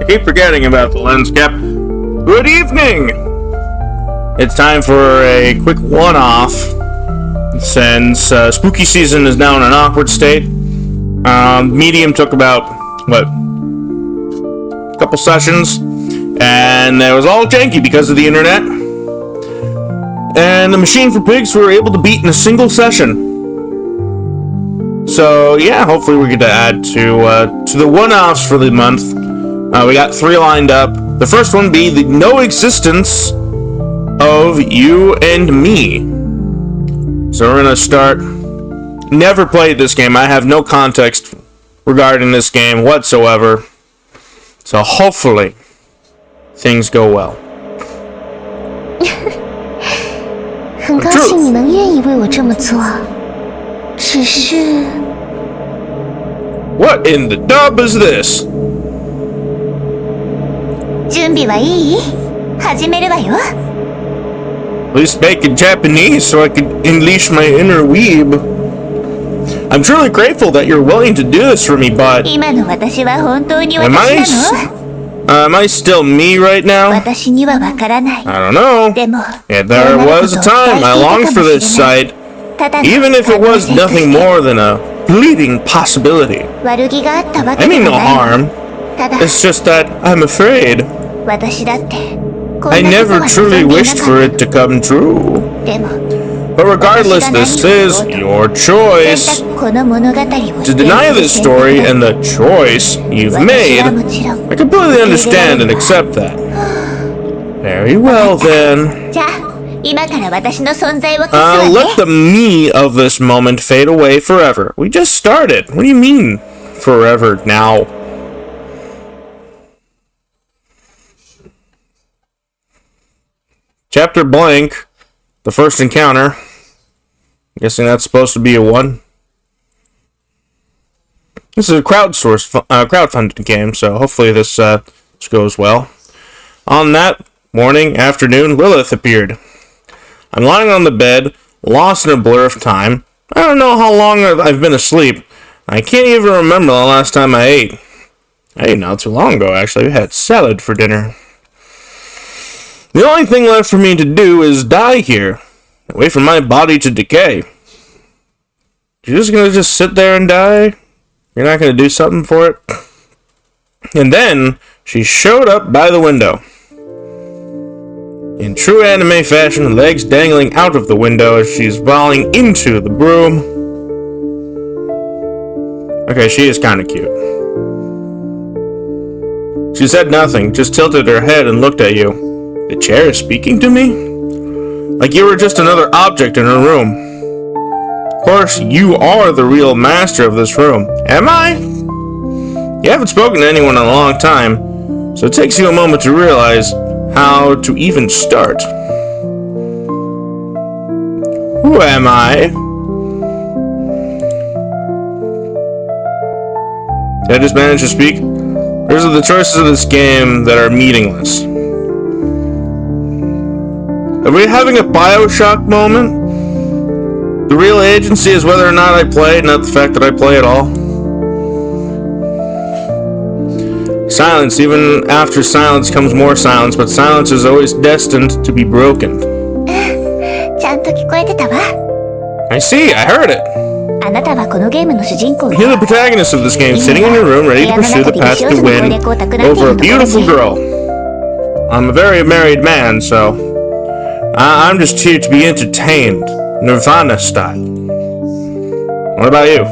keep forgetting about the lens cap. Good evening! It's time for a quick one-off, since spooky season is now in an awkward state. Medium took about, a couple sessions, and it was all janky because of the internet. And the Machine for Pigs we were able to beat in a single session. So yeah, hopefully we get to add to the one-offs for the month. We got 3 lined up. The first one be the no existence of you and me. So we're gonna start. Never played this game. I have no context regarding this game whatsoever. So hopefully things go well. 很高兴你能愿意为我这么做，只是 What in the dub is this? 準備はいい？始めるわよ。 Please speak in Japanese so I can unleash my inner weeb. I'm truly grateful that you're willing to do this for me, but 今の私は本当に am 私なの？ am I still me right now? 私にはわからない。 I don't know. でも、 Yeah, there was a time I longed for this sight, ただ even if it was nothing more than a fleeting possibility. 悪気があったわ I けで mean は no ない。 harm. ただ It's just that I'm afraid. 私だってこ I んなこと never は truly 望んでいな wished か for っ it to come true. た。でも But regardless, this is your 選 choice 択この物語を to deny this story and the choice you've 私は made. もちろん I completely understand and accept that. Very well then. じゃあ今から私の存在を消す I'll わ let ね。 the me of this moment fade away forever. We just started. What do you mean, forever now? Chapter blank. The first encounter. I'm guessing that's supposed to be a 1. This is a crowdfunded game, so hopefully this goes well. On that afternoon, Lilith appeared. I'm lying on the bed, lost in a blur of time. I don't know how long I've been asleep. I can't even remember the last time I ate. I ate not too long ago, actually. We had salad for dinner. The only thing left for me to do is die here. Wait for my body to decay. You're just gonna sit there and die? You're not gonna do something for it? And then, she showed up by the window. In true anime fashion, legs dangling out of the window as she's falling into the broom. Okay, she is kinda cute. She said nothing, just tilted her head and looked at you. The chair is speaking to me? Like you were just another object in her room. Of course, you are the real master of this room. Am I? You haven't spoken to anyone in a long time, so it takes you a moment to realize how to even start. Who am I? Did I just manage to speak? Those are the choices of this game that are meaningless. Are we having a Bioshock moment? The real agency is whether or not I play, not the fact that I play at all. Silence, even after silence comes more silence, but silence is always destined to be broken. ちゃんと聞こえてたわ。 I see, I heard it. あなたはこのゲームの主人公よ。 You're the protagonist of this game, sitting in your room, ready to pursue the path to win over a beautiful girl. I'm a very married man, so I'm just here to be entertained, Nirvana style. What about you?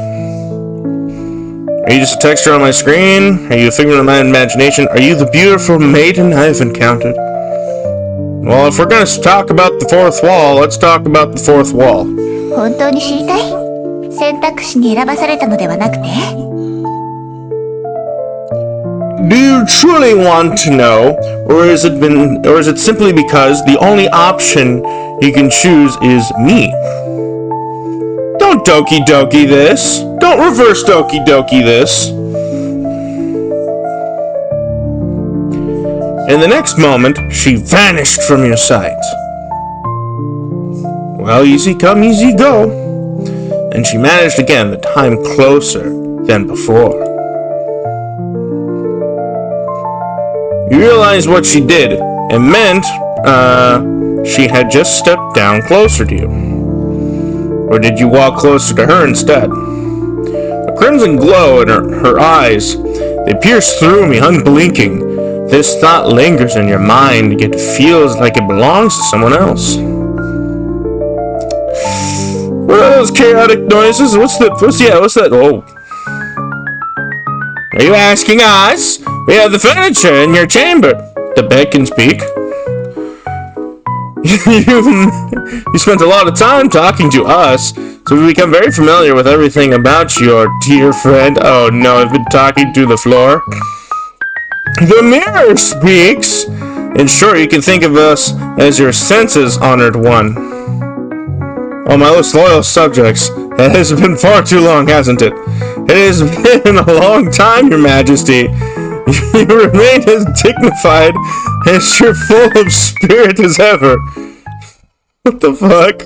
Are you just a texture on my screen? Are you a figment of my imagination? Are you the beautiful maiden I've encountered? Well, if we're gonna talk about the fourth wall, let's talk about the fourth wall. 本当に知りたい？選択肢に選ばされたのではなくて？ Do you truly want to know, or is it simply because the only option you can choose is me? Don't Doki Doki this. Don't reverse Doki Doki this. In the next moment, she vanished from your sight. Well, easy come, easy go. And she managed again, the time closer than before. You realized what she did. It meant, she had just stepped down closer to you. Or did you walk closer to her instead? A crimson glow in her eyes. They pierce through me, unblinking. This thought lingers in your mind, yet feels like it belongs to someone else. What are those chaotic noises? What's that? Oh. Are you asking us? We have the furniture in your chamber. The bed can speak. You spent a lot of time talking to us, so we've become very familiar with everything about your dear friend. Oh no, I've been talking to the floor. The mirror speaks. And sure, you can think of us as your senses honored one. Oh, my most loyal subjects. It has been far too long, hasn't it? It has been a long time, Your Majesty. You remain as dignified as you're full of spirit as ever. What the fuck?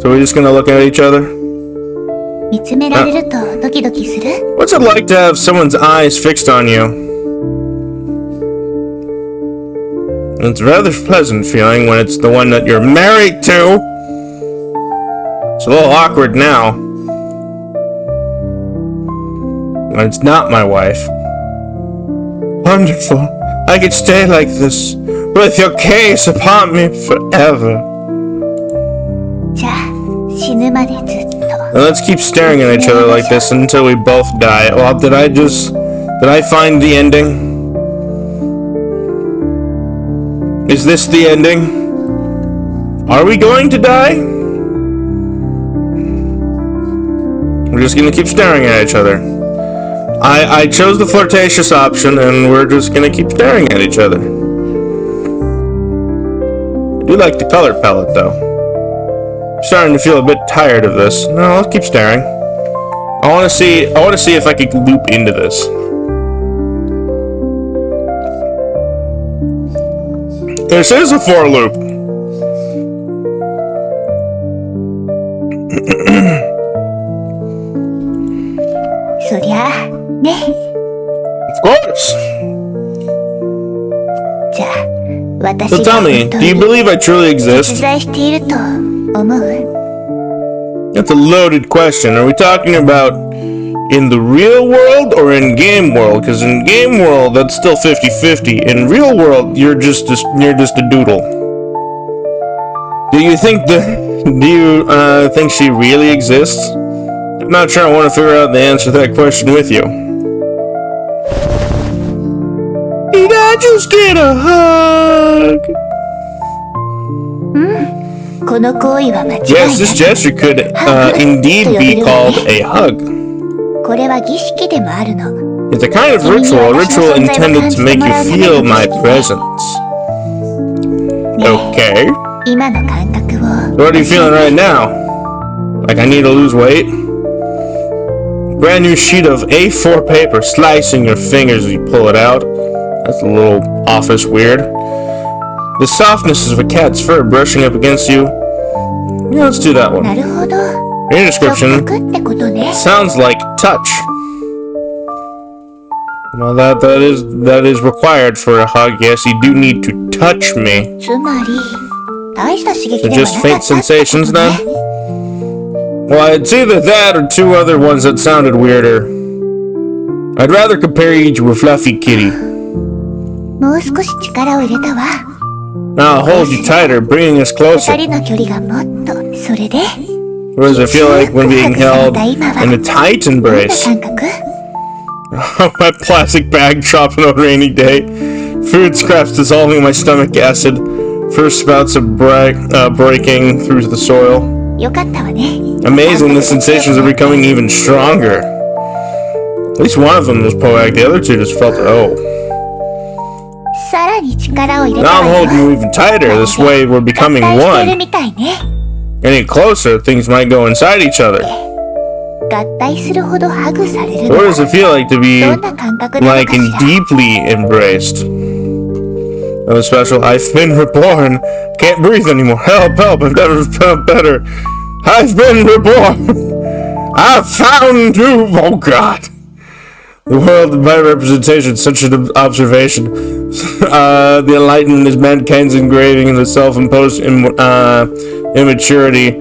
So we're just gonna look at each other? 見つめられるとドキドキする? What's it like to have someone's eyes fixed on you? It's a rather pleasant feeling when it's the one that you're married to. It's a little awkward now when it's not my wife. Wonderful. I could stay like this with your gaze upon me forever. じゃあ死ぬまでずっと And let's keep staring at each other like this until we both die. Well, did I find the ending? Is this the ending? Are we going to die? We're just gonna keep staring at each other. I chose the flirtatious option, and we're just gonna keep staring at each other. I do like the color palette, though. I'm starting to feel a bit tired of this. No, let's keep staring. I want to see if I can loop into this. This is a for loop. Of course. So tell me, do you believe I truly exist? That's a loaded question. Are we talking about in the real world or in game world? Because in game world, that's still 50-50. In real world, you're just a doodle. Do you think she really exists? I'm not sure I want to figure out the answer to that question with you. Did I just get a hug? Yes, this gesture could indeed be called a hug. It's a kind of ritual intended to make you feel my presence. Okay. What are you feeling right now? Like I need to lose weight? Brand new sheet of A4 paper slicing your fingers as you pull it out. That's a little office weird. The softness of a cat's fur brushing up against you. Yeah, let's do that one. Your description sounds like touch. Well, that is required for a hug. Yes, you do need to touch me. So just faint sensations then? Well, it's either that or two other ones that sounded weirder. I'd rather compare you to a fluffy kitty. Now I'll hold you tighter, bringing us closer. What does it feel like when being held in a tight embrace? My plastic bag dropping on a rainy day. Food scraps dissolving my stomach acid. First spouts of breaking through the soil. Amazing, the sensations are becoming even stronger. At least one of them was poetic, the other two just felt, oh. Now I'm holding you even tighter, this way we're becoming one. Getting closer, things might go inside each other. What does it feel like to be like and deeply embraced? Nothing special. I've been reborn. Can't breathe anymore. Help, help. I've never felt better. I've been reborn. I found you! Oh god! The world by representation, such an observation. The enlightenment is mankind's engraving in the self-imposed immaturity.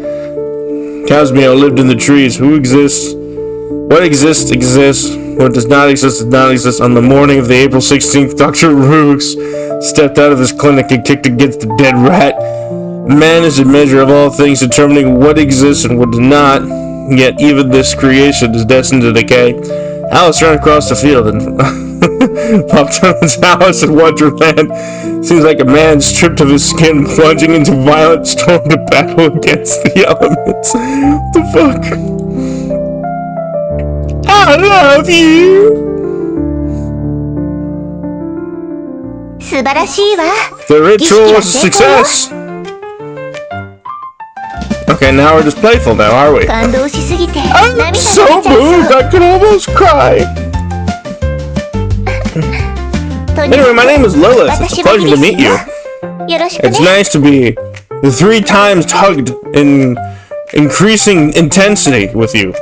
Cosmeo lived in the trees. Who exists? What exists, exists. What does not exist, does not exist. On the morning of the April 16th, Dr. Rooks stepped out of his clinic and kicked against a dead rat. Man is the measure of all things, determining what exists and what does not. Yet even this creation is destined to decay. Alice ran across the field and popped out of his house in Wonderland. Seems like a man stripped of his skin, plunging into violent storm to battle against the elements. What the fuck? I love you! 素晴らしいわ。 The ritual was a success! Okay, now we're just playful now, are we? 感動しすぎて I'm 涙 so が出ちゃい moved, そう I could almost cry! とにか Anyway, く my name is Lilith. It's a 私は pleasure to meet you. よろしく It's ね nice to be 3 times tugged in increasing intensity with you.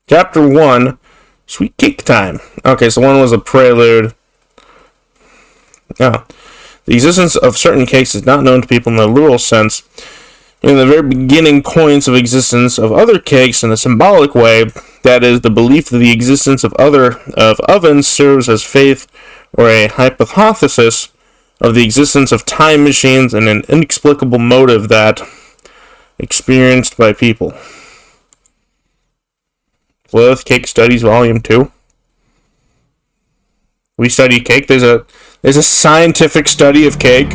Chapter 1, Sweet Cake Time. Okay, so one was a prelude. Oh. The existence of certain cakes is not known to people in the literal sense. In the very beginning points of existence of other cakes in a symbolic way, that is, the belief that the existence of ovens serves as faith or a hypothesis of the existence of time machines and an inexplicable motive that experienced by people. Lilith Cake Studies Volume 2. We study cake. There's a scientific study of cake.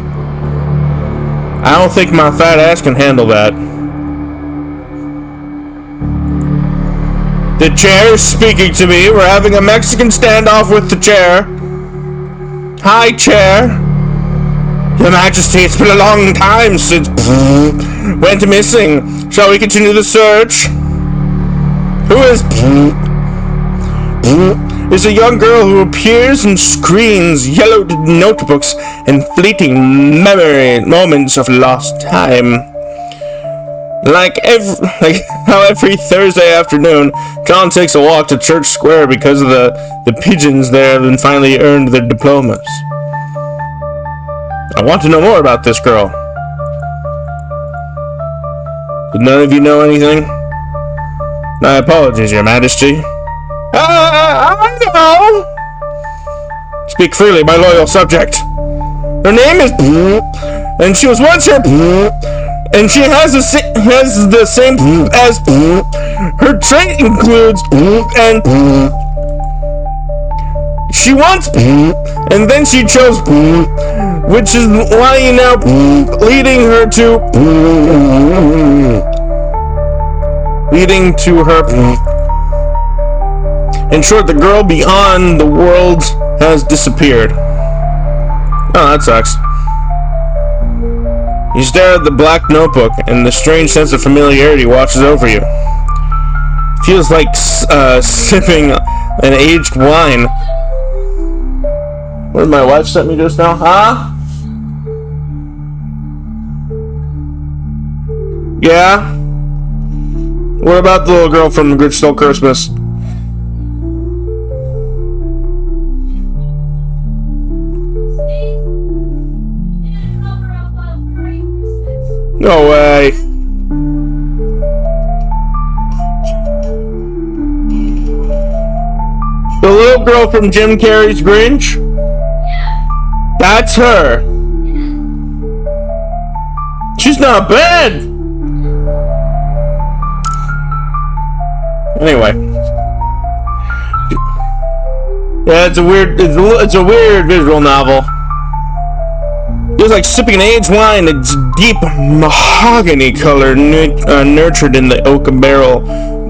I don't think my fat ass can handle that. The chair is speaking to me. We're having a Mexican standoff with the chair. Hi, chair. Your Majesty, it's been a long time since went missing. Shall we continue the search? Who is is a young girl who appears and screens yellowed notebooks and fleeting memory moments of lost time. Like how every Thursday afternoon, John takes a walk to Church Square because of the pigeons there have finally earned their diplomas. I want to know more about this girl. Did none of you know anything? My apologies, Your Majesty. I know! Speak freely, my loyal subject. Her name is and she was once here, and she has the same as her trait includes and she wants and then she chose which is why you now leading to her. In short, the girl beyond the world has disappeared. Oh, that sucks. You stare at the black notebook, and the strange sense of familiarity washes over you. Feels like sipping an aged wine. What did my wife sent me just now? Huh? Yeah? What about the little girl from The Grinch Stole Christmas? No way. The little girl from Jim Carrey's Grinch? That's her. She's not bad. Anyway. Yeah, it's a weird visual novel. Feels like sipping an aged wine. It's deep mahogany color, nurtured in the oak barrel,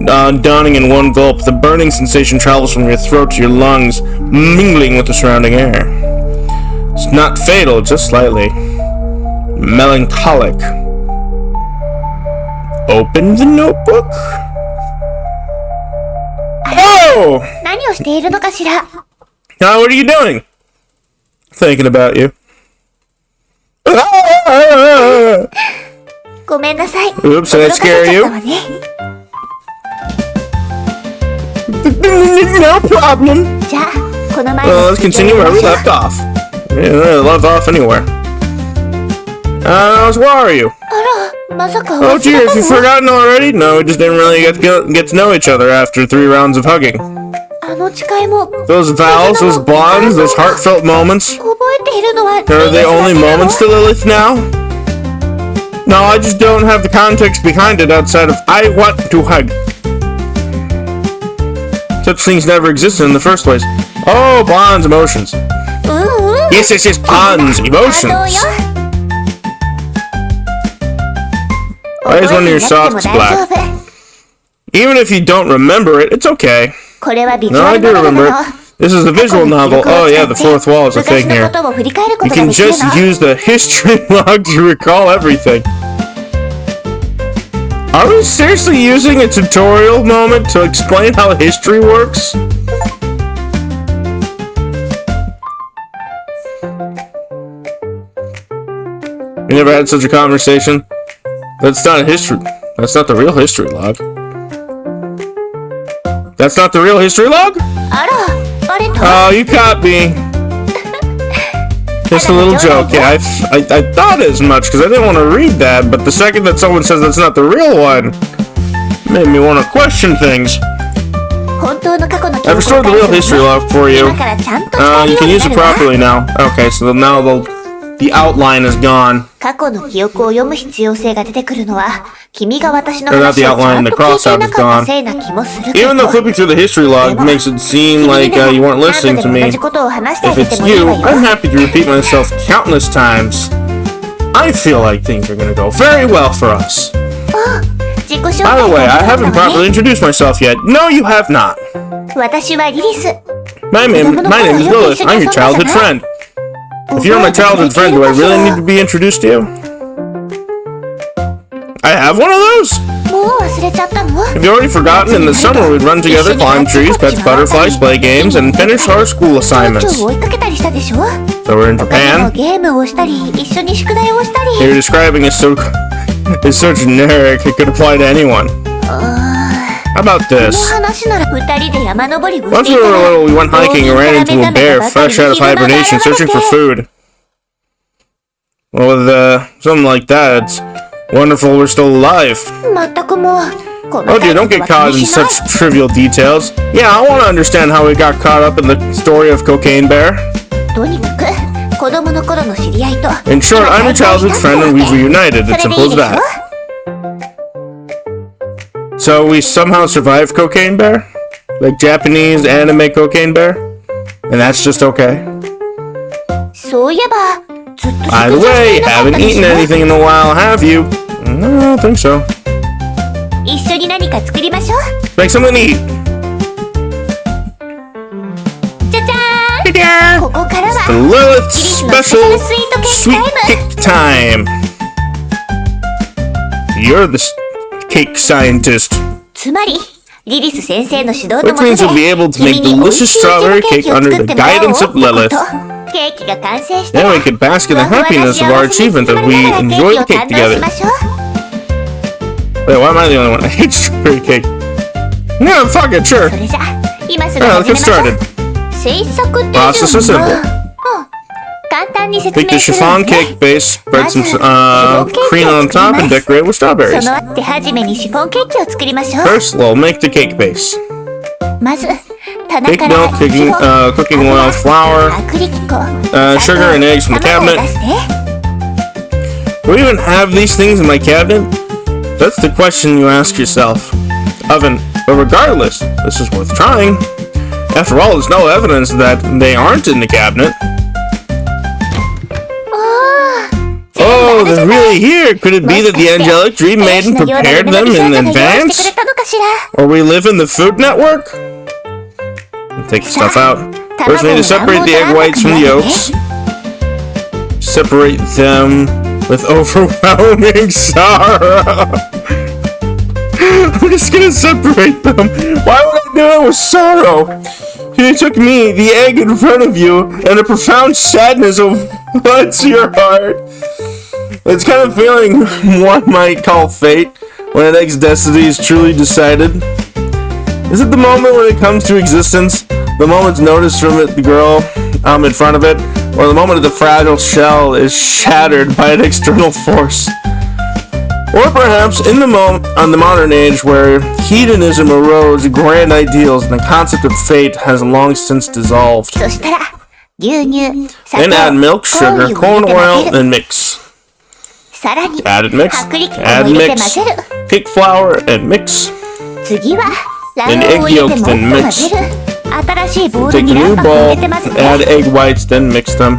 dawning in one gulp. The burning sensation travels from your throat to your lungs, mingling with the surrounding air. It's not fatal, just slightly melancholic. Open the notebook. Oh! 何をしているのかしら Now, what are you doing? Thinking about you. ごめんなさい。 Oops, did I scare you? 驚かせちゃったわね。 No problem. じゃあ、この前 Well, の let's 続きを continue や where り we ましょう。 left off. Yeah, left off anywhere. So where are you? あら、まさか Oh 忘 dear, れ have you たの？ forgotten already? No, we just didn't really get to know each other after 3 rounds of hugging. あの誓いも Those vows, those bonds, those heartfelt moments, 覚えているのは are they only リリスだけなの？ moments to Lilith now? No, I just don't have the context behind it outside of I want to hug. Such things never existed in the first place. Oh, bonds, emotions. うんうん。 Yes, yes, yes, bonds, 感動 emotions. よ。 Why is one of your 覚えていなくても socks 大丈 black? 夫。 Even if you don't remember it, it's okay. これはビジュ No, ア I ル do ノベル remember な it. の。 This is a 過去 visual の記 novel. 録を Oh 使 yeah, っ the て fourth wall is a 昔 thing の here. ことを振り返るこ You とが can できる just の。 use the history log to recall everything. Are we seriously using a tutorial moment to explain how history works? We never had such a conversation. That's not a history. That's not the real history log. That's not the real history log? あら、バレた？ Oh, you caught me. Just a little joke. Yeah, I thought as much because I didn't want to read that, but the second that someone says that's not the real one, made me want to question things. 本当の過去の記 I've 憶を restored the 返 real すの history ね。 log for you. 今からちゃんと使える You よう can に use な it るわ。 properly now. Okay, so now the outline is gone. 過去の記憶を読む必要性が出てくるのは、君が私の Or not 話 the をちゃ outline, ん the と聞いてい cross-out な is かった gone. せいな気もするけ Even ど。 though flipping through the history log makes it seem like you weren't listening to 君にでも me, 同じことを話してあ if げて it's もいい you, わよ。 I'm happy to repeat myself countless times. I feel like things are gonna go very well for us. 自己紹 By 介 the way, I が haven't わ properly ね。 introduced myself yet. No, you have not. 私はリリス。 My name is Lilith. I'm your childhood friend. If you're my childhood friend, do I really need to be introduced to you? I have one of those? もう忘れちゃったの？ Have you already forgotten? In the summer, we'd run together, climb trees, catch butterflies, play games, and finish our school 蝶 assignments. 々を追いかけたりしたでしょ？ So we're in 他にも Japan. ゲームをしたり、一緒に宿題をしたり。 You're describing is so generic it could apply to anyone. How about この this? 話なら二人で山登りを Once してい we た were ら little, we went hiking and ran into a bear fresh out of 冬に比べたら hibernation, 昼間 searching が for food. Well, with something like that, it's wonderful we're still alive. 全くもう。 Oh dear, don't get caught in such trivial details. Yeah, I want to understand how we got caught up in the story of Cocaine Bear. とにかく子供の頃の知り合いと。 In short, I'm your childhood friend and we've reunited. It's それで simple いい as でしょ？ that. So we somehow survived Cocaine Bear? Like Japanese anime Cocaine Bear? And that's just okay? そういえば、ずっと By 食 the 事をしてい way, なかった haven't でし eaten ょ？ anything in a while, have you? No, I don't think so. 一緒に何か作りましょう。 Make something to eat. じゃじゃーん。ここから The は Lilith special スイートケー sweet キタイム。 cake time. You're the cake scientist. つまり、リリス先生の指導の Which もとで means you'll be able to make 君に美味 delicious しいイチゴ strawberry ケー cake キを under 作っ the てもらおう guidance of ってこと。 Lilith. ケーキが完成した Then ら we can bask in the happiness of our achievement that we enjoy the cake together. Wait, why am I the only one that hates strawberry cake? No, fuck it, sure. それじゃ、今すぐ Yeah, 始 let's め get ましょう。 started. 制作手順 Process is は simple. 簡単に説 Take the 明するの chiffon ね。 cake base, spread some cream on top, and decorate with そ strawberries. の手始めにシフォンケーキを作りましょう。 First, we'll make the cake base. まず、棚 Cake から milk, cooking oil, flour, 薄力粉、 sugar and eggs from the 卵を cabinet. 出して。 Do we even have these things in my cabinet? That's the question you ask yourself. Oven. But regardless, this is worth trying. After all, there's no evidence that they aren't in the cabinet. Oh, they're really here. Could it be that the angelic dream maiden prepared them in advance? Or we live in the Food Network? Take the stuff out. First, we need to separate the egg whites from the yolks. Separate them with overwhelming sorrow. I'm just gonna separate them. Why would I do it with sorrow? You took me, the egg in front of you, and a profound sadness floods your heart. It's kind of feeling one might call fate when an egg's destiny is truly decided. Is it the moment when it comes to existence? The moment's noticed from the girl in front of it? Or the moment the fragile shell is shattered by an external force? Or perhaps in the on the modern age where hedonism arose, grand ideals, and the concept of fate has long since dissolved. そしたら牛乳、砂 Then 糖、 add milk, コー sugar, ヒーを corn 入れて混 oil, ぜる。 and mix. さらに Add and mix, 薄力粉 add も and 入れて mix, 混ぜる。 pig flour and mix. 次は卵 Then 黄 egg を入れ yolk, てもっと then 混 mix. ぜる。新しいボウル Take a に new 卵白を入 bowl, れて混ぜ add て。 egg whites, then mix them.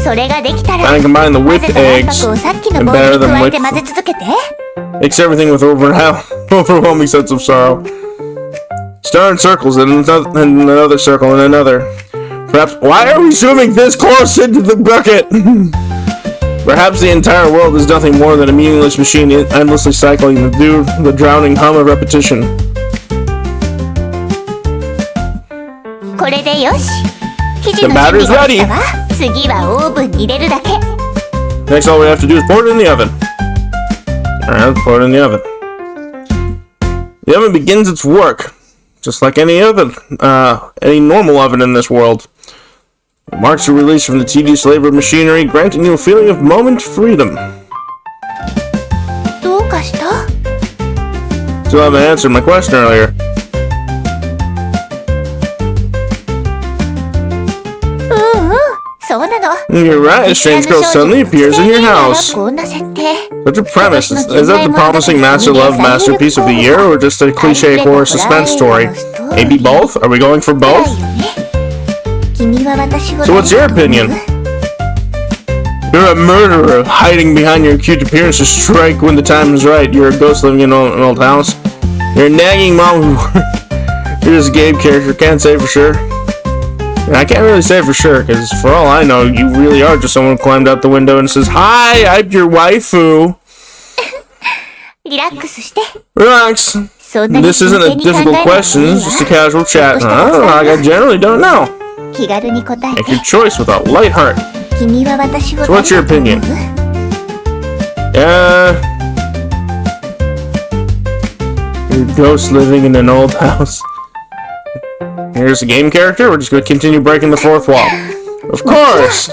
それができたら Then combine the 混 whipped ぜた卵 eggs 白をさっきの and ボウル batter に them 加え with て混ぜ続けて。 mix everything with overwhelming sense of sorrow. Stir in circles and another circle and another. Perhaps why are we zooming this close into the bucket? Perhaps the entire world is nothing more than a meaningless machine endlessly cycling through the drowning hum of repetition. これでよし。生地 The の batter 準 is 備がで ready. きたわ。次はオーブンに入れるだけ。 Next, all we have to do is pour it in the oven. Alright, let's pour it in the oven. The oven begins its work, just like any normal oven in this world. It marks the release from the tedious labor of machinery, granting you a feeling of moment freedom. どうかした？ Still haven't answered my question earlier. そうなの。 You're right, a strange girl suddenly appears in your house. こんな設定。 Such a premise. Is that the promising master love masterpiece of the year, or just a cliche horror suspense story? Maybe both? Are we going for both? 君は私を So what's your opinion? You're a murderer, hiding behind your cute appearance to strike when the time is right. You're a ghost living in an old house. You're a nagging mom who... You're just a game character, can't say for sure. I can't really say for sure, because for all I know, you really are just someone who climbed out the window and says, Hi, I'm your waifu. リラックスして。 Relax. そんなに This isn't a 真剣に考え difficult なくていい question, わ it's just a casual chat. I don't know, I generally don't know. 気軽に答え Make て。 your choice with a light heart. 君は私を So what's your 誰だ opinion? と思う？ You're a ghost living in an old house. Here's a game character, we're just gonna continue breaking the fourth wall. Of course!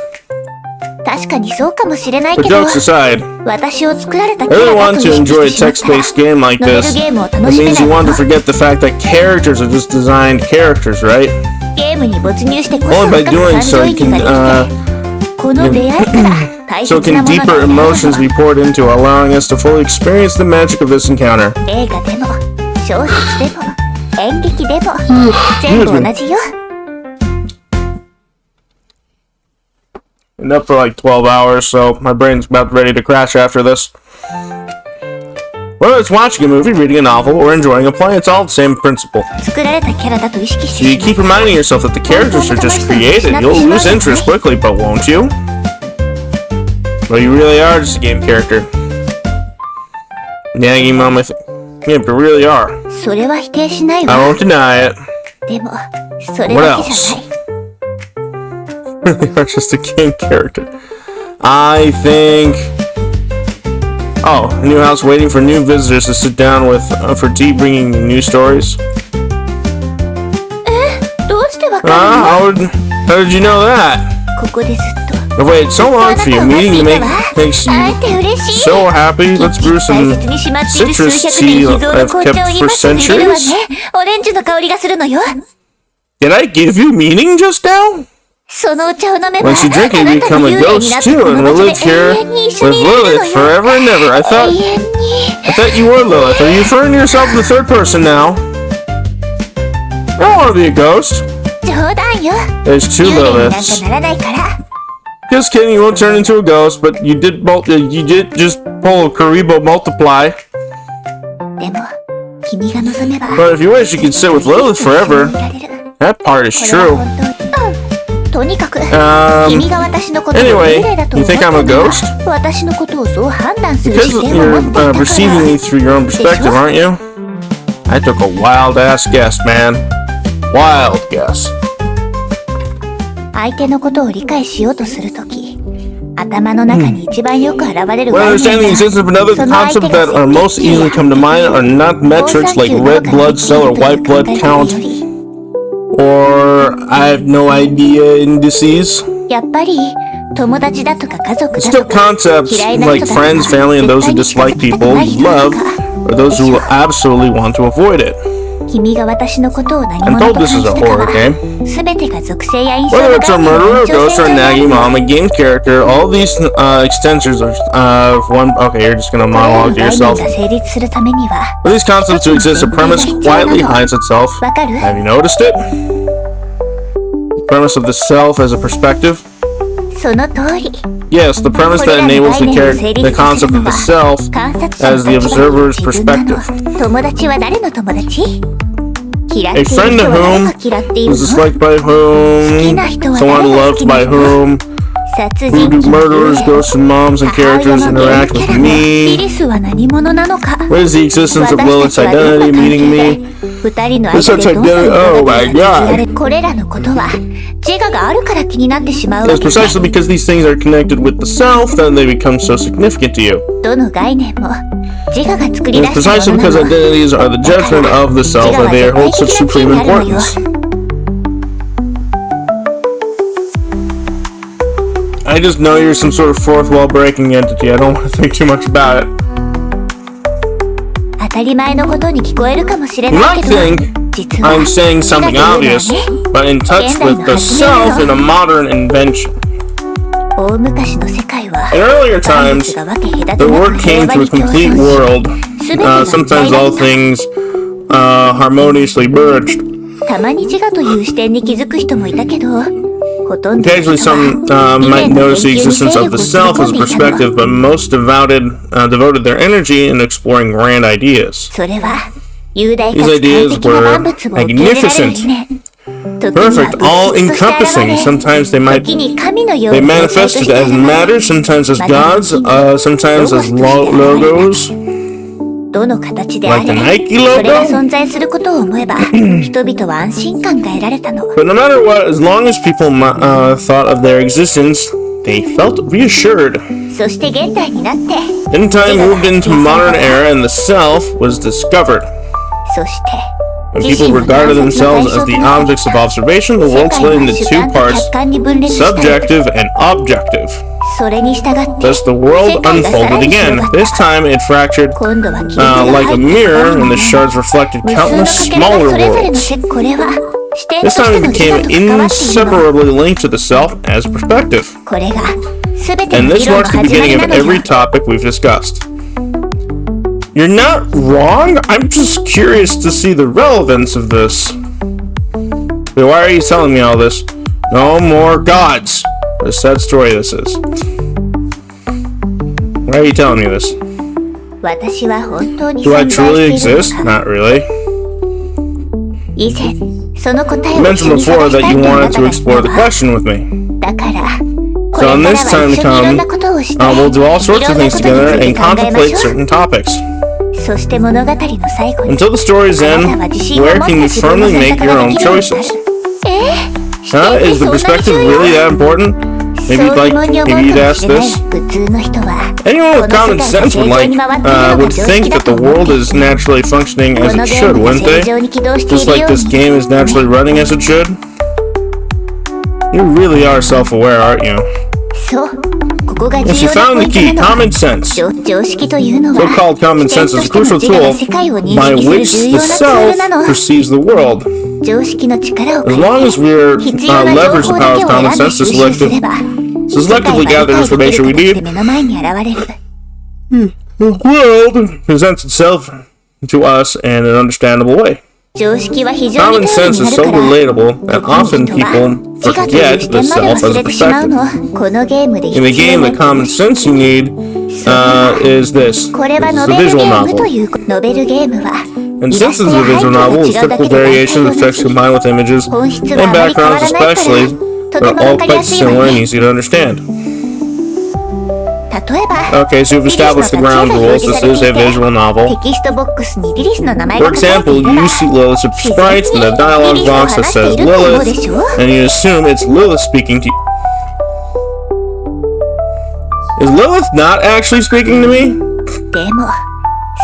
確かにそうかもしれない But けど、 jokes aside, 私を作られた I キャ really ラだ want と to 意識 enjoy a してしまったら text-based game like ノベル this. ゲームを It 楽しめ means ない you の want to forget the fact that characters are just designed characters, right? ゲームに没入してこそ Only by 深く doing 感 so 情 you 移入 can, ができて、この出会いから大 so 切な can もの deeper が得られるの emotions be poured into, allowing us to fully experience the magic of this encounter. 映画でも小説でも演劇でも全部同じよ。 Been up for like 12 hours, so my brain's about ready to crash after this. Whether it's watching a movie, reading a novel, or enjoying a play, it's all the same principle. 作られたキャラだと意識し So you てし keep reminding yourself that the characters are just created. You'll lose interest quickly, but won't you? Well, you really are just a game character. Nagging mom, I think. Yeah, but you really are. まう。それは否定しない I わ。 won't deny it. でもそれだけじゃない。 Really are just a game character. I think... Oh, a new house waiting for new visitors to sit down with for tea, bringing new stories. どうしてわか How るの？ how did you know that? ここでずっと。 I've waited so long for you. Meeting to make makes 会え you て嬉しい。 so happy. Let's brew 大 some 切にしまっている数 citrus 百年 tea 秘蔵の I've 紅茶を kept 今 for すぐ入れるわね centuries. オレンジの香りがするのよ。 Did I give you meaning just now? そのお茶を飲めば Once you drink あ it, な you たの become a 幽霊に ghost なって too, こ and の will 場 live 所で here 永遠に一緒 with にいれるの Lilith よ。 forever and ever. I 永 thought 遠に。 you were Lilith. Are you referring to yourself in the third person now? I don't want to be a ghost. 冗談よ。 There's two 幽霊になんか Liliths. ならないから。 Just kidding, you won't turn into a ghost, but you did just pull a Karibo multiply. でも君が望めば But if you wish, you could sit with Lilith forever. 一緒にいられる。 That part is これは true. 本当に。とにかく、 Um, 君が私のことを anyway, 幽霊だと you 思って think I'm a るなら ghost? 私のことをそう判断する Because 視点を you're 持っていたから perceiving me through your own perspective, aren't you? I took a wild ass guess, man. Wild guess. 相手のことを理解しようとするとき、understanding the existence of another concept that are most easily come to mind are not metrics like red blood cell or white blood count, or I have no idea indices. Still concepts like friends, family, and those who dislike people you love, or those who will absolutely want to avoid it. I'm told this is a horror game. Whether it's a murderer, a ghost, or a naggy mom, a game character, all these extensors of one... Okay, you're just gonna monologue to yourself. For these concepts to exist, a premise quietly hides itself. Have you noticed it? The premise of the self as a perspective? Yes, the premise that enables the concept of the self as the observer's perspective. A friend to whom, who's disliked by whom, someone loved by whom, who do murderers, ghosts, and moms and characters interact with me? What is the existence of Lilith's identity meaning me? This such identity, oh my god. It's precisely because these things are connected with the self that they become so significant to you. It's precisely because identities are the judgment of the self that they hold such supreme importance. I just know you're some sort of fourth wall breaking entity. I don't want to think too much about it. You might think I'm saying something obvious, but in touch with the self in a modern invention. In earlier times, the word came to a complete world, sometimes all things harmoniously merged. Occasionally some might notice the existence of the self as a perspective, but most devoted their energy in exploring grand ideas. These ideas were magnificent, perfect, all-encompassing. Sometimes they manifested as matter, sometimes as gods, sometimes as logos, like the Nike logo. But no matter what, as long as people thought of their existence, they felt reassured. Then time moved into modern era and the self was discovered. When people regarded themselves as the objects of observation, the world split into two parts, subjective and objective. Thus the world unfolded again. This time it fractured like a mirror, and the shards reflected countless smaller worlds. This time it became inseparably linked to the self as perspective. And this marks the beginning of every topic we've discussed. You're not wrong, I'm just curious to see the relevance of this. But why are you telling me all this? No more gods! What a sad story this is. Why are you telling me this? Do I truly exist? Not really. You mentioned before that you wanted to explore the question with me. So in this time to come, we'll do all sorts of things together and contemplate certain topics. Until the story's end, where can you firmly make your own choices? Is the perspective really that important? Maybe you'd ask this. Anyone with common sense would think that the world is naturally functioning as it should, wouldn't they? Just like this game is naturally running as it should. You really are self-aware, aren't you? Yes, you found the key, common sense. So-called common sense is a crucial tool by which the self perceives the world. As long as we're leverage the power of common sense to selectively gather the information we need, the world presents itself to us in an understandable way. Common sense is so relatable that often people forget the self as a perspective. In the game, the common sense you need is this. It's a visual novel. And since it's a visual novel, its typical variations of text combined with images and backgrounds especially are all quite similar and easy to understand. Okay, so you've established the ground rules. This is a visual novel. For example, you see Lilith's sprite in the dialogue box that says Lilith, and you assume it's Lilith speaking to you. Is Lilith not actually speaking to me? でも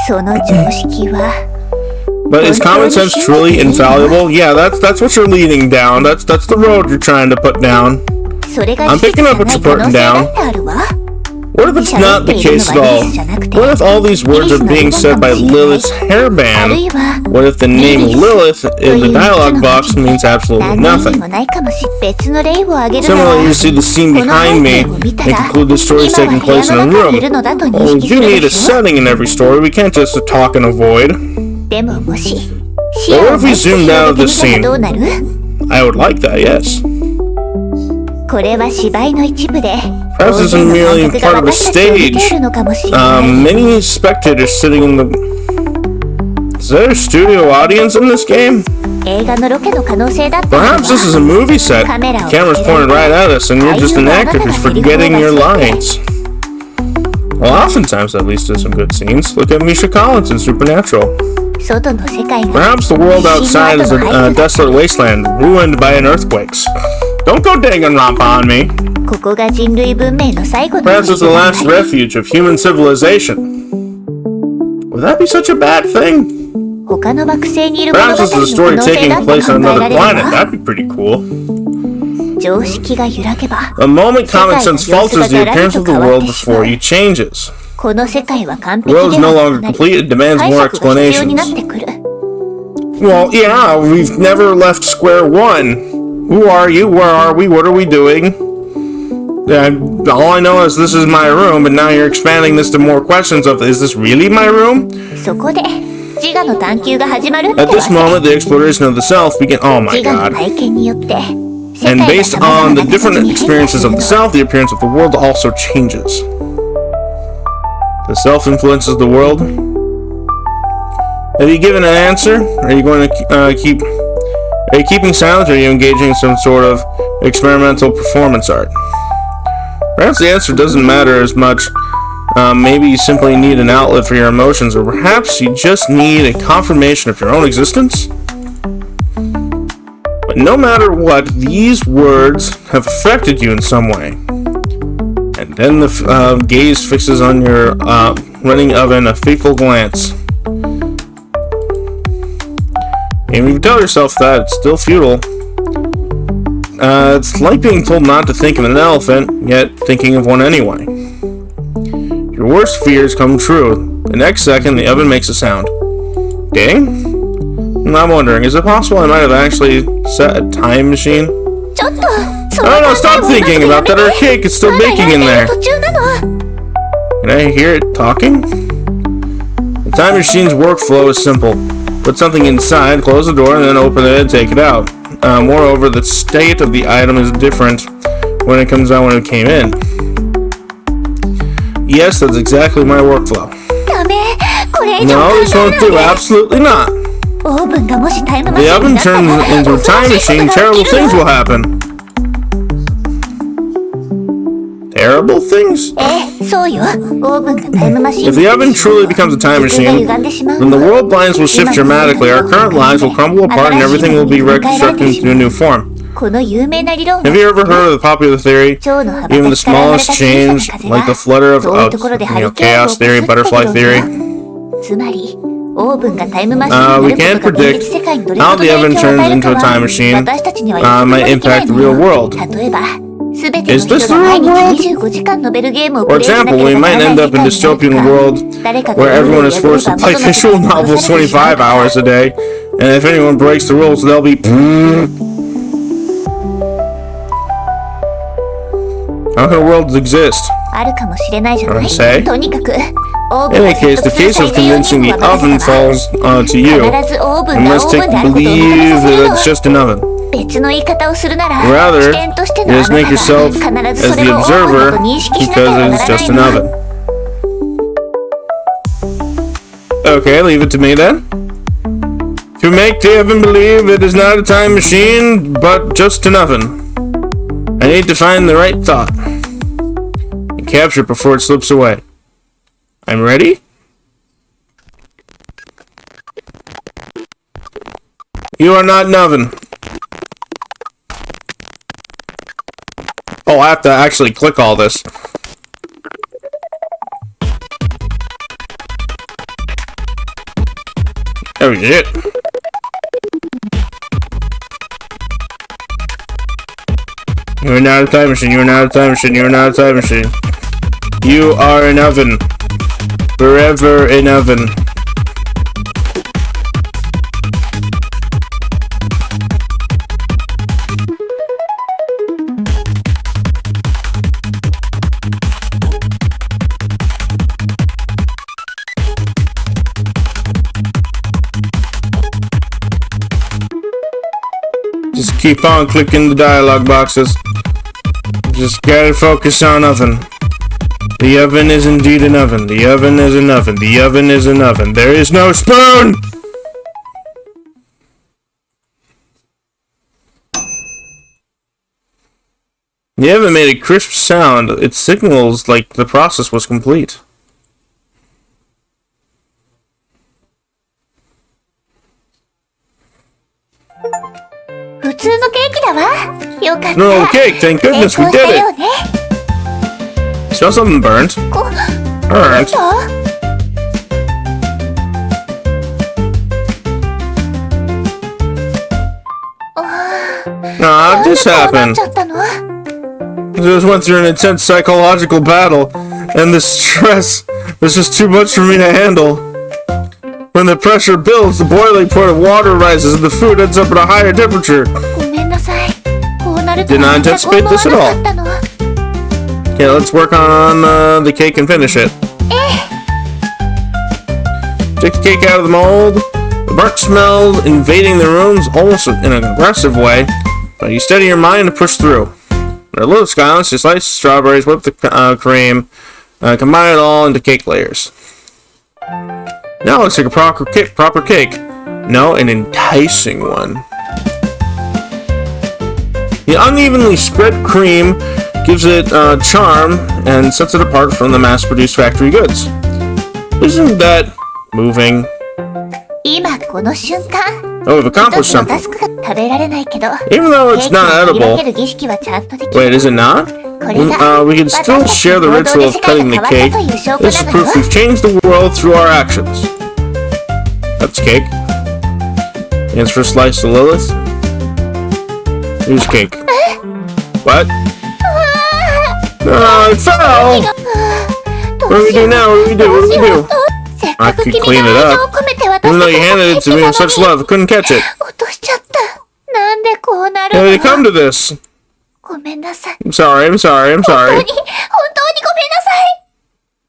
その常識は But is common sense truly infallible? Yeah, that's what you're leading down. That's the road you're trying to put down. それが I'm 事実 picking じゃ up な what い you're 可能 putting 性だ down. ってあるわ What if it's not the case at all? What if all these words are being said by Lilith's hairband? What if the name Lilith in the dialogue box means absolutely 何に nothing? もないかもし別の例を挙げるなら Similarly, you see the scene behind me and conclude the story is taking place in a room. Well, we do need a setting in every story. We can't just talk and avoid. でももし But what if we zoomed out of this 視野 scene? を持って広げてみたらどうなる I would like that, yes. これは芝居の一部で Perhaps it's 大勢の merely 観客が part of a 私たちを見てい stage. るのかもしれない Many spectators sitting in the... Is there a studio audience in this game? 映画のロケの可能性だったら Perhaps this is a movie set. The camera's pointed right at us and you're just an actor who's forgetting your lines. Well, oftentimes at least there's some good scenes. Look at Misha Collins in Supernatural. 外の世界が Perhaps the world outside is a desolate wasteland, ruined by an earthquake. Don't go Danganronpa on me. ここが人類文明の最後の Perhaps it's the last refuge of human civilization. Would that be such a bad thing? 他の惑星にいる物 Perhaps 語 it's の the 可 story 能性 taking だって place 考 on えら another れる planet. わ That'd be pretty cool. 常識が揺らげば The moment common sense falters, the appearance of the world before you changes. この世界は完 The 璧 world で is no は longer なく complete. It demands 解 more 釈が必要になっ explanations. てくる Well, yeah, we've never left square one. Who are you? Where are we? What are we doing? All I know is this is my room, but now you're expanding this to more questions of, is this really my room? そこで自我の探求が始まるって At this わ moment, the exploration of the self begins. Oh け my 自我の god. 体験によって世 And 界が based 様々 on な the 形 different に変化す experiences る of の the self, the appearance of the world also changes. The self influences the world. Have you given an answer? Are you going to Are you keeping silent, or are you engaging in some sort of experimental performance art? Perhaps the answer doesn't matter as much. Maybe you simply need an outlet for your emotions, or perhaps you just need a confirmation of your own existence. But no matter what, these words have affected you in some way. And then the gaze fixes on your running oven a fateful glance. And if you tell yourself that, it's still futile. It's like being told not to think of an elephant, yet thinking of one anyway. Your worst fears come true. The next second, the oven makes a sound. Ding? And I'm wondering, is it possible I might have actually set a time machine? ちょっとそ No, の no, 考え stop を thinking 今 about すぐ that. や Our めて cake is still まだ baking 焼い in て there. る途中なの Can I hear it talking? The time machine's workflow is simple. Put something inside, close the door, and then open it and take it out. Moreover, the state of the item is different when it comes out when it came in. Yes, that's exactly my workflow. ダメこれ以上 No, 考 this え won't ない do. で Absolutely not. オーブンがもしタイムマ The シンに oven なったら turns into a 恐ろ time しい machine. ことが Terrible 起きる things わ will happen. Terrible things? そうよオーブンがタイムマシン If the oven truly becomes a time 時空が machine, 歪んでしまう then the わ world lines will shift dramatically. Our current lives will crumble apart and everything will be reconstructed into a new form. この有名な理論 Have you ever heard of the popular theory? 蝶の羽ば Even た the きから生まれ smallest た小さな change, 風 like the が flutter of, 遠いところでハリケーン chaos を起 theory, こすって butterfly 理論 theory. だつまりオーブンがタイムマシンにな We る can't ことが現 predict 実世界にどれほ how ど the の oven 影響を与 turns える into か a は time machine 私たちには予測 might もできない impact the の real よ world. 例えば全ての Is 人 this が the 毎 real 日 world? 25時間ノベルゲームをプ For レイしなけ example, れ we ばな might らない end 世 up in 界 dystopian になる world 誰かが where ルール everyone を is 破れ forced to ば play 元の世 visual 界に戻 novels されてしまう 25 hours a day, and if anyone breaks the rules, they'll be. How can a world exist? あるかもしれないじゃない Say? とにかくオーブ In ン any が case, 説 the 得する case of 最大 convincing 限 the は任 oven せたわ falls to you. 必ずオーブ We ンが must オーブ take ンであ to ることを認め believe させる that の it's just an oven. 別の言い方をするなら Rather, 視点として you のあな just たが make yourself 必ず as それ the をオーブンだ observer と認識しなければ because な it's ら just な an いの oven. Okay, leave it to me then. To make the oven believe it is not a time machine, but just an oven. I need to find the right thought and capture it before it slips away. I'm ready? You are not an oven. Oh, I have to actually click all this. Oh shit. You're not a time machine, you're not a time machine, you're not a time machine. You are an oven. Forever an oven. Just keep on clicking the dialogue boxes. Just gotta focus on oven. The oven is indeed an oven. The oven is an oven. The oven is an oven. There is no spoon! The oven made a crisp sound. It signals like the process was complete. No cake, thank goodness we did it! Smell something burnt. Burnt? How'd this happen? I just went through an intense psychological battle, and the stress was just too much for me to handle. When the pressure builds, the boiling point of water rises, and the food ends up at a higher temperature. Did not anticipate this at all. Okay, let's work on the cake and finish it. Take the cake out of the mold. The burnt smell invading the rooms almost in an aggressive way, but you steady your mind and push through. There are little scones, you slice strawberries, whip the cream, combine it all into cake layers. Now it looks like a proper cake. No, an enticing one. The unevenly spread cream gives it charm and sets it apart from the mass-produced factory goods. Isn't that moving? Oh, we've accomplished something. Even though it's not edible. Wait, is it not? We can still share the ritual of cutting the cake. This is proof we've changed the world through our actions. That's cake. Hands for a slice to Lilith. Here's cake. What? Oh, it fell! What do we do now? What do we do? What do we do? I could clean it up. Even though you handed it to me with such love, I couldn't catch it. How did it come to this? I'm sorry.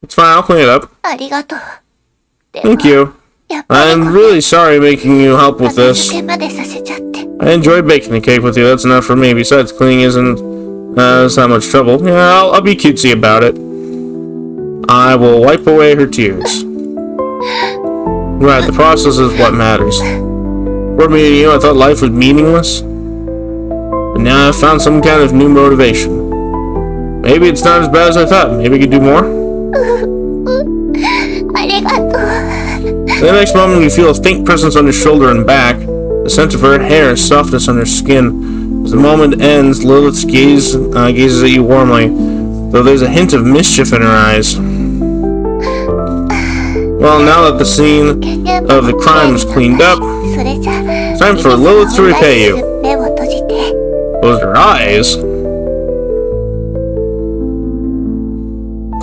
It's fine, I'll clean it up. Thank you. I'm really sorry making you help with this. I enjoy baking the cake with you, that's enough for me. Besides, cleaning isn't not much trouble. Yeah, I'll be cutesy about it. I will wipe away her tears. Right, the process is what matters. Before meeting you, I thought life was meaningless. But now I've found some kind of new motivation. Maybe it's not as bad as I thought. Maybe I could do more. The next moment, you feel a faint presence on your shoulder and back. The scent of her hair, softness on her skin. As the moment ends, Lilith gazes at you warmly, though there's a hint of mischief in her eyes. Well, now that the scene of the crime is cleaned up, it's time for Lilith to repay you. Close her eyes.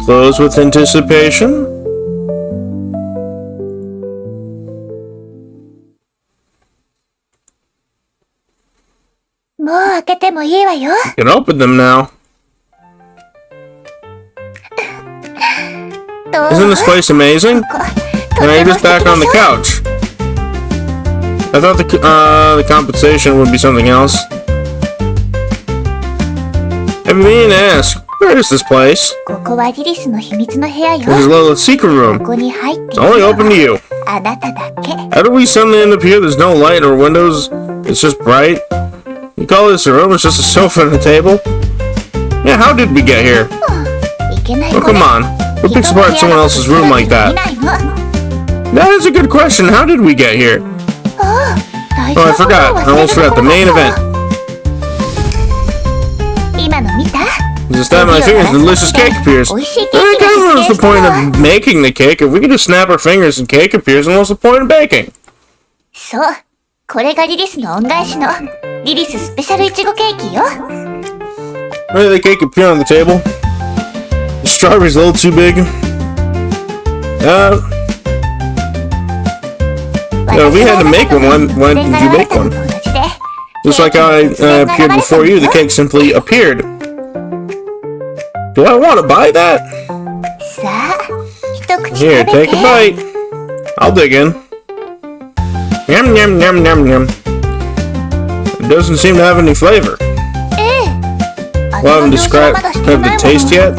Close with anticipation. You can open them now. Isn't this place amazing? And I'm just back on the couch. I thought the compensation would be something else. I've been meaning to ask, where is this place? This is Lilith's secret room. It's only open to you. How did we suddenly end up here? There's no light or windows. It's just bright. You call this a room? It's just a sofa and a table? Yeah, how did we get here? Oh, come on. Who picks apart someone else's room like that? That is a good question. How did we get here? Oh, I forgot. I almost forgot the main event. Just snap my fingers and delicious cake appears. That kind of ruins the point of making the cake. If we can just snap our fingers and cake appears, then what's the point of baking? そう。これがリリスの恩返しのリリススペシャルイチゴケーキよ。Where did the cake appear on the table? The strawberry's a little too big. We had to make one. When did you make one? Just like how I appeared before you, the cake simply appeared. Do I want to buy that? Here, take a bite. I'll dig in. Yum, yum, yum, yum, yum. It doesn't seem to have any flavor. Well, I haven't described the taste yet.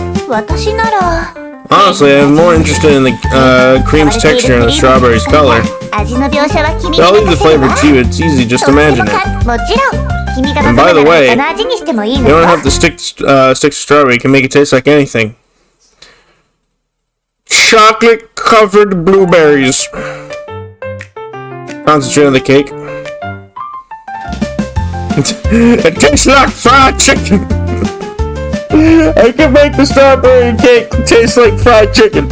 Honestly, I'm more interested in the cream's texture and the strawberry's color. So I'll leave the flavor to you. It's easy, just imagine it. And by the way, you don't have to stick to strawberry. You can make it taste like anything. Chocolate-covered blueberries. Concentrate on the cake. It tastes like fried chicken. I can make the strawberry cake taste like fried chicken.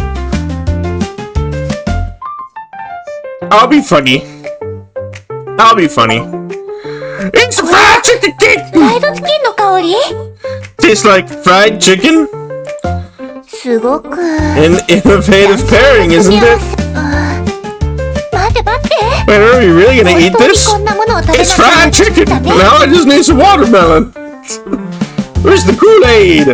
I'll be funny. It's a fried chicken cake! Tastes like fried chicken? An innovative pairing, isn't it? Wait, are we really gonna eat this? It's fried chicken! Now I just need some watermelon! Where's the Kool-Aid?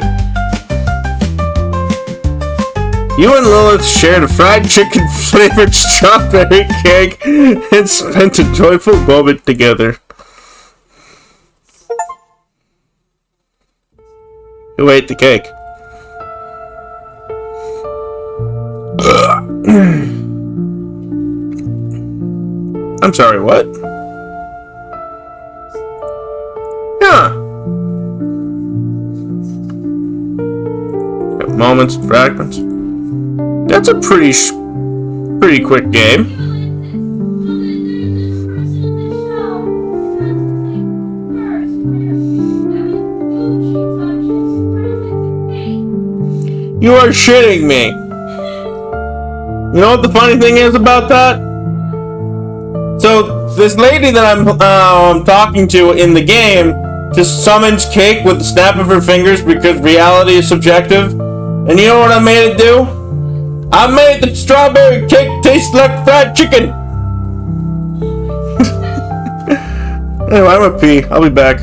You and Lilith shared a fried chicken flavored strawberry cake and spent a joyful moment together. Who ate the cake? I'm sorry, what? Huh. Moments and fragments. That's a pretty quick game. You are shitting me. You know what the funny thing is about that? So this lady that I'm talking to in the game just summons cake with the snap of her fingers because reality is subjective. And you know what I made it do? I made the strawberry cake taste like fried chicken. Anyway, I'm gonna pee. I'll be back.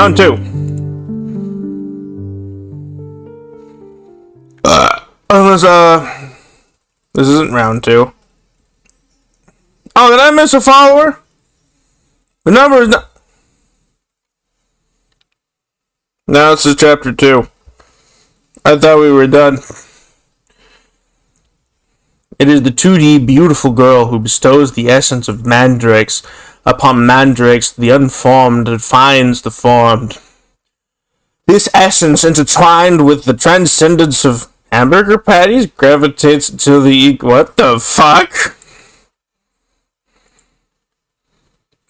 round 2. This isn't round 2. Oh, did I miss a follower? The number is not... No, this is chapter 2. I thought we were done. It is the 2D beautiful girl who bestows the essence of mandrakes upon mandrakes, the unformed defines the formed. This essence, intertwined with the transcendence of hamburger patties, gravitates to the... What the fuck?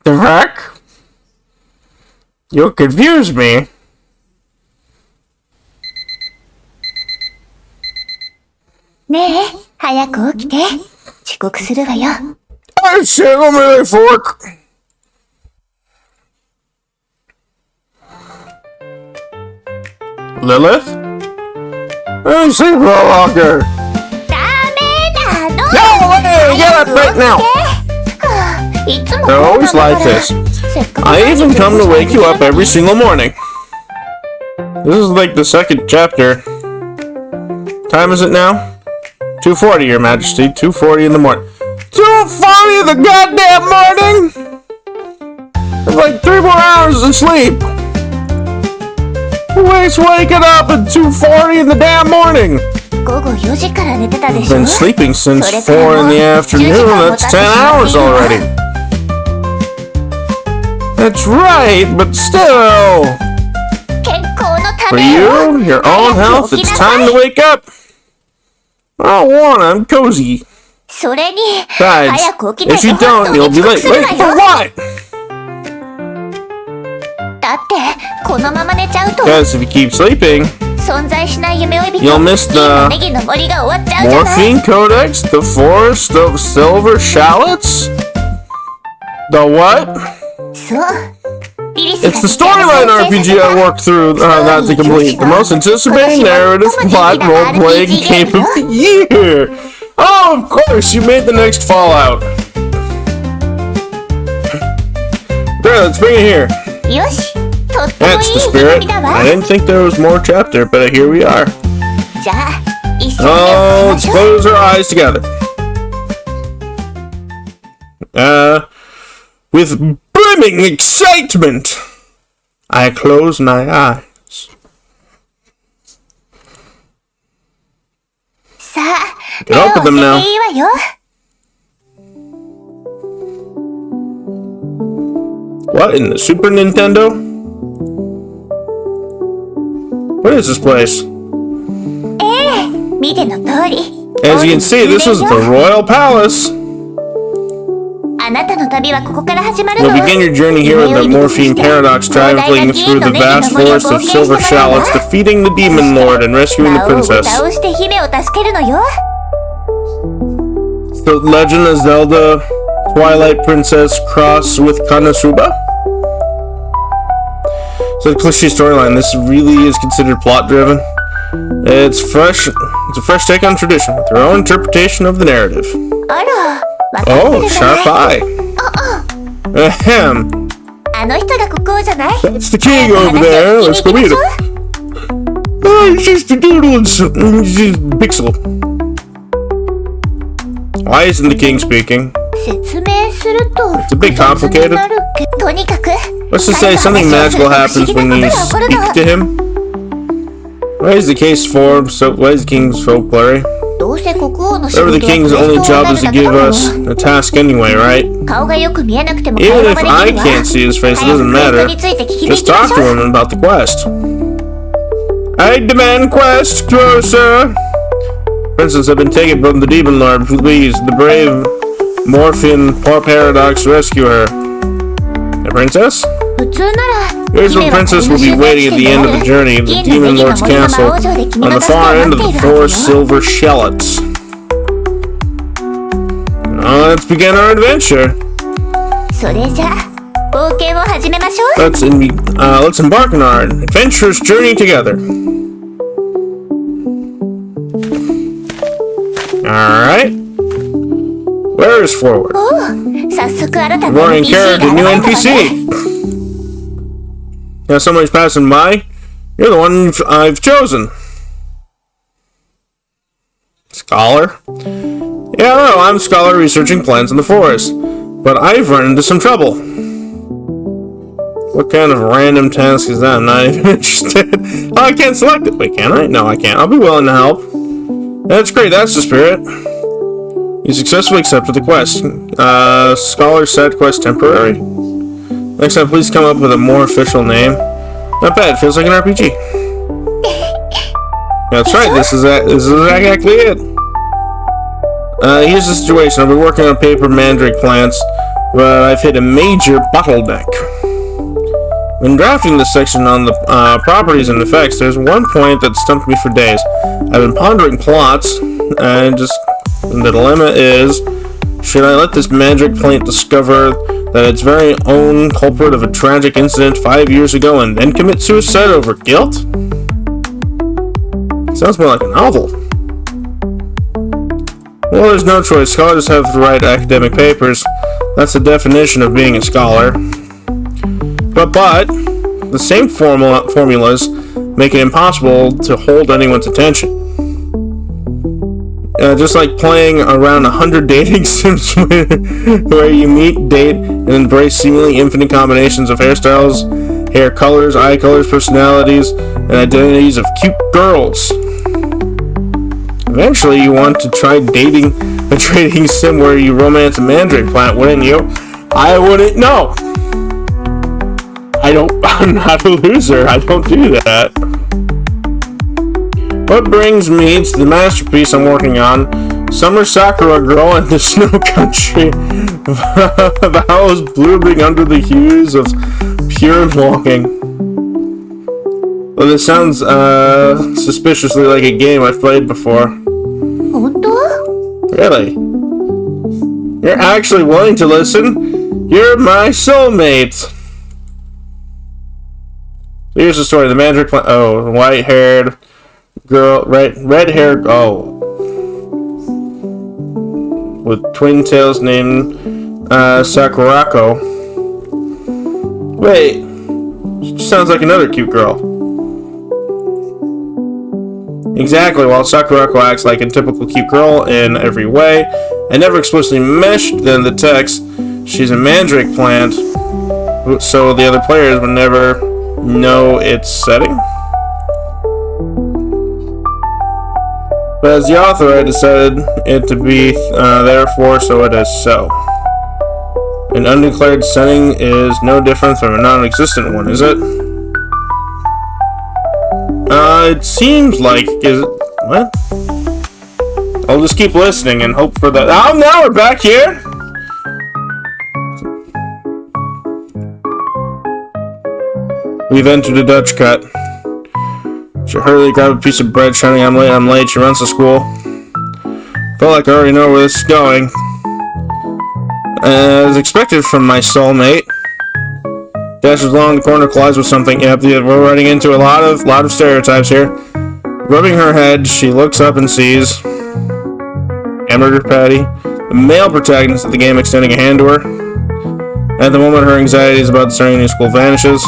The fuck? You confuse me. Ne, 早く起きて。遅刻するわよ。I shit on my fork. Lilith? I see the locker. ダメなの。 No way! Get up right now! いつも They're always like this. I even come to wake you up every single morning. This is like the second chapter. Time is it now? 2:40, Your Majesty. 2:40 in the morning. 2:40 in the goddamn morning? It's like 3 more hours of sleep. Who wakes waking up at 2:40 in the damn morning? 午後4時から寝てたで I've しょ been sleeping since 4 in the afternoon. That's 10 hours already. That's right, but still. 健康のた For めよ you, your own health, it's time to wake up. I don't want I'm cozy. それに Besides, 早く起きない if と you 本当 don't, に you'll 遅 be 刻 late. するわ Wait, よ for what? だってこのまま寝ちゃうと Because if you keep sleeping, 存在しない夢追い人 you'll miss the 銀のネギの森が終わっちゃうじゃない Morphine Codex, the Forest of Silver Shallots? The what? そうリリスが It's the storyline RPG I worked through not to complete. The most anticipated narrative plot role-playing game of the year! Oh, of course, you made the next Fallout. There, let's bring it here. よしとってもいい That's the 日 spirit. だ I わ didn't think there was more chapter, but here we are. じゃあ一緒に Oh, 起 let's きましょう close our eyes together. With brimming excitement, I close my eyes. さあ Get up with them 目 now. を開けていいわよ What, in the Super Nintendo? What is this place? 見ての通り As you can see, this is the Royal Palace. あなたの旅はここから始まる You'll の begin your journey here with the Morphine Paradox, traveling through the vast forest of Silver Shallots, defeating the Demon Lord and rescuing the 魔王を princess. 倒して姫を助けるのよ The Legend of Zelda Twilight Princess cross with Konosuba? So the cliche storyline, this really is considered plot-driven. It's a fresh take on tradition, with their own interpretation of the narrative. あら分かって Oh, るじゃない sharp eye. Ahem. あの人が国王じゃない That's the king over there. Let's go meet him. Oh, it's just a doodle and pixel. Why isn't the king speaking? 説明すると It's a bit complicated. なるけどとにかく Let's just say something magical happens when you speak to him. Why is the case formed so? Why is the king so blurry? どうせ国王の仕 Whatever 事 the は king's クエ only ストを job や is る to だけ give だも us の a task anyway, right? 顔がよく見えなくても会 Even 話 if は I できるわ can't see his face, it 早 doesn't くクエスト matter. について聞きに Just 行きま talk し to ょう him about the quest. I demand quest, sir. Princess have been taken from the Demon Lord. Please, the brave Morphine Paradox rescue her. The princess? 普通なら Here's the princess will be waiting at the end of the journey of the Demon Lord's castle on the far end of the Forest Silver Shallots. Now let's begin our adventure. それじゃあ冒険を始めましょう Let's embark on our adventurous journey together. Alright. Where is forward? 早速新たな Roaring NPC character, が new 現れたわね NPC. Now somebody's passing by. You're the one I've chosen. Scholar? Yeah, I know, I'm a scholar researching plants in the forest. But I've run into some trouble. What kind of random task is that? I'm not even interested. Oh, I can't select it. Wait, can I? No, I can't. I'll be willing to help. That's great, that's the spirit. You successfully accepted the quest. Scholar set quest temporary. Next time, please come up with a more official name. Not bad, feels like an RPG. That's right, this is exactly it. Here's the situation. I've been working on paper mandrake plants, but I've hit a major bottleneck. When drafting this section on the properties and effects, there's one point that stumped me for days. I've been pondering plots, and the dilemma is, should I let this mandrake plant discover that its very own culprit of a tragic incident 5 years ago and then commit suicide over guilt? Sounds more like a novel. Well, there's no choice. Scholars have to write academic papers. That's the definition of being a scholar. But the same formulas make it impossible to hold anyone's attention. Just like playing around 100 dating sims where you meet, date, and embrace seemingly infinite combinations of hairstyles, hair colors, eye colors, personalities, and identities of cute girls. Eventually, you want to try dating a trading sim where you romance a mandrake plant, wouldn't you? I wouldn't know. I'm not a loser. I don't do that. What brings me to the masterpiece I'm working on, Summer Sakura Girl in the Snow Country. Vows blooming under the hues of pure longing. Well, this sounds suspiciously like a game I've played before. Really? You're actually willing to listen? You're my soulmate! Here's the story. The mandrake plant. Oh, white-haired girl, red-haired. Oh, with twin tails named Sakurako. Wait, she sounds like another cute girl. Exactly. While Sakurako acts like a typical cute girl in every way, and never explicitly mentioned in the text, she's a mandrake plant, so the other players would never know its setting. But as the author, I decided it to be therefore, so it is so. An undeclared setting is no different from a non-existent one, is it? It seems like... What? I'll just keep listening and hope for that. Oh, now we're back here! We've entered a Dutch cut. She hurriedly grabbed a piece of bread, shouting, I'm late, she runs to school. Felt like I already know where this is going. As expected from my soulmate, dashes along the corner, collides with something. Yep, we're running into a lot of stereotypes here. Rubbing her head, she looks up and sees Hamburger Patty, the male protagonist of the game, extending a hand to her. At the moment, her anxieties about starting a new school vanishes.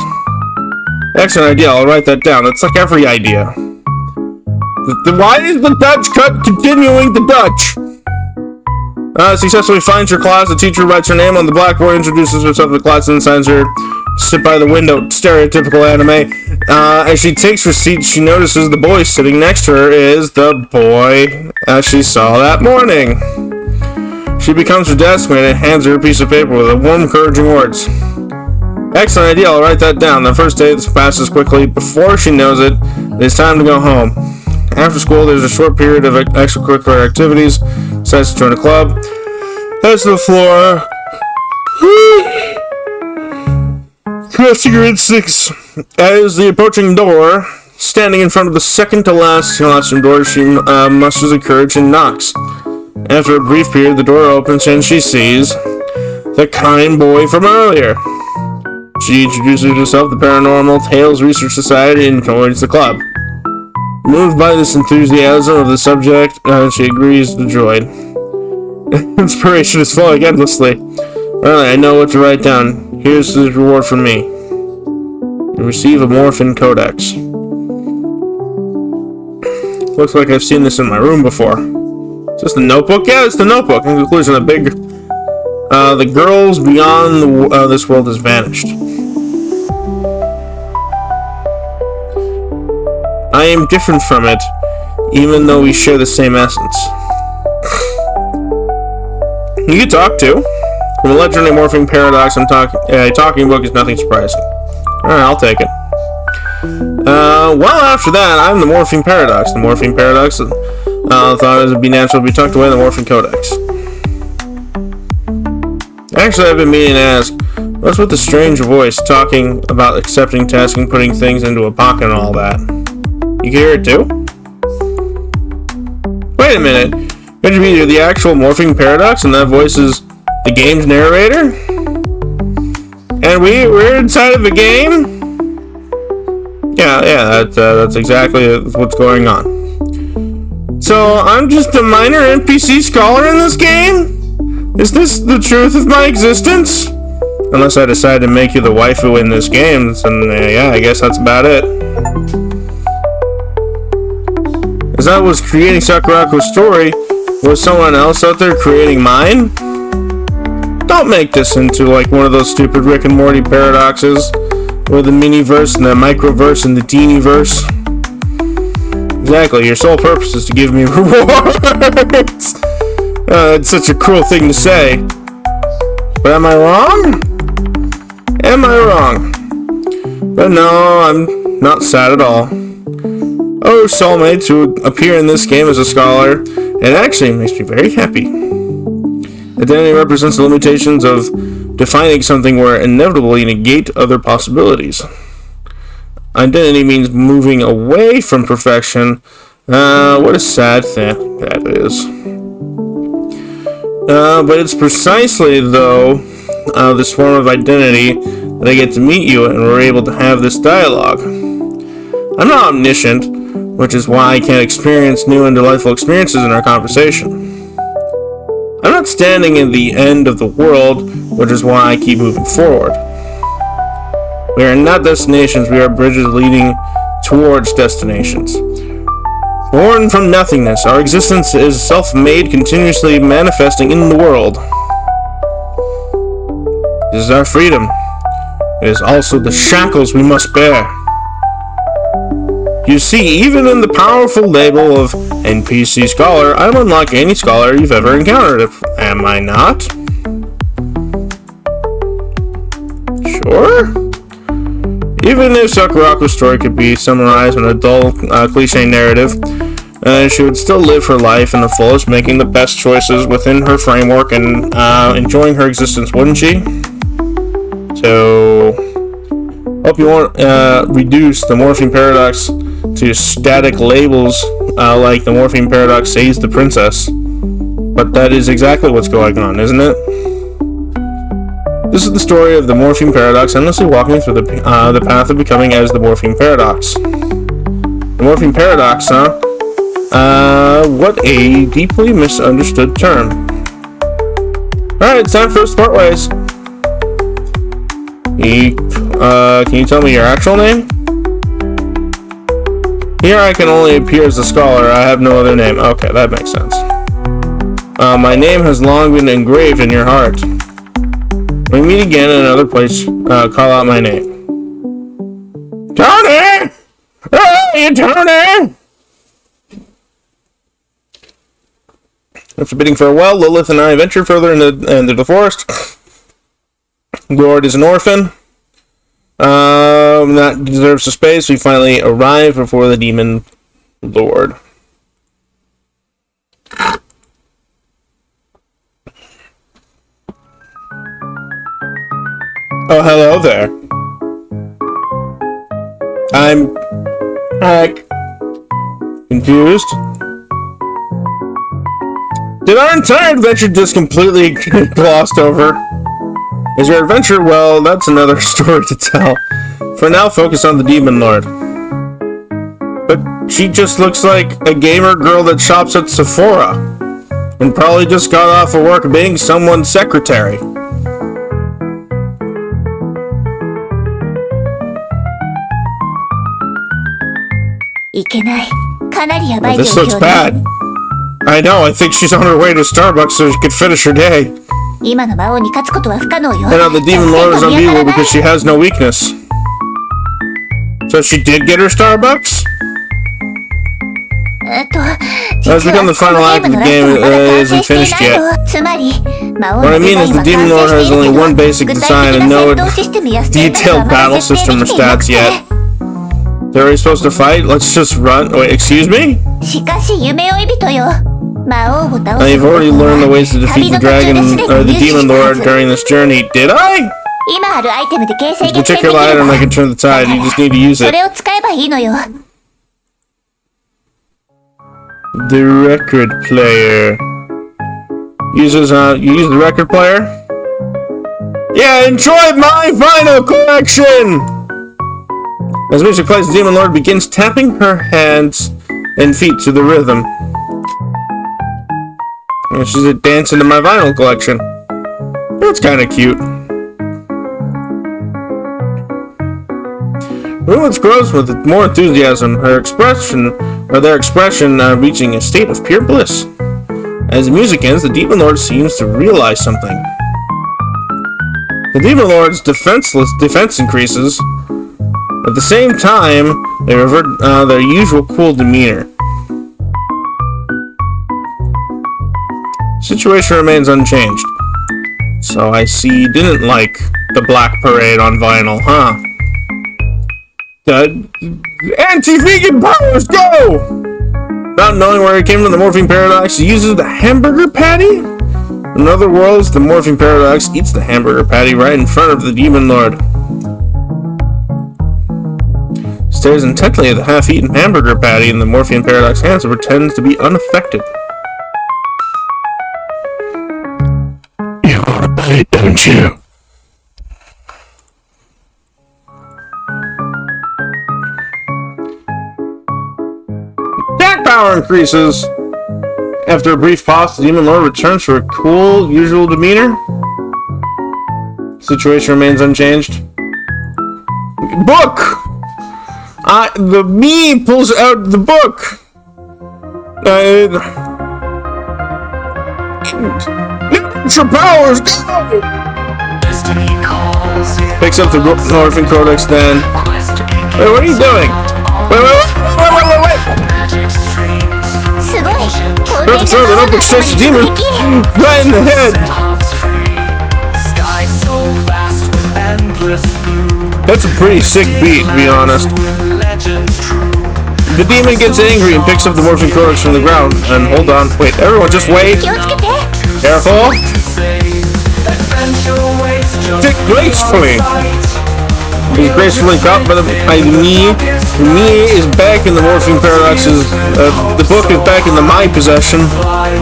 Excellent idea, I'll write that down. That's like every idea. Why is the Dutch cut continuing the Dutch? Successfully finds her class. The teacher writes her name on the blackboard, introduces herself to the class, and signs her sit by the window. Stereotypical anime. As she takes her seat, she notices the boy sitting next to her is the boy she saw that morning. She becomes her deskmate and hands her a piece of paper with a warm, encouraging words. Excellent idea, I'll write that down. The first day passes quickly. Before she knows it, it's time to go home. After school, there's a short period of extracurricular activities. Decides to join a club. Heads to the floor. Trusting her instincts. As the approaching door, standing in front of the second to last classroom door, she musters her courage and knocks. After a brief period, the door opens and she sees the kind boy from earlier. She introduces herself to the Paranormal Tales Research Society and joins the club. Moved by this enthusiasm of the subject, she agrees to join. Inspiration is flowing endlessly. Early, I know what to write down. Here's the reward from me. You receive a Morphin Codex. Looks like I've seen this in my room before. Is this the Notebook? Yeah, it's the Notebook. In conclusion, the girls beyond this world has vanished. I am different from it, even though we share the same essence. You can talk to. From the legendary morphing paradox, a talking book is nothing surprising. Alright, I'll take it. Well, after that, I'm the Morphing Paradox. The Morphing Paradox thought it would be natural to be tucked away in the Morphing Codex. Actually, I've been meaning to ask, what's with the strange voice talking about accepting tasks and putting things into a pocket and all that? You can hear it too? Wait a minute. Could you be the actual Morphing Paradox and that voice is the game's narrator? And we're inside of a game? Yeah, that's exactly what's going on. So, I'm just a minor NPC scholar in this game? Is this the truth of my existence? Unless I decide to make you the waifu in this game, then yeah, I guess that's about it. As I was creating Sakurako's story, was someone else out there creating mine? Don't make this into like one of those stupid Rick and Morty paradoxes, with the mini-verse and the microverse and the teeny-verse. Exactly, your sole purpose is to give me rewards! It's such a cruel thing to say. But am I wrong? Am I wrong? But no, I'm not sad at all. Oh, soulmate, to appear in this game as a scholar, it actually makes me very happy. Identity represents the limitations of defining something where inevitably negate other possibilities. Identity means moving away from perfection. What a sad thing that is. But it's precisely, though, this form of identity that I get to meet you and we're able to have this dialogue. I'm not omniscient, which is why I can't experience new and delightful experiences in our conversation. I'm not standing in the end of the world, which is why I keep moving forward. We are not destinations, we are bridges leading towards destinations. Born from nothingness, our existence is self-made, continuously manifesting in the world. This is our freedom. It is also the shackles we must bear. You see, even in the powerful label of NPC Scholar, I'm unlike any scholar you've ever encountered, am I not? Sure? Even if Sakurako's story could be summarized in a dull, cliche narrative, she would still live her life in the fullest, making the best choices within her framework and enjoying her existence, wouldn't she? So, hope you won't reduce the Morphing Paradox to static labels like the Morphing Paradox saves the princess. But that is exactly what's going on, isn't it? This is the story of the Morphing Paradox endlessly walking through the path of becoming as the Morphing Paradox. The Morphing Paradox, huh? What a deeply misunderstood term. Alright, it's time for us to part ways. Can you tell me your actual name? Here I can only appear as a scholar, I have no other name. Okay, that makes sense. My name has long been engraved in your heart. When we meet again in another place, call out my name. Tony! Hey, Tony! After bidding farewell, Lilith and I venture further into the forest. Gord is an orphan. That deserves some space. We finally arrive before the demon lord. Oh, hello there. I'm confused. Did our entire adventure just completely get glossed over? Is your adventure? Well, that's another story to tell. For now, focus on the demon lord. But she just looks like a gamer girl that shops at Sephora and probably just got off of work being someone's secretary. いけない。かなりやばい This 状 looks 況だ。 bad. I know, I think she's on her way to Starbucks so she could finish her day. 今の魔王に勝つことは不可能よ。 And now the Demon Lord is unbeatable because she has no weakness. So she did get her Starbucks? That's become the final act of the game. It isn't finished yet. What I mean is the Demon Lord has only one basic design and no detailed battle system or stats yet. They're already supposed to fight? Let's just run. Wait, excuse me? Now you've already learned the ways to defeat the dragon or the Demon Lord during this journey. Did I? There's a particular item that can turn the tide. You just need to use it. The record player. You use the record player? Yeah, enjoy my vinyl collection! As music plays, the Demon Lord begins tapping her hands and feet to the rhythm. And she's dancing to my vinyl collection. That's kind of cute. Ruins grows with more enthusiasm, their expression reaching a state of pure bliss. As the music ends, the Demon Lord seems to realize something. The Demon Lord's defense increases. At the same time, they revert their usual cool demeanor. Situation remains unchanged. So I see you didn't like the Black Parade on vinyl, huh? Anti-vegan powers, go! Without knowing where it came from, the Morphine Paradox uses the hamburger patty? In other words, the Morphine Paradox eats the hamburger patty right in front of the Demon Lord. Stares intently at the half-eaten hamburger patty in the Morphine Paradox hands and pretends to be unaffected. You want to bite, don't you? Attack power increases! After a brief pause, the Demon Lord returns to her cool, usual demeanor. Situation remains unchanged. Book! The me pulls out the book! Your powers, go! Picks up the Morphine Codex then. Wait, what are you doing? Wait! About to throw the notebook straight to Demon right in the head! That's a pretty sick beat, to be honest. The demon gets angry and picks up the Morphine Codex from the ground. And hold on, wait, everyone just wait! Careful! Sit gracefully! He's gracefully caught by me. Me is back in the Morphine Paradox's. The book is back in my possession. I'm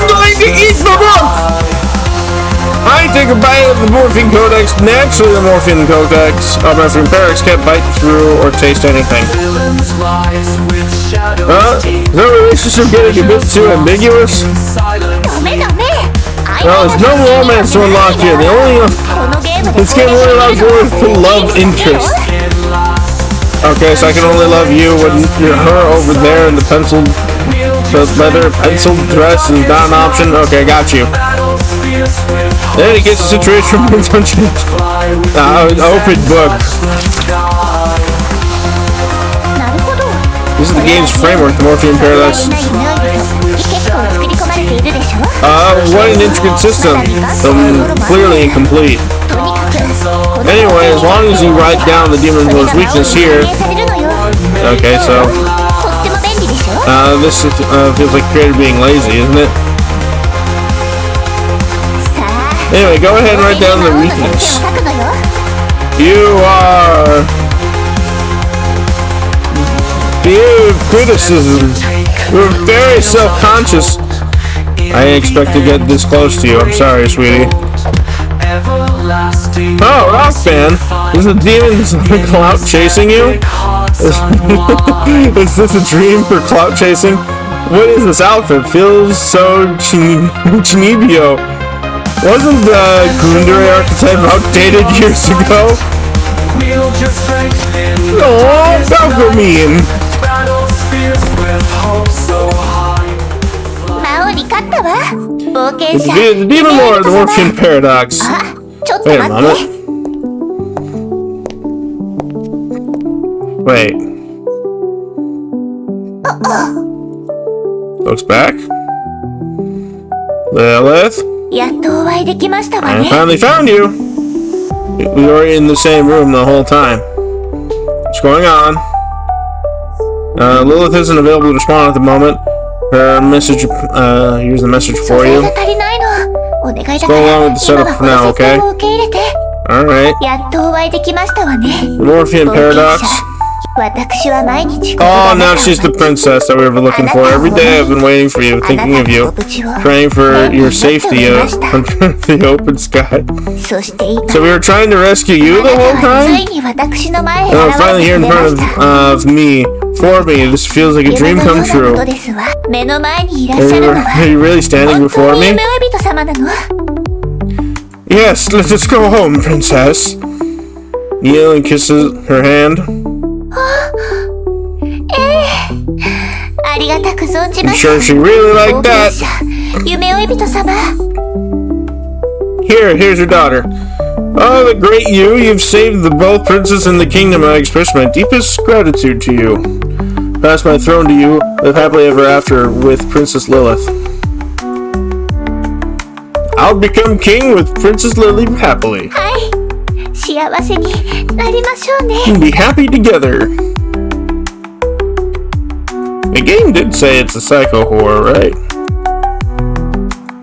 going to eat the book! I take a bite of the Morphine Codex. Naturally, the Morphine Codex Morphine Paradox can't bite through or taste anything. Is that relationship getting a bit too ambiguous? Well, there's no romance to unlock here. This game only allows words to love interest. Okay, so I can only love you when you're her over there in the leather pencil dress is not an option. Okay, got you. Then it gets the situation from unchanged. Open book. This is the game's framework, the Morphine Paradox. What an intricate system. Clearly incomplete. Anyway, as long as you write down the Demon Lord's weakness here. Okay, so this feels like creator being lazy, isn't it? Anyway, go ahead and write down the weakness. You are criticism. You're very self-conscious. I didn't expect to get this close to you. I'm sorry, sweetie. Oh, Rock Band! Is the demon clout chasing you? Is this a dream for clout chasing? What is this outfit? Feels so Chinibyo. Wasn't the Gundere archetype outdated years ago? Oh, Falcomine! 険者 The demon lord of the Morphean Paradox. あ、ちょっと Wait a 待って moment. Wait. Looks back. Lilith, やっとお会いできましたわ I ね finally found you. We were in the same room the whole time. What's going on? Lilith isn't available to respond at the moment. Her message, here's the message 素 for 材 you. が足りないのお願いだ Let's か go ら along with the 今 setup は for この now, 設定 okay? を受け入れて Alright. やっとお会いできましたわね The Morphean 冒険者 Paradox. 私は毎日ここ Oh, であな now たを she's the princess that we were looking for. Every day I've been waiting for you, あな thinking た of の you, ご無事を praying for 念に your 待ってお safety りました under the open sky. そして今 So we were trying to rescue you あ the な whole たはつ time? いに私の前へ And 現 I'm finally れ here て in くれま front した of me, for me. This feels like a 夢 dream のよう come なこ true. とですわ目の前にいらっ Are しゃ you, るのは are you really standing 本 before 当に me? 夢追い人様なの Yes, let's go home, princess. Kneel and kisses her hand. ありがたく存じ I'm ます sure she really 冒 liked 険 that. 者夢追い人様 Here's your daughter. Oh, the great you! You've saved the both princess and the kingdom. I express my deepest gratitude to you. Pass my throne to you. Live happily ever after with Princess Lilith. I'll become king with Princess Lilith happily. はい幸せになりましょうね Be happy together. The game did say it's a psycho horror, right?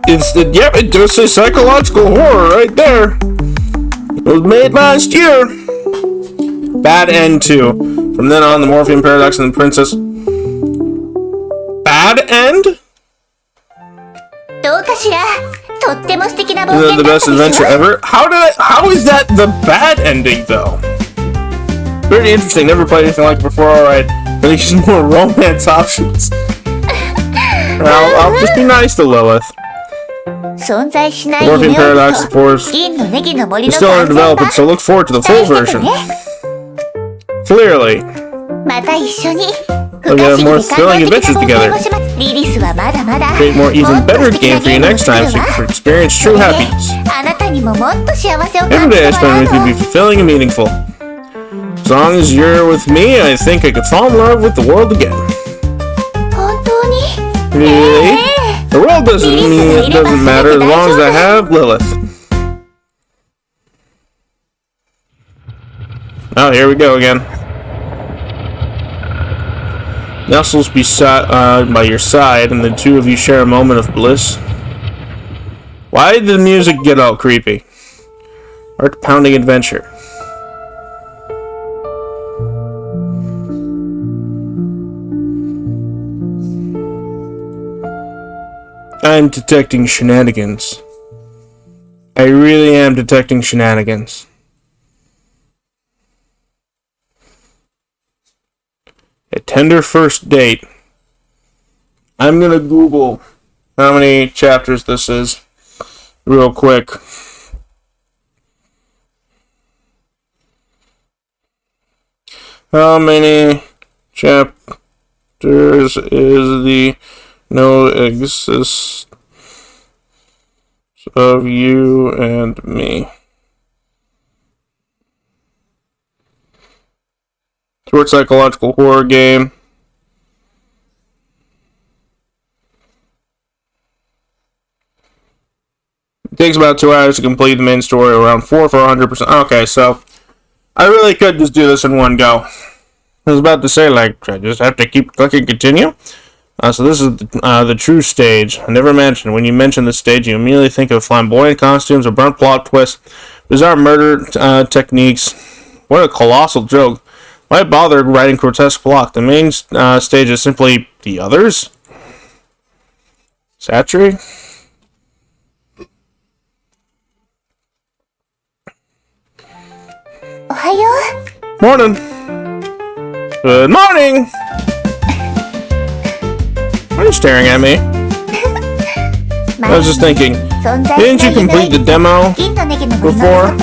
Yep, it does say psychological horror right there. It was made last year. Bad End 2. From then on, the Morphean Paradox and the Princess. Bad End? どうかしらとっても素敵な冒 Isn't 険 that だ the った best でし adventure ょ ever? How is that the bad ending, though? Very interesting. Never played anything like it before. Alright. I think there's more romance options. I'll just be nice to Lilith. 存在しない Morphean 夢追い Paradox, of 人 course. 銀のネギの森の It's still 完 under 全版 development, so look forward to the 期待 full してて version. ね Clearly. また一緒に We'll 不可 have 思議 more で感 thrilling 動的 adventures な冒険 together. をしますリリスはまだまだ Create more も even っと better 素敵な game for ゲ you ームを next 作 time る so わ you can experience true ね happiness. あなたにももっと幸せを Every 感じ day て I も spend らう with you の be fulfilling and meaningful. As long as you're with me, I think I could fall in love with the world again. 本当に Really? The world doesn't mean it doesn't matter as long as I have Lilith. Oh, here we go again. Nestles by your side, and the two of you share a moment of bliss. Why did the music get all creepy? Heart-pounding adventure. I'm detecting shenanigans. I really am detecting shenanigans. A tender first date. I'm gonna Google how many chapters this is real quick. How many chapters is the no existence of you and me? Short psychological horror game. It takes about 2 hours to complete the main story, around 4 for 100%. Okay, so I really could just do this in one go. I was about to say, like, I just have to keep clicking continue. So this is the true stage. I never mentioned. When you mention the stage, you immediately think of flamboyant costumes, a burnt plot twist, bizarre murder techniques. What a colossal joke. Why bother writing grotesque plot? The main stage is simply the others? Satchery? Morning! Good morning! Why are you staring at me? I was just thinking, didn't you complete the demo before?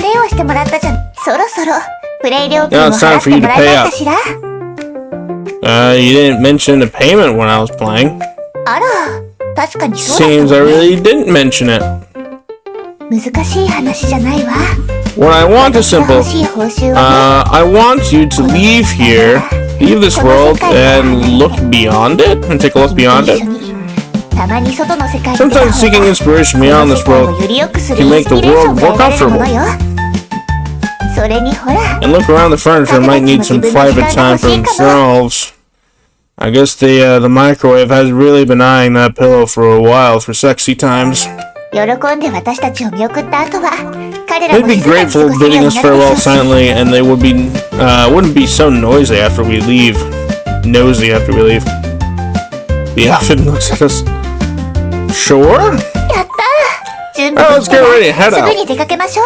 Now it's time for you to pay up. You didn't mention the payment when I was playing. 確かにそうだ Seems I really didn't mention it. 難しい話じゃないわ。 What I want is 欲 simple. しい報酬は I want you to leave here, leave this world, and look beyond it, and take a look ね、 beyond 一緒 it. にたまに外の世界に Sometimes seeking inspiration beyond this 世界を world より良くする can イン make ス the ピレーショ world ン more が得られるも comfortable. のよ。それにほら、 And look around the furniture might need some private time for themselves. I guess the microwave has really been eyeing that pillow for a while for sexy times. 喜んで私たちを見送った後は、彼ら They'd も be 静かに過 grateful ごせる bidding ように us なるで farewell しょう。 silently, and they wouldn't be so noisy after we leave. Nosy after we leave. The outfit looks at us. Sure? やったー、準備 Oh, で let's きた get ら ready. Head すぐ out. に出かけましょう。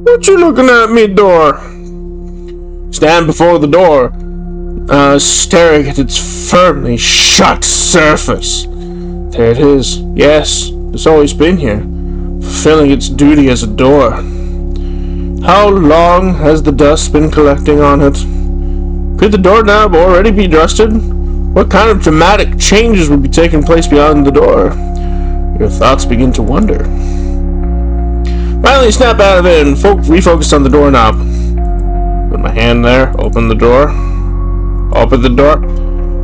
What you looking at me, door? Stand before the door, staring at its firmly shut surface. There it is. Yes, it's always been here, fulfilling its duty as a door. How long has the dust been collecting on it? Could the doorknob already be rusted? What kind of dramatic changes would be taking place beyond the door? Your thoughts begin to wonder. Finally, snap out of it and refocus on the doorknob. Put my hand there, open the door. Open the door.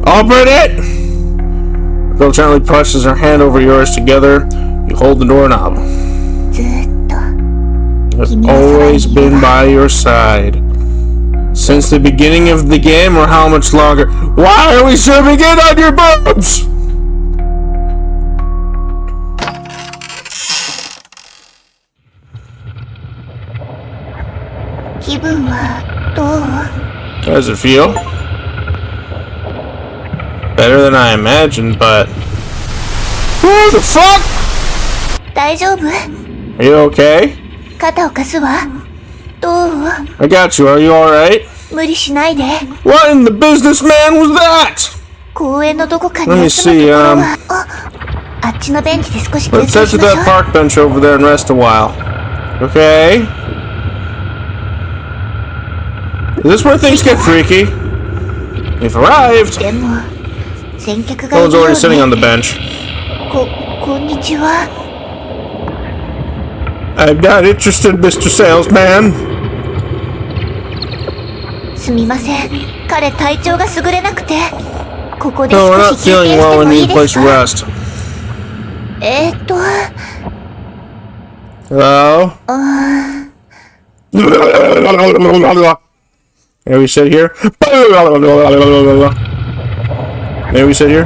Open it! The girl gently presses her hand over yours together. You hold the doorknob. ずーっと I've always been by your side. Since the beginning of the game, or how much longer? Why are we zooming in on your boobs? How does it feel? Better than I imagined, but... What the fuck? 大丈夫？ Are you okay? 肩を貸すわ。どう？ I got you. Are you alright? 無理しないで。 What in the business man was that? 公園のどこかに Let me 休む see, ところは、あっちのベンチで少し休 Let's 憩 head し to まし that ょう。 park bench over there and rest a while. Okay? Is this where things get freaky? We've arrived. でも、先客がい Someone's るよ already sitting on ね。 the bench. こんにちは。 I'm not interested, Mr. Salesman. すみません。彼体調が優れなくて、ここで No, we're 少 not し休憩 feeling して well も and いい need a で place す to か？ rest. は Hello? May we sit here? May we sit here?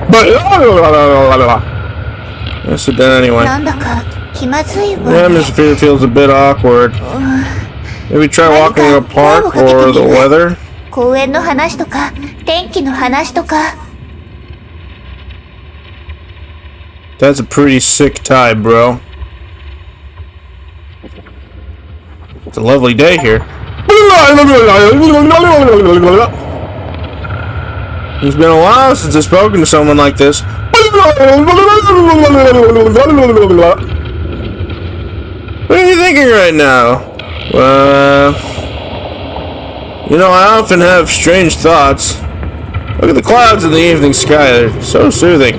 Let's sit down anyway. なんだか気まずい Yeah, わね。 Mr. Peter feels a bit awkward. Maybe try walking in a park or the weather? 公園の話とか、天気の話とか。 That's a pretty sick tie, bro. It's a lovely day here. It's been a while since I've spoken to someone like this. What are you thinking right now? I often have strange thoughts. Look at the clouds in the evening sky. They're so soothing.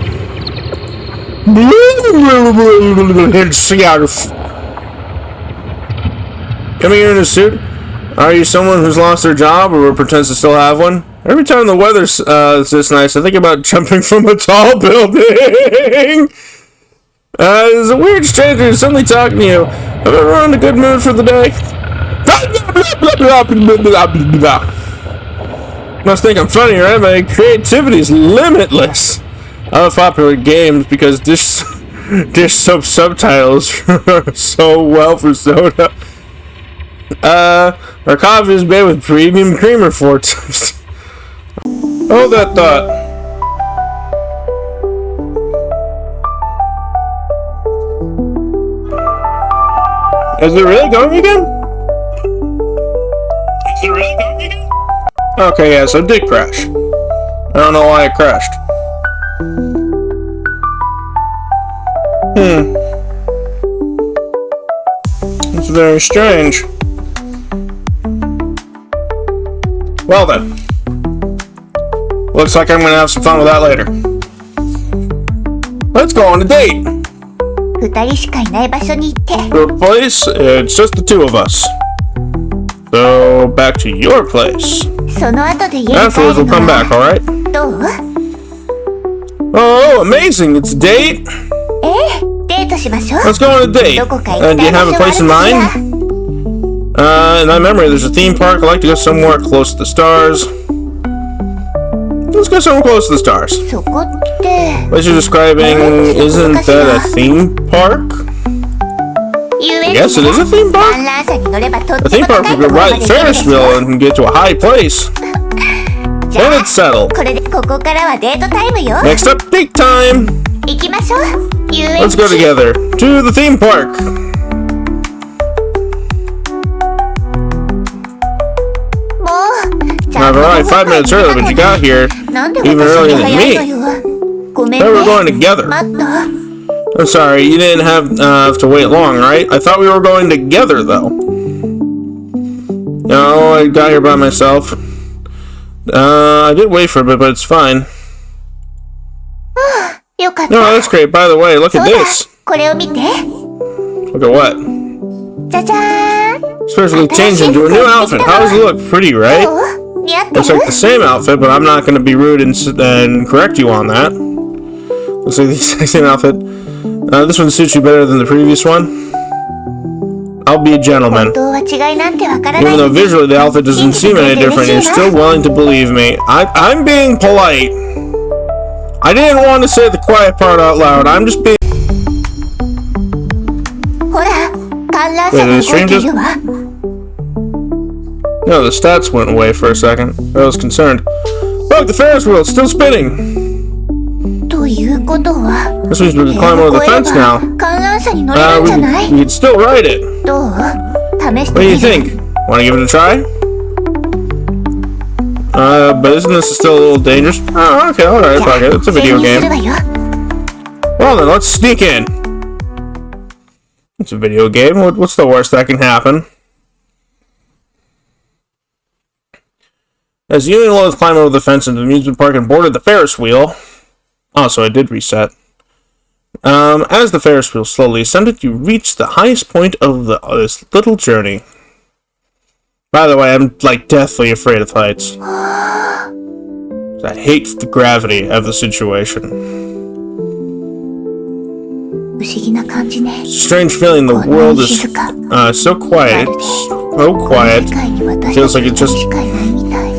Coming here in a suit? Are you someone who's lost their job or pretends to still have one? Every time the weather's this nice, I think about jumping from a tall building. There's a weird stranger who's suddenly talking to you. Have everyone in a good mood for the day? Must think I'm funny, right? My creativity is limitless. I love popular games because dish soap subtitles are so well for soda. Our coffee is made with premium creamer 4 times. Hold that thought. Is it really going again? Is it really going again? Okay, yeah, so it did crash. I don't know why it crashed. It's very strange. Well then. Looks like I'm gonna have some fun with that later. Let's go on a date. 二人しかいない場所に行って。 To a place, it's just the two of us. So, back to your place. その後で家に帰 Afterwards, る we'll の come back, は alright? どう？ Oh, amazing! It's a date! デートしましょう。 Let's go on a date. どこか行き Do た you い場 have 所 a はある place in かし mind? ら？ In my memory, there's a theme park. I'd like to go somewhere close to the stars. Let's go somewhere close to the stars. そこって。 What you're describing, isn't that a theme park? 遊 I 園 guess 地 it ね is a theme 観 park. 覧車に乗ればとっ A て theme も park 高い we と could ころま ride で the 行けるで Ferris しょ。 wheel and get to a high place. じゃ Then あ it's settled. これでここからはデートタイムよ。 Next up, date time. 行きましょう。遊園 Let's 地。 go together to the theme park. もう。ちゃん I've と arrived 5 minutes early, but you got here なんで even 私 earlier より than 早いの me. よ。ごめん Thought we were ね。 going together. 待った。 I'm sorry, you didn't have to wait long, right? I thought we were going together, though. No, I got here by myself. I did wait for a bit, but it's fine. よかった。 No, that's great. By the way, look そう at だ this. これを見て。 Look at what? じゃじゃーん。 Especially changed into a new outfit. How does it look? Pretty, right? どう？似合ってる？ Looks like the same outfit, but I'm not going to be rude and correct you on that. Looks like the exact same outfit. This one suits you better than the previous one. I'll be a gentleman. 本当は違いなんてわからな Even い。 though visually the outfit doesn't seem any different, you're still willing to believe me. I'm being polite. I didn't want to say the quiet part out loud. I'm just being... ほら、観覧車が動いているわ。 No, the stats went away for a second. I was concerned. Look, the Ferris wheel, it's still spinning. ということは、 This means we can climb over the fence now. 観覧車に乗れるん We じゃない？ can still ride it. どう？試して What do み you る。 think? Want to give it a try? But isn't this still a little dangerous? Oh, okay, alright, fuck it. It's a video 潜入す game. るわよ。 Well then, let's sneak in. It's a video game. What's the worst that can happen? As you and Lois climb over the fence into the amusement park and boarded the Ferris wheel. Oh, so I did reset. As the Ferris wheel slowly ascended, you reached the highest point of this little journey. By the way, I'm like deathly afraid of heights. I hate the gravity of the situation. 不思議な感じね。 Strange feeling the world is so quiet. It's so quiet. 世界に私 Feels たち like it 二 just 人しかいないみたい。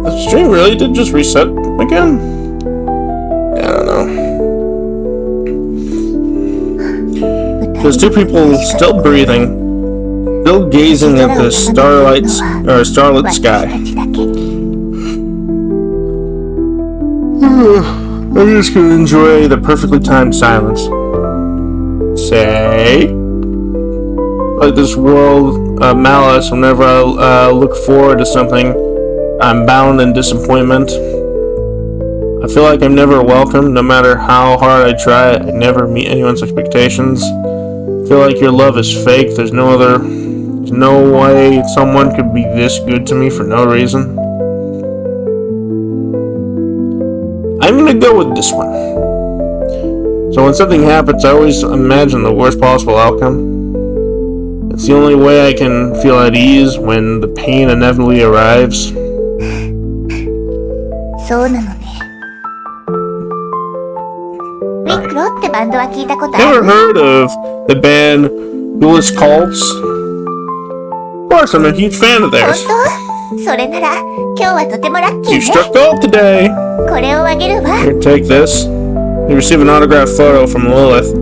The stream really did just reset again? I don't know. There's two people still breathing, still gazing at the starlit sky. 私たちだけ。 I'm just gonna enjoy the perfectly timed silence. Say, like this world of malice. Whenever I look forward to something, I'm bound in disappointment. I feel like I'm never welcome, no matter how hard I try. I never meet anyone's expectations. I feel like your love is fake. There's no way someone could be this good to me for no reason. I'm gonna go with this one. So when something happens, I always imagine the worst possible outcome. It's the only way I can feel at ease when the pain inevitably arrives. そうなのね。ミクロってバンドは聞いたことあ Ever る？ heard of the band Duelist Cults? Of course, I'm a huge fan of 本 theirs. 当？それなら今日はとてもラッキ You ーね。 struck gold today. これをあげるわ。 Here, take this. You receive an autographed photo from Lilith,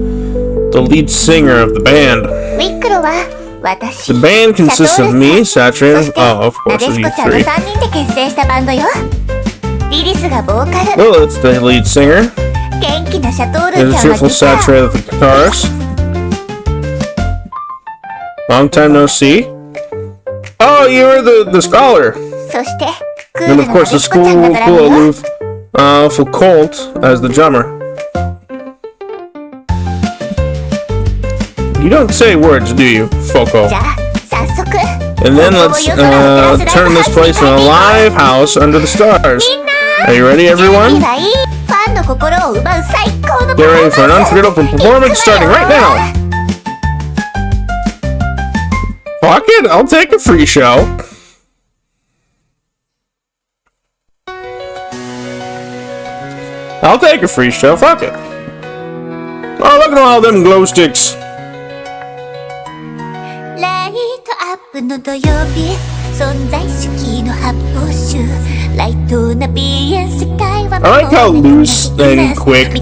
the lead singer of the band. ミクロは私。 The band consists of me, そ Saturn, して oh, of な course, で of し you こちゃんの three. 3人で結成したバンドよ。リリスがボーカル。 Lilith's the lead singer. 元気なシャトール And ち the ゃんは cheerful ギター。 Saturn, the guitarist. Long time no see. Oh, you were the scholar. そしてクー And ル of なな course, で the しこちゃん school がドラムよ。 aloof, for Colt as the drummer. You don't say words, do you, Foco? じゃあ早速。And then let's turn this place into a live house under the stars. Are you ready, everyone? Get ready for an unforgettable performance starting right now. Fuck it, I'll take a free show. I'll take a free show, fuck it. Oh, look at all them glow sticks. I like how loose and quick,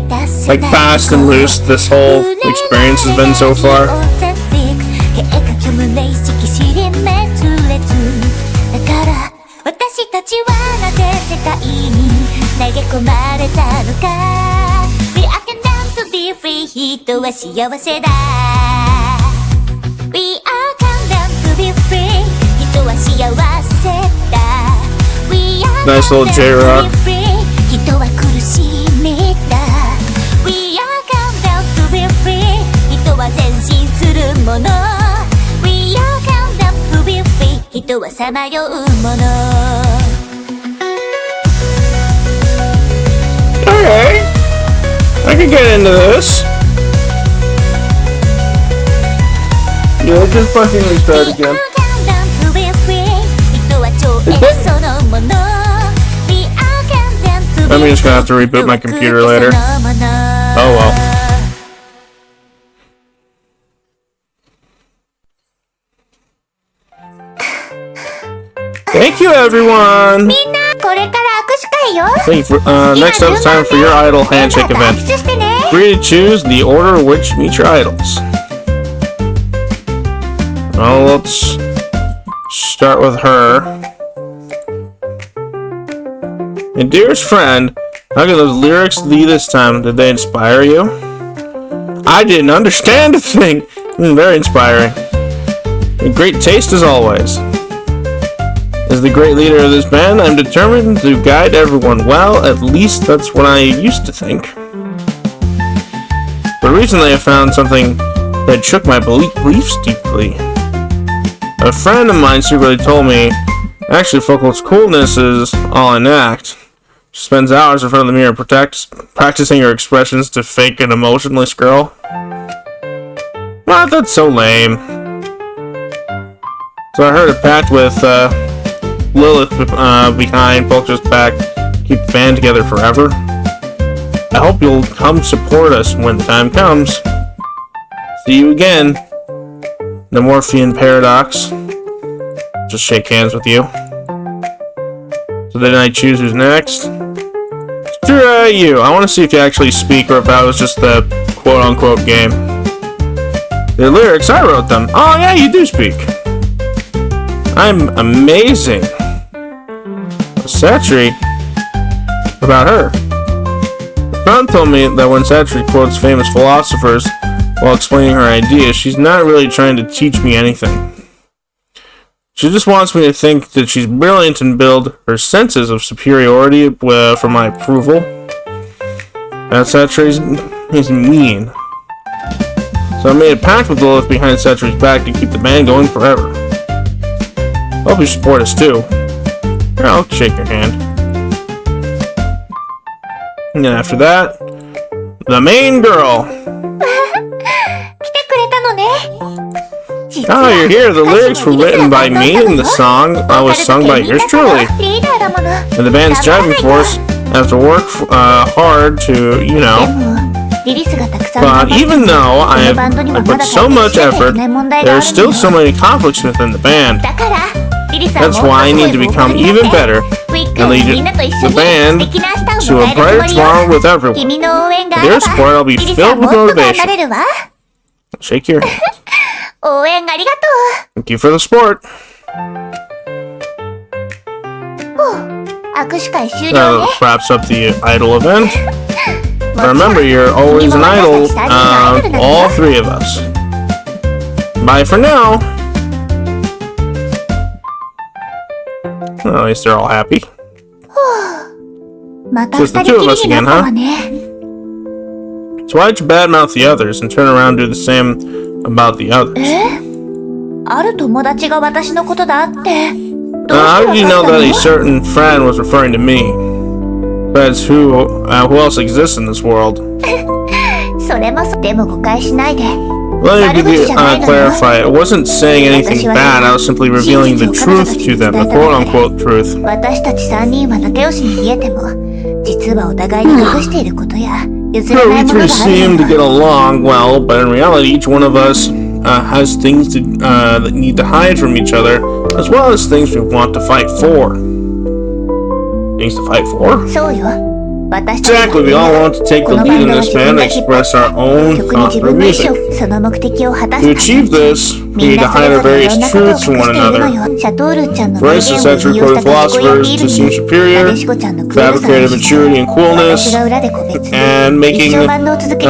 like fast and loose, this whole experience has been so far. Nice little J-Rock. Alright, I can get into this. Yeah, just fucking restart again. I'm just gonna have to reboot my computer later. Oh well. Thank you, everyone! Thank you for, next up, it's time for your idol handshake event. Free to choose the order in which meet your idols. Well, let's start with her. And dearest friend, how can those lyrics be this time? Did they inspire you? I didn't understand a thing. Very inspiring. And great taste as always. As the great leader of this band, I'm determined to guide everyone well. At least that's what I used to think. But recently I found something that shook my beliefs deeply. A friend of mine secretly told me, actually, Focal's coolness is all an act. She spends hours in front of the mirror practicing her expressions to fake an emotionless girl. What? That's so lame. So I heard a pact with Lilith behind Vulture's back to keep the band together forever. I hope you'll come support us when the time comes. See you again. The Morphean Paradox. Just shake hands with you. So then I choose who's next. Try you. I want to see if you actually speak or if that was just the quote-unquote game. The lyrics, I wrote them. Oh yeah, you do speak. I'm amazing. Satri. About her. The friend told me that when Satri quotes famous philosophers while explaining her ideas, she's not really trying to teach me anything. She just wants me to think that she's brilliant and build her senses of superiority for my approval. That Satri's is mean. So I made a pact with Lilith behind Satri's back to keep the band going forever. Hope you support us too. Here, I'll shake your hand. And then after that, the main girl. Oh, you're here. The lyrics were written by me, and the song was sung by yours truly. And the band's driving force have to work hard to, you know. But even though I put so much effort, there are still so many conflicts within the band. That's why I need to become even better and lead the band to a brighter tomorrow with everyone. With your support, I'll be filled with motivation. Shake your hand. Thank you for the support. That wraps up the idol event. Remember, you're always an idol, all three of us. Bye for now. Well, at least they're all happy. Just the two of us again, huh? So why'd you badmouth the others and turn around and do the same about the others? ある友達が私のことだって。How did you know that a certain friend was referring to me? Besides, who else exists in this world? それもでも誤解しないで。Let me clarify. I wasn't saying anything bad. I was simply revealing the truth to them, the quote-unquote truth. 私たち3人は仲良しに見えても、実はお互いに隠していることや譲れないものがある。We three seem to get along well, but in reality, each one of us has things that need to hide from each other, as well as things we want to fight for. Things to fight for? そうよ。Exactly, we all want to take the lead in this band and express our own thoughts through music. To achieve this, we need to hide our various truths from one another. For instance, that's recorded philosophers to seem superior, fabricated maturity and coolness, and making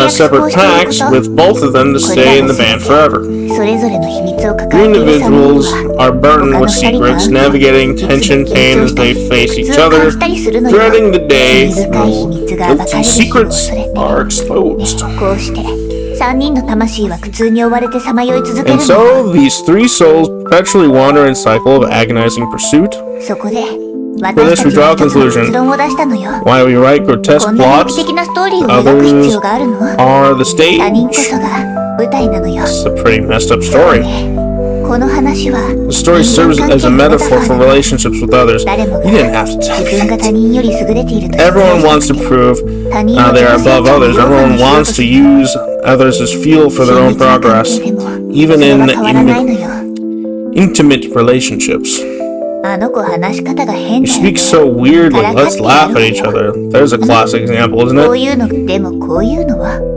separate pacts with both of them to stay in the band forever. We individuals are burdened with secrets, navigating tension, pain as they face each other, dreading the day the secrets are exposed. And so, these three souls perpetually wander in a cycle of agonizing pursuit. For this, we draw a conclusion. Why we write grotesque plots, others are the stage. It's a pretty messed up story. The story serves as a metaphor for relationships with others. You didn't have to tell me that. Everyone wants to prove they are above others. Everyone wants to use others as fuel for their own progress, even in intimate relationships. You speak so weirdly. Let's laugh at each other. There's a classic example, isn't it?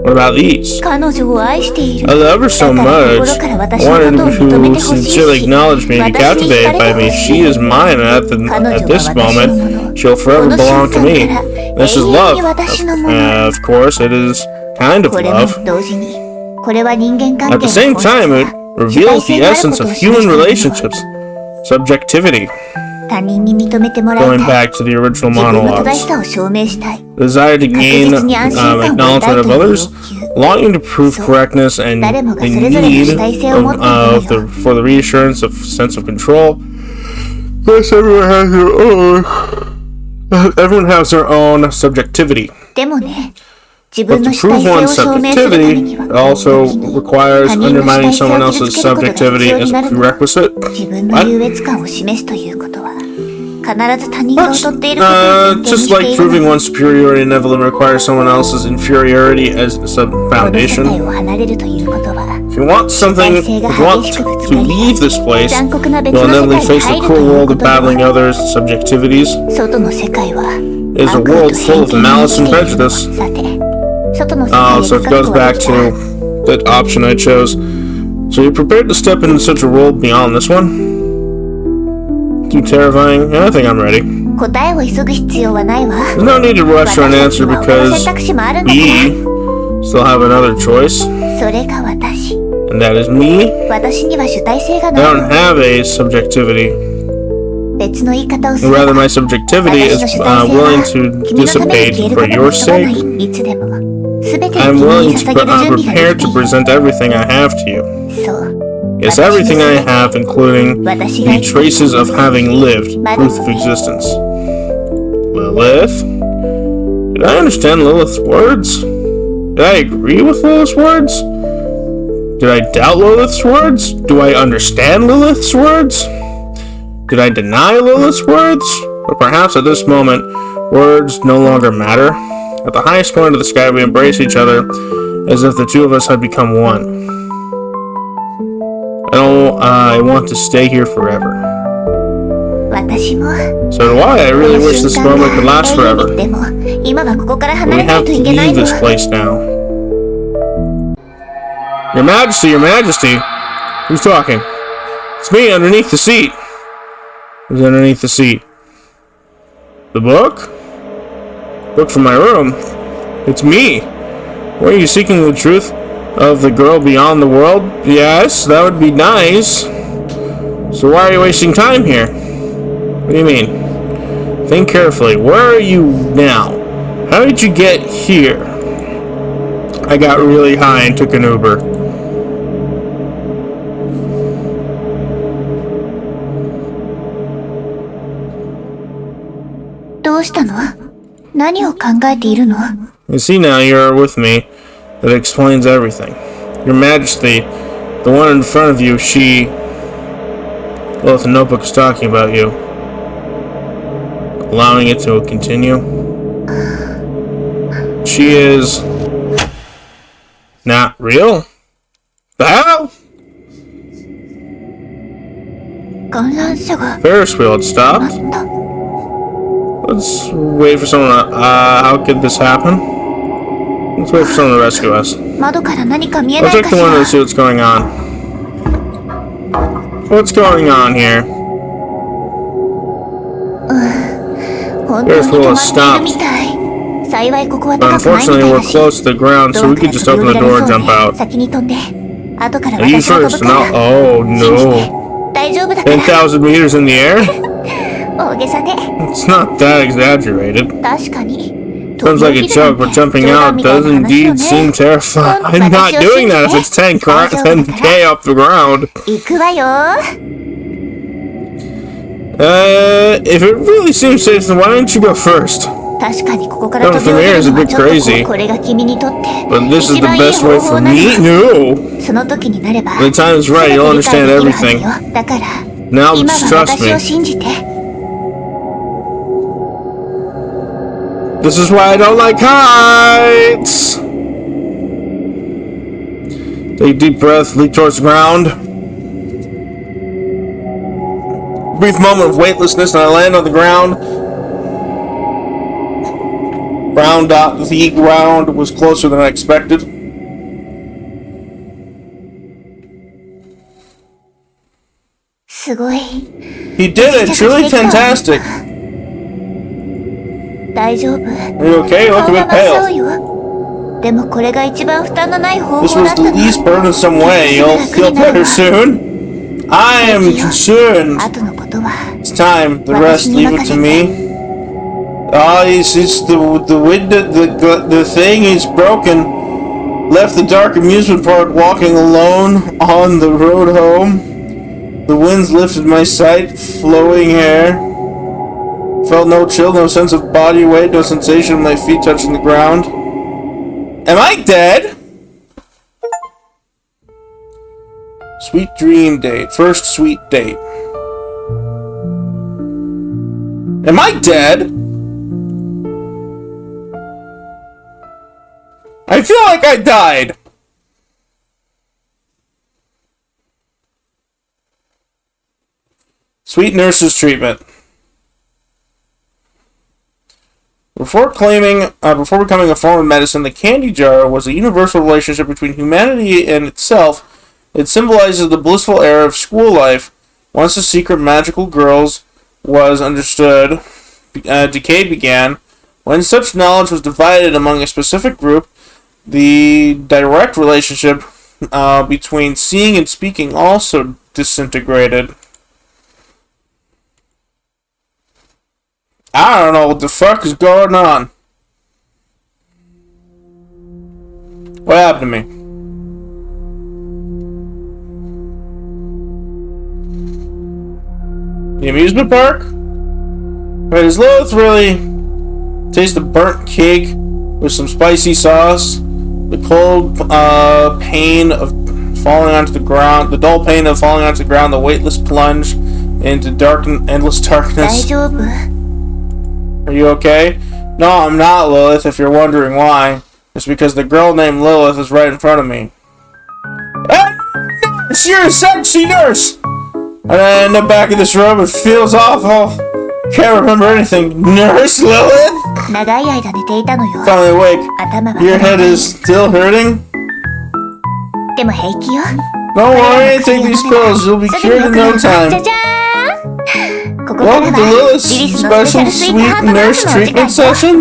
What about these? I love her so much. One who sincerely acknowledged me and be captivated by me. She is mine, and at this moment, she'll forever belong to me. This is love. Of course, it is kind of love. At the same time, it reveals the essence of human relationships. Subjectivity. Going back to the original monologues. Desire to gain acknowledgement of others, longing to prove correctness, and the need for the reassurance of sense of control. Yes, everyone has their own subjectivity. But to prove one's subjectivity also requires undermining someone else's subjectivity as a prerequisite. Just like proving one's superiority inevitably requires someone else's inferiority as a foundation. If you want to leave this place, you'll inevitably face the cruel world of battling others' subjectivities. It is a world full of malice and prejudice. So it goes back to that option I chose. So you're prepared to step into such a world beyond this one? Too terrifying? Yeah, I think I'm ready. There's no need to rush for an answer because we still have another choice. And that is me. I don't have a subjectivity. Rather, my subjectivity is willing to dissipate for your sake. I'm willing to prepared to present everything I have to you. Yes, everything I have, including the traces of having lived, proof of existence. Lilith? Did I understand Lilith's words? Did I agree with Lilith's words? Did I doubt Lilith's words? Do I understand Lilith's words? Did I deny Lilith's words? Or perhaps at this moment, words no longer matter? At the highest point of the sky, we embrace each other as if the two of us had become one. I want to stay here forever. So do I. I really wish this moment could last forever. But we have to leave this place now. Your Majesty, Your Majesty! Who's talking? It's me underneath the seat. Who's underneath the seat? The book? Book from my room. It's me. Were you seeking the truth of the girl beyond the world? Yes, that would be nice. So why are you wasting time here? What do you mean? Think carefully. Where are you now? How did you get here? I got really high and took an Uber. どうしたの？何を考えているの？ You see now you are with me. That explains everything. Your Majesty, the one in front of you, she... Well, the notebook is talking about you. Allowing it to continue. She is... not real? The hell? 観覧車が Ferris wheel had 止 stopped. まった。 Let's wait for someone to... how could this happen? Let's wait for someone to rescue us. 窓から何か見え I'll ない check か the し window to ら。 see what's going on. What's going on here? 本当に止まっているみたい。幸いここは But 高くないみた unfortunately, い we're だし。 close to the ground, ド so ア we から could just 飛び open 降 the りら door れ and そう jump で out. 先に飛んで。後から Are you 私が first? 飛ぶから。 No. Oh 信じて。 no. 大丈夫だから。 10,000 meters in the air? 大げさね。 It's not that exaggerated. 確かに。 Sounds like a joke, but jumping out does indeed seem terrifying. I'm not doing that if it's 10K off the ground. 行くわよ。 If it really seems safe, then why don't you go first? 確かにここから飛び From 降り here る is a のは bit ちょっと crazy. これが君にとって But this is 一 the 番いい best way 方 for 法な me? の。 No! その時になれば When the time is right, you'll 全て understand 理解できる everything. はずよ。だから Now 今 just は trust 私を me. 信じて。 This is why I don't like heights! Take a deep breath, leap towards the ground. Brief moment of weightlessness, and I land on the ground. The ground was closer than I expected. He did it! Truly fantastic! 大丈夫。 Are you okay? You look a 顔が bit 真っ青 pale. よ。でもこれが一番負担のない方 This 法だ was った the の。 least burdensome way. You'll feel better soon. I am concerned. 後のことは It's time. The rest, leave it to me. It's the window, the thing is broken. Left the dark amusement park walking alone on the road home. The winds lifted my sight, flowing hair. Felt no chill, no sense of body weight, no sensation of my feet touching the ground. Am I dead? Sweet dream date. First sweet date. Am I dead? I feel like I died. Sweet nurse's treatment. Before becoming a form of medicine, the candy jar was a universal relationship between humanity and itself. It symbolizes the blissful era of school life. Once the secret magical girls was understood, decay began. When such knowledge was divided among a specific group, the direct relationship between seeing and speaking also disintegrated. I don't know what the fuck is going on. What happened to me? The amusement park? Wait, does Lilith really taste the burnt cake with some spicy sauce? The cold pain of falling onto the ground, the dull pain of falling onto the ground, the weightless plunge into endless 大 darkness. 丈夫。 Are you okay? No, I'm not, Lilith, if you're wondering why. It's because the girl named Lilith is right in front of me. Hey, nurse! You're a sexy nurse! And I end up back in this room, it feels awful. Can't remember anything. Nurse Lilith? 長い間寝ていたのよ。 Finally awake. 頭は Your head is still hurting? でも平気よ。 Don't worry, take these pills. You'll be すぐに cured 良 in くな no る。じゃ time. じゃーん。ここから Welcome は to イ Lilith's リスのスペシャ special ルスイー sweet トハートナ nurse ースのお時 treatment 間よ。 session?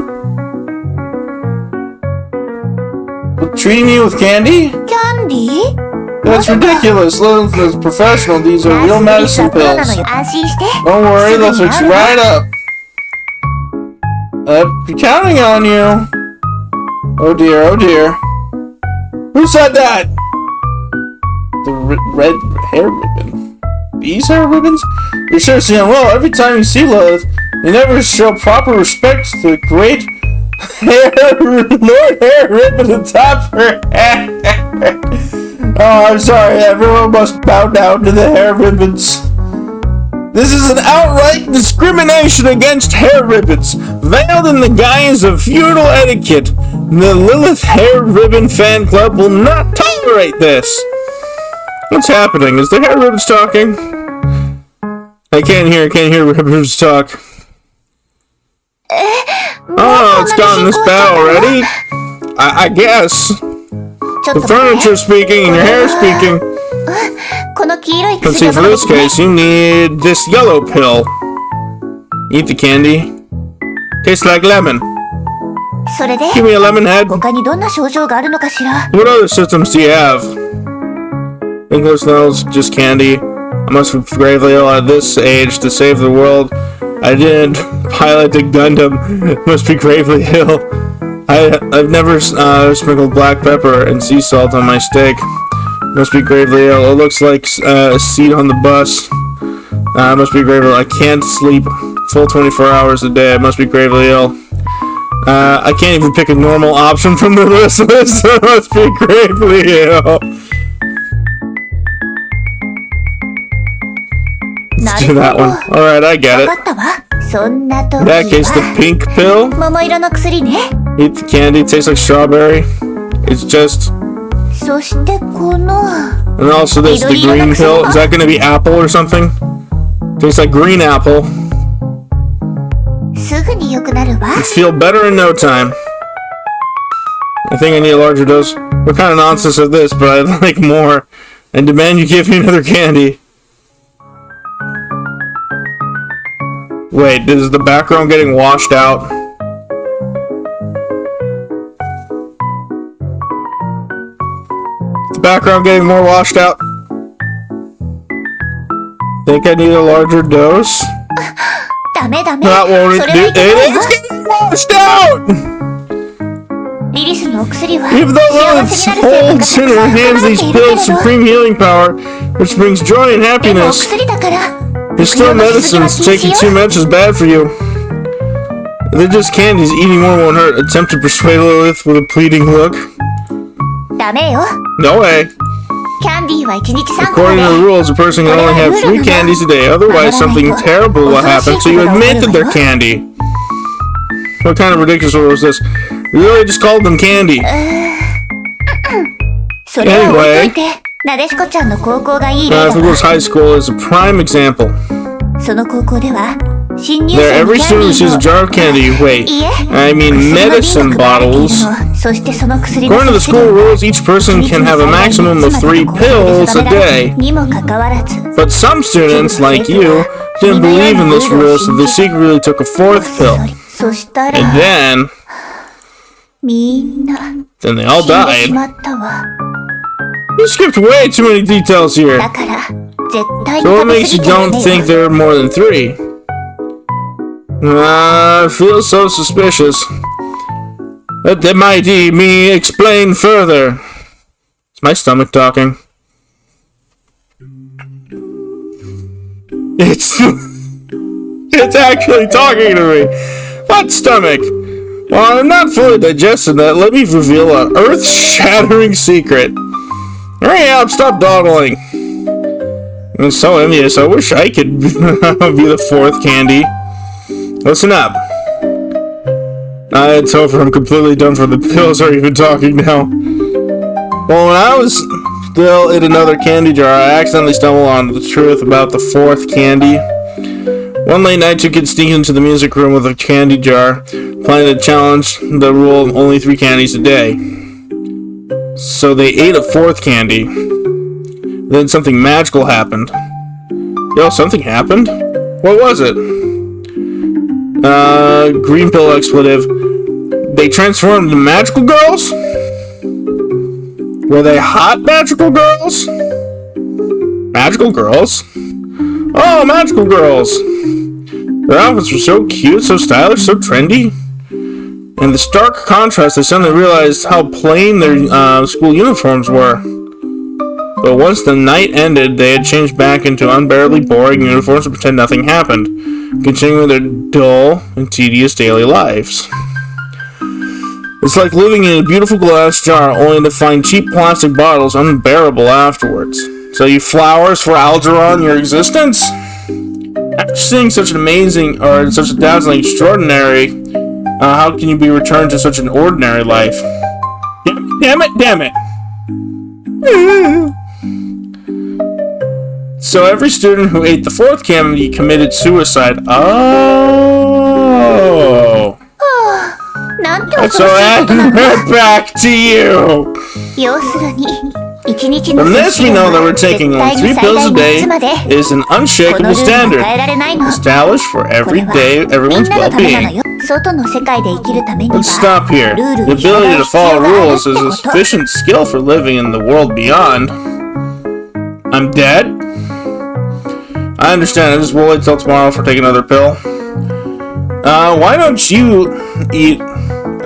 Treating me with candy? キャンディー？ That's ridiculous. Lilith is professional. These are real ナース medicine のプロな pills. のよ。安心して。 Don't worry, they'll fix you right up. Be counting on you. Oh dear, oh dear. Who said that? The red hair ribbon. These hair ribbons? You're sure seeing well. Every time you see Lilith, You never show proper respect to the great Lord Hair Ribbon atop her head. Oh, I'm sorry. Everyone must bow down to the hair ribbons. This is an outright discrimination against hair ribbons, veiled in the guise of feudal etiquette. The Lilith Hair Ribbon Fan Club will not tolerate this. What's happening? Is the hair ribbons talking? I can't hear ribbons talk. Oh, it's gotten this bad already? I guess. The furniture speaking and your hair speaking. Let's see, for this case, you need this yellow pill. Eat the candy. Tastes like lemon. Give me a lemon head. What other symptoms do you have? English smells, just candy. I must be gravely ill at this age to save the world. I didn't pilot the Gundam. Must be gravely ill. I've never sprinkled black pepper and sea salt on my steak. Must be gravely ill. It looks like a seat on the bus. Must be gravely ill. I can't sleep full 24 hours a day. I must be gravely ill. I can't even pick a normal option from the list. I must be gravely ill. Let's do that one. Alright, I get it. In that case, the pink pill. Eat the candy. It tastes like strawberry. It's just... And also there's the green pill. Is that going to be apple or something? Tastes like green apple. You feel better in no time. I think I need a larger dose. What kind of nonsense is this? But I'd like more. And demand you give me another candy. Wait, is the background getting washed out? Is the background getting more washed out? Think I need a larger dose? That won't do it. It's getting washed out! Even though Lilith holds in her hands these pills' supreme healing power, which brings joy and happiness, there's still medicines. Taking too much is bad for you. They're just candies. Eating more won't hurt. Attempt to persuade Lilith with a pleading look. No way. According to the rules, a person can only have 3 candies a day. Otherwise, something terrible will happen. So you admit that they're candy. What kind of ridiculous rule is this? We really just called them candy. Anyway, Nadefugo's high school is a prime example. There, every student receives a jar of candy. Wait, I mean medicine bottles. According to the school rules, each person can have a maximum of 3 pills a day. But some students, like you, didn't believe in this rule, so they secretly took a 4th pill. And then they all died. You skipped way too many details here. So what makes you don't think there are more than 3? I feel so suspicious. Let the mighty me explain further. Is my stomach talking? It's actually talking to me. What stomach? While I'm not fully digesting that, let me reveal an earth-shattering secret. Hurry up, stop dawdling. I'm so envious. I wish I could be the 4th candy. Listen up. It's over. I'm completely done for the pills are even talking now. Well, when I was still in another candy jar, I accidentally stumbled on the truth about the 4th candy. One late night, 2 kids sneaked into the music room with a candy jar, planning to challenge the rule of only 3 candies a day. So they ate a 4th candy. Then something magical happened. Yo, something happened? What was it? Green pill expletive. They transformed into magical girls? Were they hot magical girls? Magical girls? Oh, magical girls! Their outfits were so cute, so stylish, so trendy. In the stark contrast, they suddenly realized how plain their school uniforms were. But once the night ended, they had changed back into unbearably boring uniforms to pretend nothing happened. continuing their dull and tedious daily lives. It's like living in a beautiful glass jar only to find cheap plastic bottles unbearable afterwards. So you flowers for Algernon your existence? After seeing such an amazing, or such a dazzling extraordinary, how can you be returned to such an ordinary life? Damn it! So every student who ate the fourth candy committed suicide. Oh! That's so back to you! From this we know that we're taking only 3 pills a day is an unshakable standard, established for everyone's well-being. Let's stop here. The ability to follow rules is a sufficient skill for living in the world beyond. I'm dead? I understand, I just will wait till tomorrow for taking another pill. Why don't you eat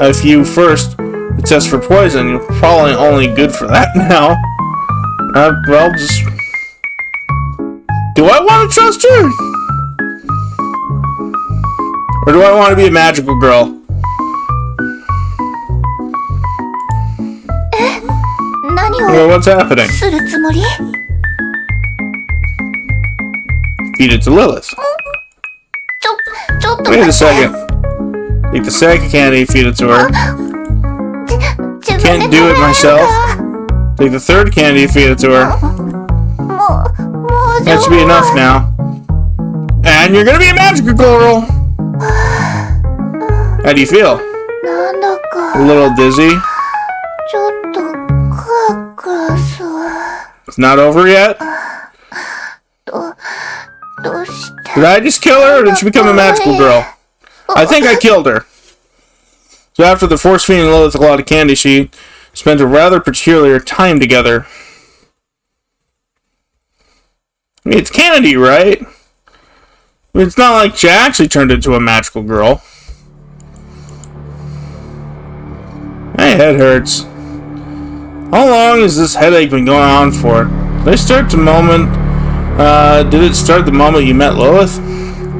a few first to test for poison? You're probably only good for that now. Well, just... Do I want to trust her? Or do I want to be a magical girl? Well, what's happening? Feed it to Lilith. Wait a second. Take the second candy, feed it to her. Can't do it myself. Take the third candy, feed it to her. That should be enough now. And you're gonna be a magical girl! How do you feel? A little dizzy? It's not over yet? Did I just kill her, or did she become a magical girl? I think I killed her. So after the force feeding Lilith a lot of candy, she spent a rather peculiar time together. I mean, it's candy, right? I mean, it's not like she actually turned into a magical girl. My head hurts. How long has this headache been going on for? Did it start the moment you met Lilith?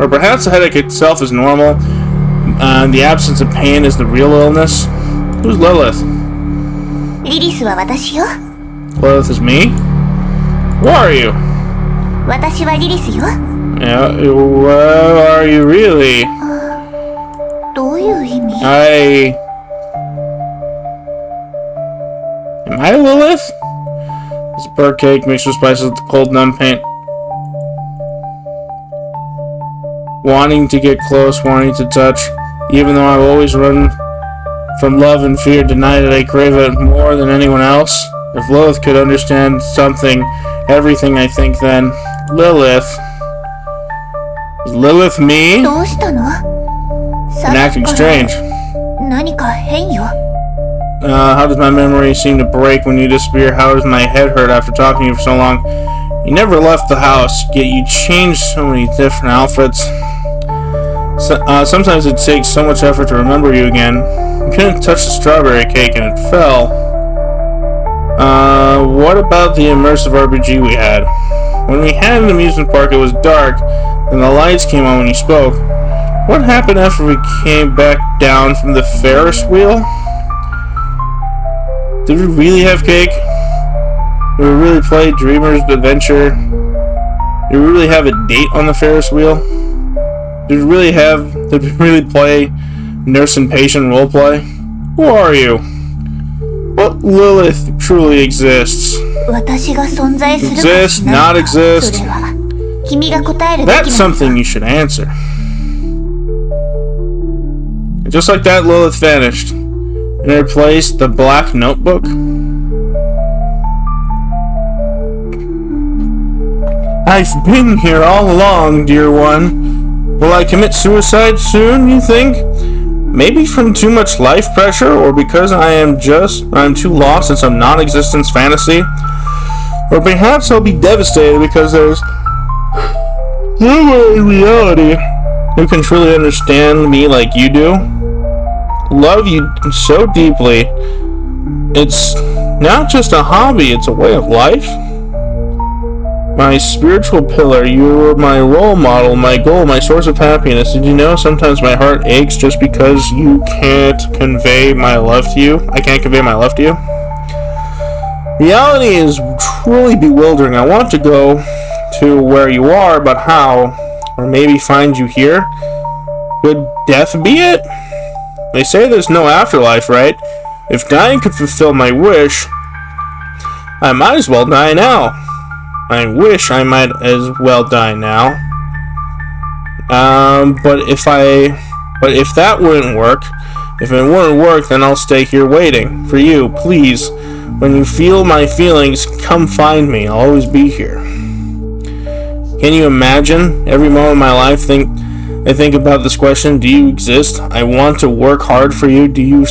Or perhaps the headache itself is normal, and the absence of pain is the real illness? Who's Lilith? Lilith is me? Who are you? Yeah, where are you really? Am I Lilith? It's a bird cake mixed with spices with cold numb paint. Wanting to get close, wanting to touch, even though I've always run from love and fear, deny that I crave it more than anyone else. If Lilith could understand everything I think, then Lilith. Is Lilith me? And acting strange. How does my memory seem to break when you disappear? How does my head hurt after talking to you for so long? You never left the house, yet you changed so many different outfits. Sometimes it takes so much effort to remember you again. You couldn't touch the strawberry cake and it fell. What about the immersive RPG we had? When we had an amusement park, it was dark, and the lights came on when you spoke. What happened after we came back down from the Ferris wheel? Did we really have cake? Did we really play Dreamer's Adventure? Did we really have a date on the Ferris wheel? Did we really play nurse and patient roleplay? Who are you? What Lilith truly exists? Exist, not exist? That's something you should answer. And just like that, Lilith vanished. In her place, the black notebook. I've been here all along, dear one. Will I commit suicide soon, you think? Maybe from too much life pressure, or because I'm too lost in some non-existence fantasy? Or perhaps I'll be devastated because there's no one in reality who can truly understand me like you do. Love you so deeply. It's not just a hobby, it's a way of life. My spiritual pillar, you were my role model, my goal, my source of happiness. Did you know sometimes my heart aches just because you can't convey my love to you? I can't convey my love to you? Reality is truly bewildering. I want to go to where you are, but how? Or maybe find you here? Would death be it? They say there's no afterlife, right? If dying could fulfill my wish, I might as well die now. I wish I might as well die now. But if that wouldn't work, if it wouldn't work, then I'll stay here waiting for you. Please, when you feel my feelings, come find me. I'll always be here. Can you imagine? Every moment of my life, I think about this question: do you exist? I want to work hard for you. Do you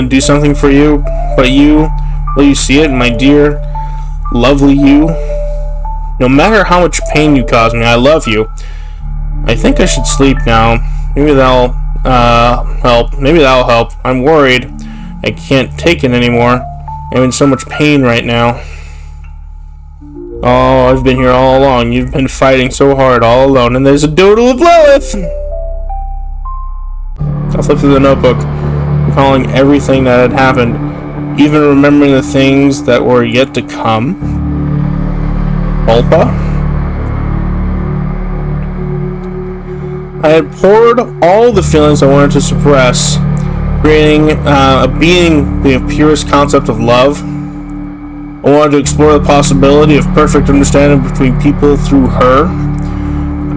do something for you? But will you see it, my dear, lovely you? No matter how much pain you cause me, I love you. I think I should sleep now. Maybe that'll help. Maybe that'll help. I'm worried. I can't take it anymore. I'm in so much pain right now. Oh, I've been here all along. You've been fighting so hard all alone. And there's a doodle of Lilith! I flipped through the notebook, recalling everything that had happened, even remembering the things that were yet to come. Ulpa? I had poured all the feelings I wanted to suppress, creating a being the purest concept of love. I wanted to explore the possibility of perfect understanding between people through her.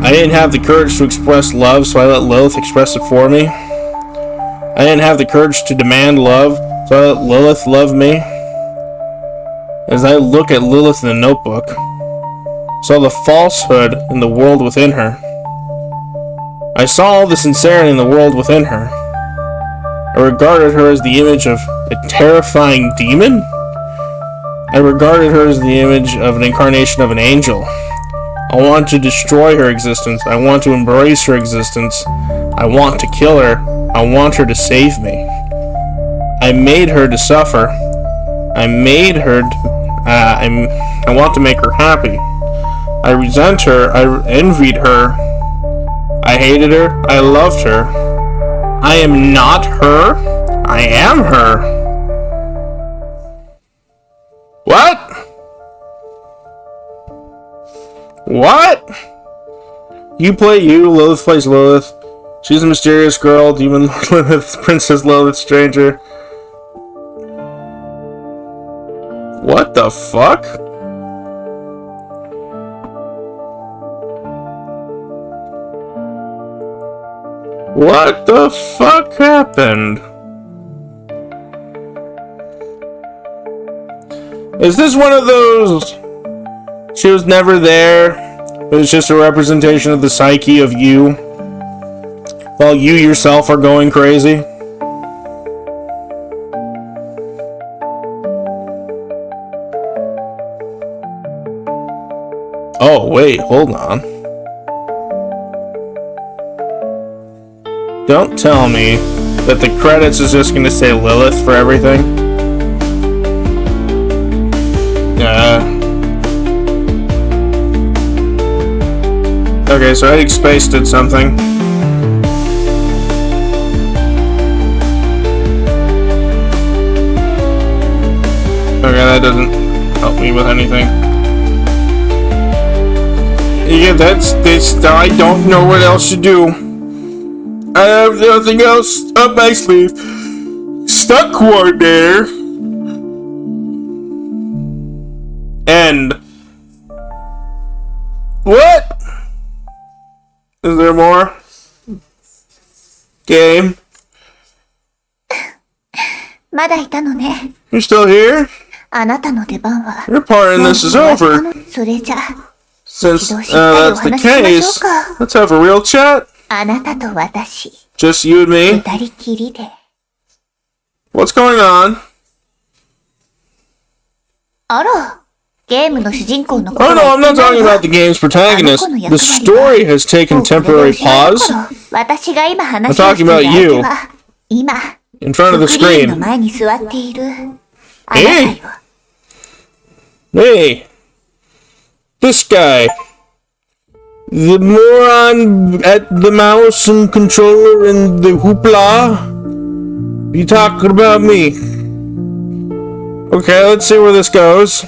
I didn't have the courage to express love, so I let Lilith express it for me. I didn't have the courage to demand love, so I let Lilith love me. As I look at Lilith in the notebook, I saw the falsehood in the world within her. I saw all the sincerity in the world within her. I regarded her as the image of a terrifying demon. I regarded her as the image of an incarnation of an angel. I want to destroy her existence. I want to embrace her existence. I want to kill her. I want her to save me. I made her to suffer. I made her I want to make her happy. I resent her. I envied her. I hated her. I loved her. I am not her. I am her. What? What? You play you, Lilith plays Lilith. She's a mysterious girl, Demon Lilith, Princess Lilith, stranger. What the fuck? What the fuck happened? Is this one of those... She was never there, but it's just a representation of the psyche of you, while you yourself are going crazy? Oh, wait, hold on. Don't tell me that the credits is just gonna say Lilith for everything. Okay, so Eddie Space did something. Okay, that doesn't help me with anything. Yeah, that's this. I don't know what else to do. I have nothing else up my sleeve. Stuck coordinator. End. What? Is there more? Game? まだいたのね。 You're still here? あなたの出番は。 Your part in this is over. それじゃ。 Since that's the case, let's have a real chat. あなたと私。 Just you and me. 二人きりで。 What's going on? あら。ゲームの主人公の Oh no, I'm not talking about the game's protagonist. The story has taken temporary pause. 私が今話 I'm をして talking いる about 相 you. 手は今 In front of the スクリーンの screen. 前に座っているあなた Hey! よ。 Hey! This guy. The moron at the mouse and controller and the hoopla. You talking about me? Okay, let's see where this goes.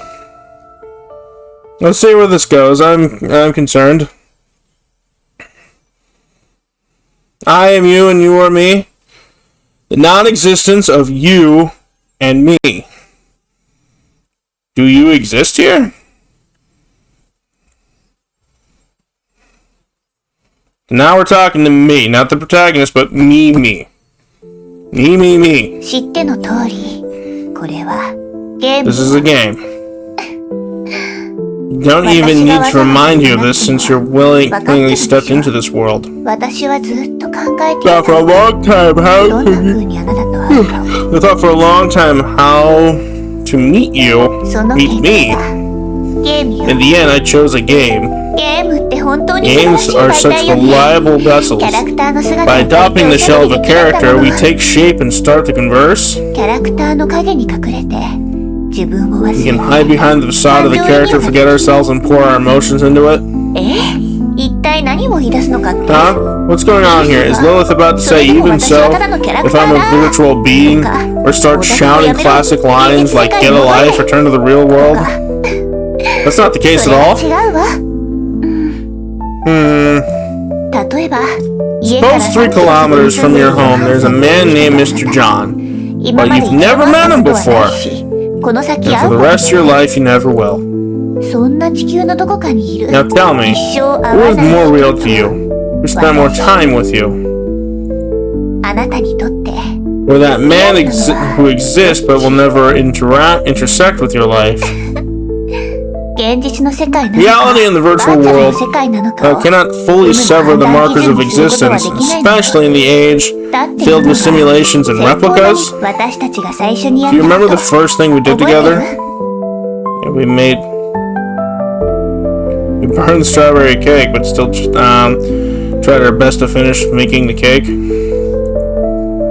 Let's see where this goes. I'm concerned. I am you and you are me. The non-existence of you and me. Do you exist here? Now we're talking to me, not the protagonist, but me. Me. 知っての通り、これはゲーム。 This is a game. Don't even need to remind you of this since you're willingly stepped into this world. 私はずっと考えてい Thought for a た。 long time ど how んな could 風 you... にあなたと会うかを。 I thought for a long time how to meet you, その meet 結 me. 果、ゲームよ。 In the end, I chose a game. ゲームって本当に素晴ら Games しい are 媒 such 体よね。 reliable キャラ vessels. クターの姿 By を借 adopting り the て shell お of しゃ a べりできるんだ character, も we の。 take shape and start to converse. キャラクターの影に隠れて自分を忘 We れ can て hide behind the facade of the character, forget ourselves, and pour our emotions into it. 一体何を言い出すのかって。 Huh? What's going on here? Is Lilith about to say, even so, if I'm a virtual being, or start shouting classic lines like get a life, return to the real world? That's not the case そ at れは all. 違うわ。例えば、家から Suppose 3 kilometers from your home, there's a man named Mr. John. 今まで But you've never met him 会ったことはないし、この先 And 会 for う the こと rest of your もない。 life, you never will. そんな地球のどこかにいる。 Now tell me, 一生会 who わ is ない more real 人 to you? Who spent more time with you? あなたにとって Or that man who exists but will never intersect with your life? 現実の世界なのか Reality in the virtual バーチャル world の世界なのかを cannot fully sever the markers of existence, especially in the age だって filled with simulations and 先方の replicas. 私たちが最初にやっ Do you た remember こ the と first thing we did 覚えて together? る？ Yeah, we burned the strawberry cake, but still tried our best to finish making the cake.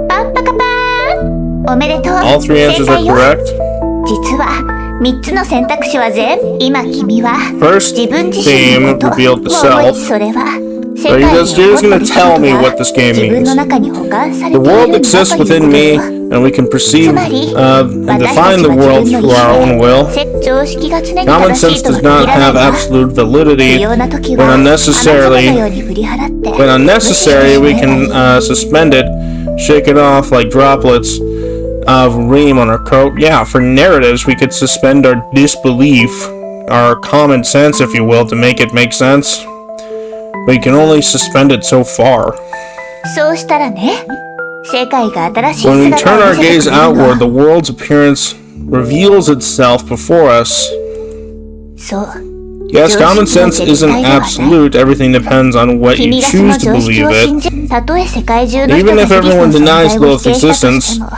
パンパカパーンおめでとう All 3 answers 正 are 解よ correct. 実は3つの選択肢は全部今君は First 自分自身の theme こと revealed the もう self. それは So you're just gonna tell me what this game 自分の means. 中に保管され The ている world んだ exists という within こと me, よ and we can perceive つまり and 私た define ち the は world 自分の through 意 our 思 own で will. 常識が常に Common 正し sense いと does は not 限らない have わ absolute 必 validity. 要な時 When は unnecessarily- 花束のように振り払って When unnecessary, we can suspend it, shake it off like droplets of ream on our coat. Yeah, for narratives, we could suspend our disbelief, our common sense, if you will, to make it make sense. But you can only suspend it so far. そうしたらね世界が新しい When we 姿 turn を our 見せて gaze くれるの outward, the world's appearance reveals itself before us. そう Yes, common sense isn't absolute. Everything depends on what you 君がその choose to 常識 believe を it. 信じたとえ世界中の人 Even が if ヘビスの everyone 存 denies 在を Lilith's 否定したとして existence, も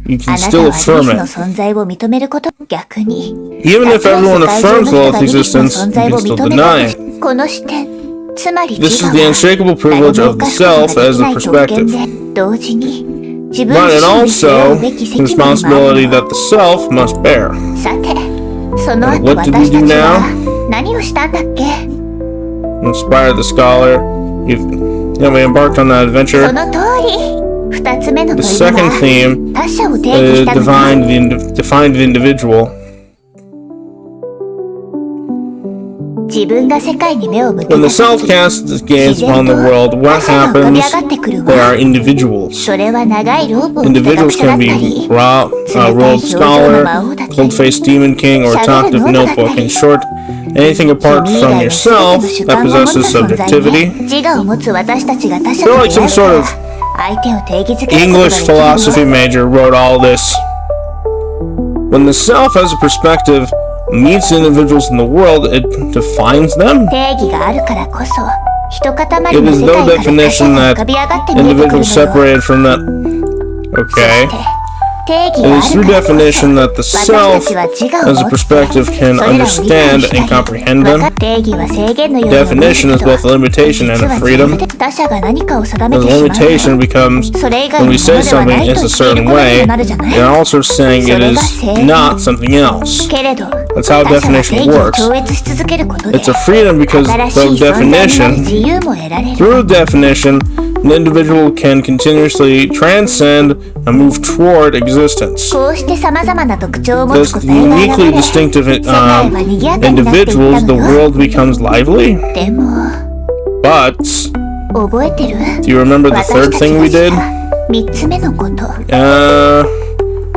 You あ can なた still はヘビ affirm スの it. 存在を認めること逆に Even if たとえ everyone 世界中 affirms の人が Lilith's リリスの existence, 存 you 在 can を still 認めた deny と it. この視点つまり This 自 is 我 the は unshakable 誰 privilege も of the 犯すことが self で as き a ない特 perspective. 権で同時に自分 But 自 it 身に背負 also うべき is 責任もあ responsibility るの that the self must bear. さてその And 後 what did we 私た do ち now? は何をしたんだっけ Inspired the scholar. We embarked on that そ adventure. の通り二つ目の The 問い second は theme 他者を定義したのよ defined the individual. 自分が世界に目を向け When た the self 時 casts its gaze upon the world, what 他者が浮かび happens? 上がってくる There わ are individuals. それは長いロープを着た Individuals 学者だ can った be り rogue scholar, cold-faced demon king, or talkative notebook. In short, anything apart 君以 from 外の全て yourself の主 that 観を持った possesses 存在 subjectivity. ね自我を持つ私たちが他者 I feel と like 出会 some う sort か of ら相手を定義づけることがで English きるの philosophy major wrote all this. When the self as a perspective meets the individuals in the world, it defines them. 定義があるからこそ一塊 It の is 世 no 界から他者 definition が浮 that かび上がって見えてくる individuals のよ separated from that. そ Okay. して It is through definition that the self, as a perspective, can understand and comprehend them. Definition is both a limitation and a freedom. The limitation becomes when we say something is a certain way, you're also saying it is not something else. That's how definition works. It's a freedom because through definition, an individual can continuously transcend and move toward existence. Those uniquely distinctive individuals, the world becomes lively. But, do you remember the third thing we did?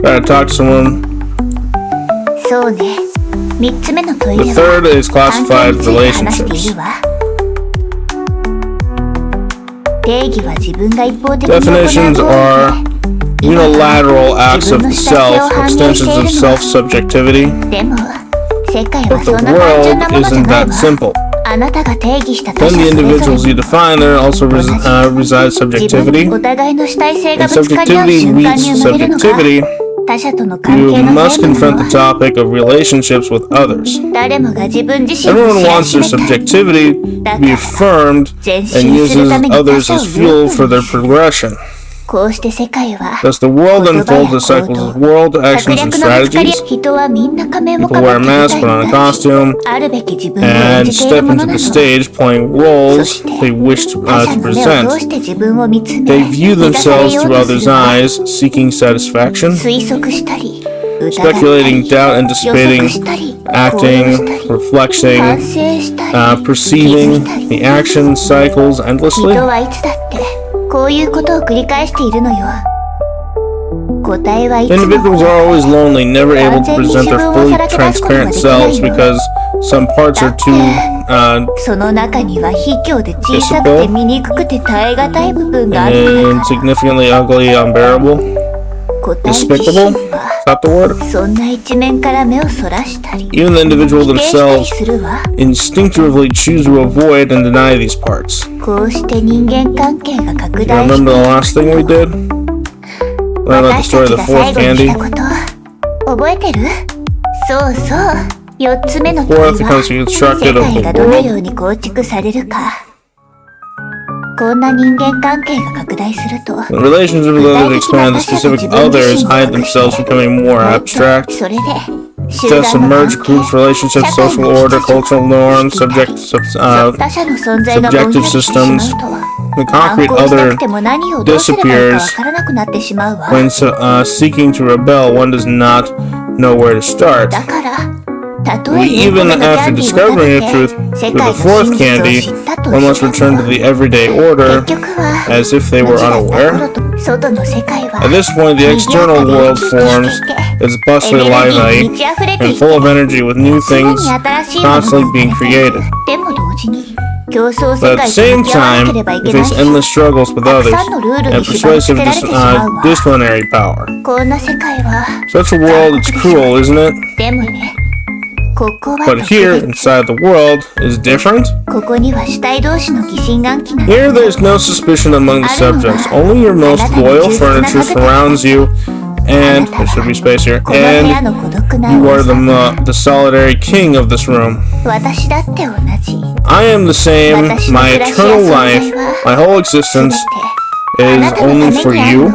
Gotta talk to someone. The third is classified relationships. Definitions are unilateral acts of the self, extensions of self-subjectivity. But the world isn't that simple. Then the individuals you define, there also resides subjectivity. And subjectivity meets subjectivity. You must confront the topic of relationships with others. Everyone wants their subjectivity to be affirmed and uses others as fuel for their progression. Thus, the world unfolds as cycles of world actions and strategies. People wear a mask, put on a costume, and step into the stage playing roles they wish to present. They view themselves through others' eyes, seeking satisfaction, speculating, doubt, anticipating, acting, reflecting, perceiving the action cycles endlessly. Individuals are always lonely, never able to present their fully transparent selves because some parts are too insignificantly ugly, unbearable, despicable. Is that the word? Even the individual themselves instinctively choose to avoid and deny these parts. You remember the last thing we did? Learn about the story of the fourth candy. Fourth becomes constructed of the world. When relationships with others expand, the specific others hide themselves, becoming more abstract. Thus, emerge groups, relationships, social order, cultural norms, subjective systems. The concrete other disappears. When seeking to rebel, one does not know where to start. Even after discovering the truth with the fourth candy, one must return to the everyday order as if they were unaware. At this point, the external world forms. It's bustling, lively, and full of energy with new things constantly being created. But at the same time, it faces endless struggles with others and persuasive disciplinary power. Such a world, it's cruel, isn't it? But here, inside the world, is different. Here, there's no suspicion among the subjects. Only your most loyal furniture surrounds you, and there should be space here. And you are the solitary king of this room. I am the same. My eternal life, my whole existence, is only for you.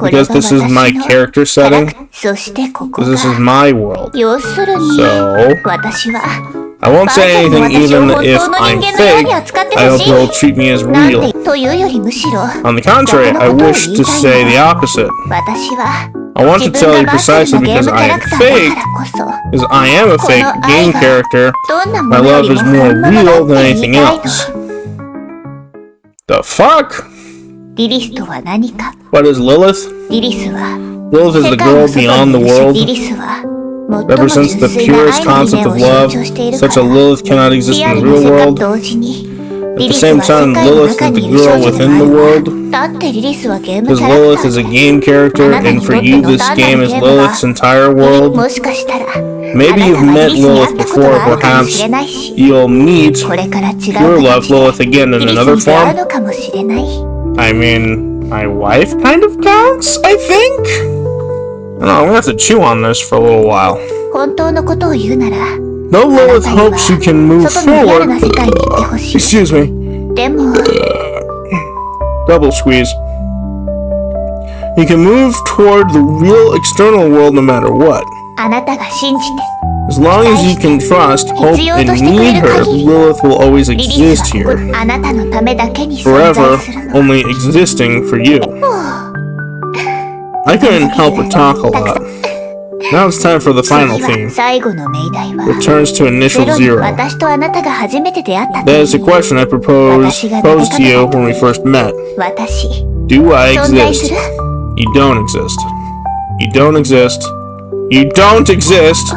Because this is my character setting. Because this is my world. So, I won't say anything even if I'm fake. I hope you'll treat me as real. On the contrary, I wish to say the opposite. I want to tell you precisely because I am fake, because I am a fake game character, my love is more real than anything else. The fuck? What is Lilith? Lilith is the girl beyond the world. Represents the purest concept of love. Such a Lilith cannot exist in the real world. At the same time, Lilith is the girl within the world. Because Lilith is a game character, and for you this game is Lilith's entire world. Maybe you've met Lilith before, perhaps you'll meet your love Lilith again in another form. I mean, my wife kind of counts, I think? I don't know, I'm gonna have to chew on this for a little while. 本当のことを言うなら、 Though Lilith hopes she can move 外のリアル forward... な世界に行ってほしい。 Excuse me. でも、 Double squeeze. You can move toward the real external world no matter what. あなたが信じて、 As long as you can trust, hope, and need her, Lilith will always リリー exist スは here. あなたのためだけに存 Forever, 在するの。 only existing for you. I couldn't help but talk a lot. Now it's time for the final 次は theme. 最後の命題は、 Returns to ゼ initial ロに zero. 私とあなたが初めて出会った That is 時 a question I posed to you when we first met. 私、 Do I 存在す exist? る。 You don't exist. You don't exist. You don't exist!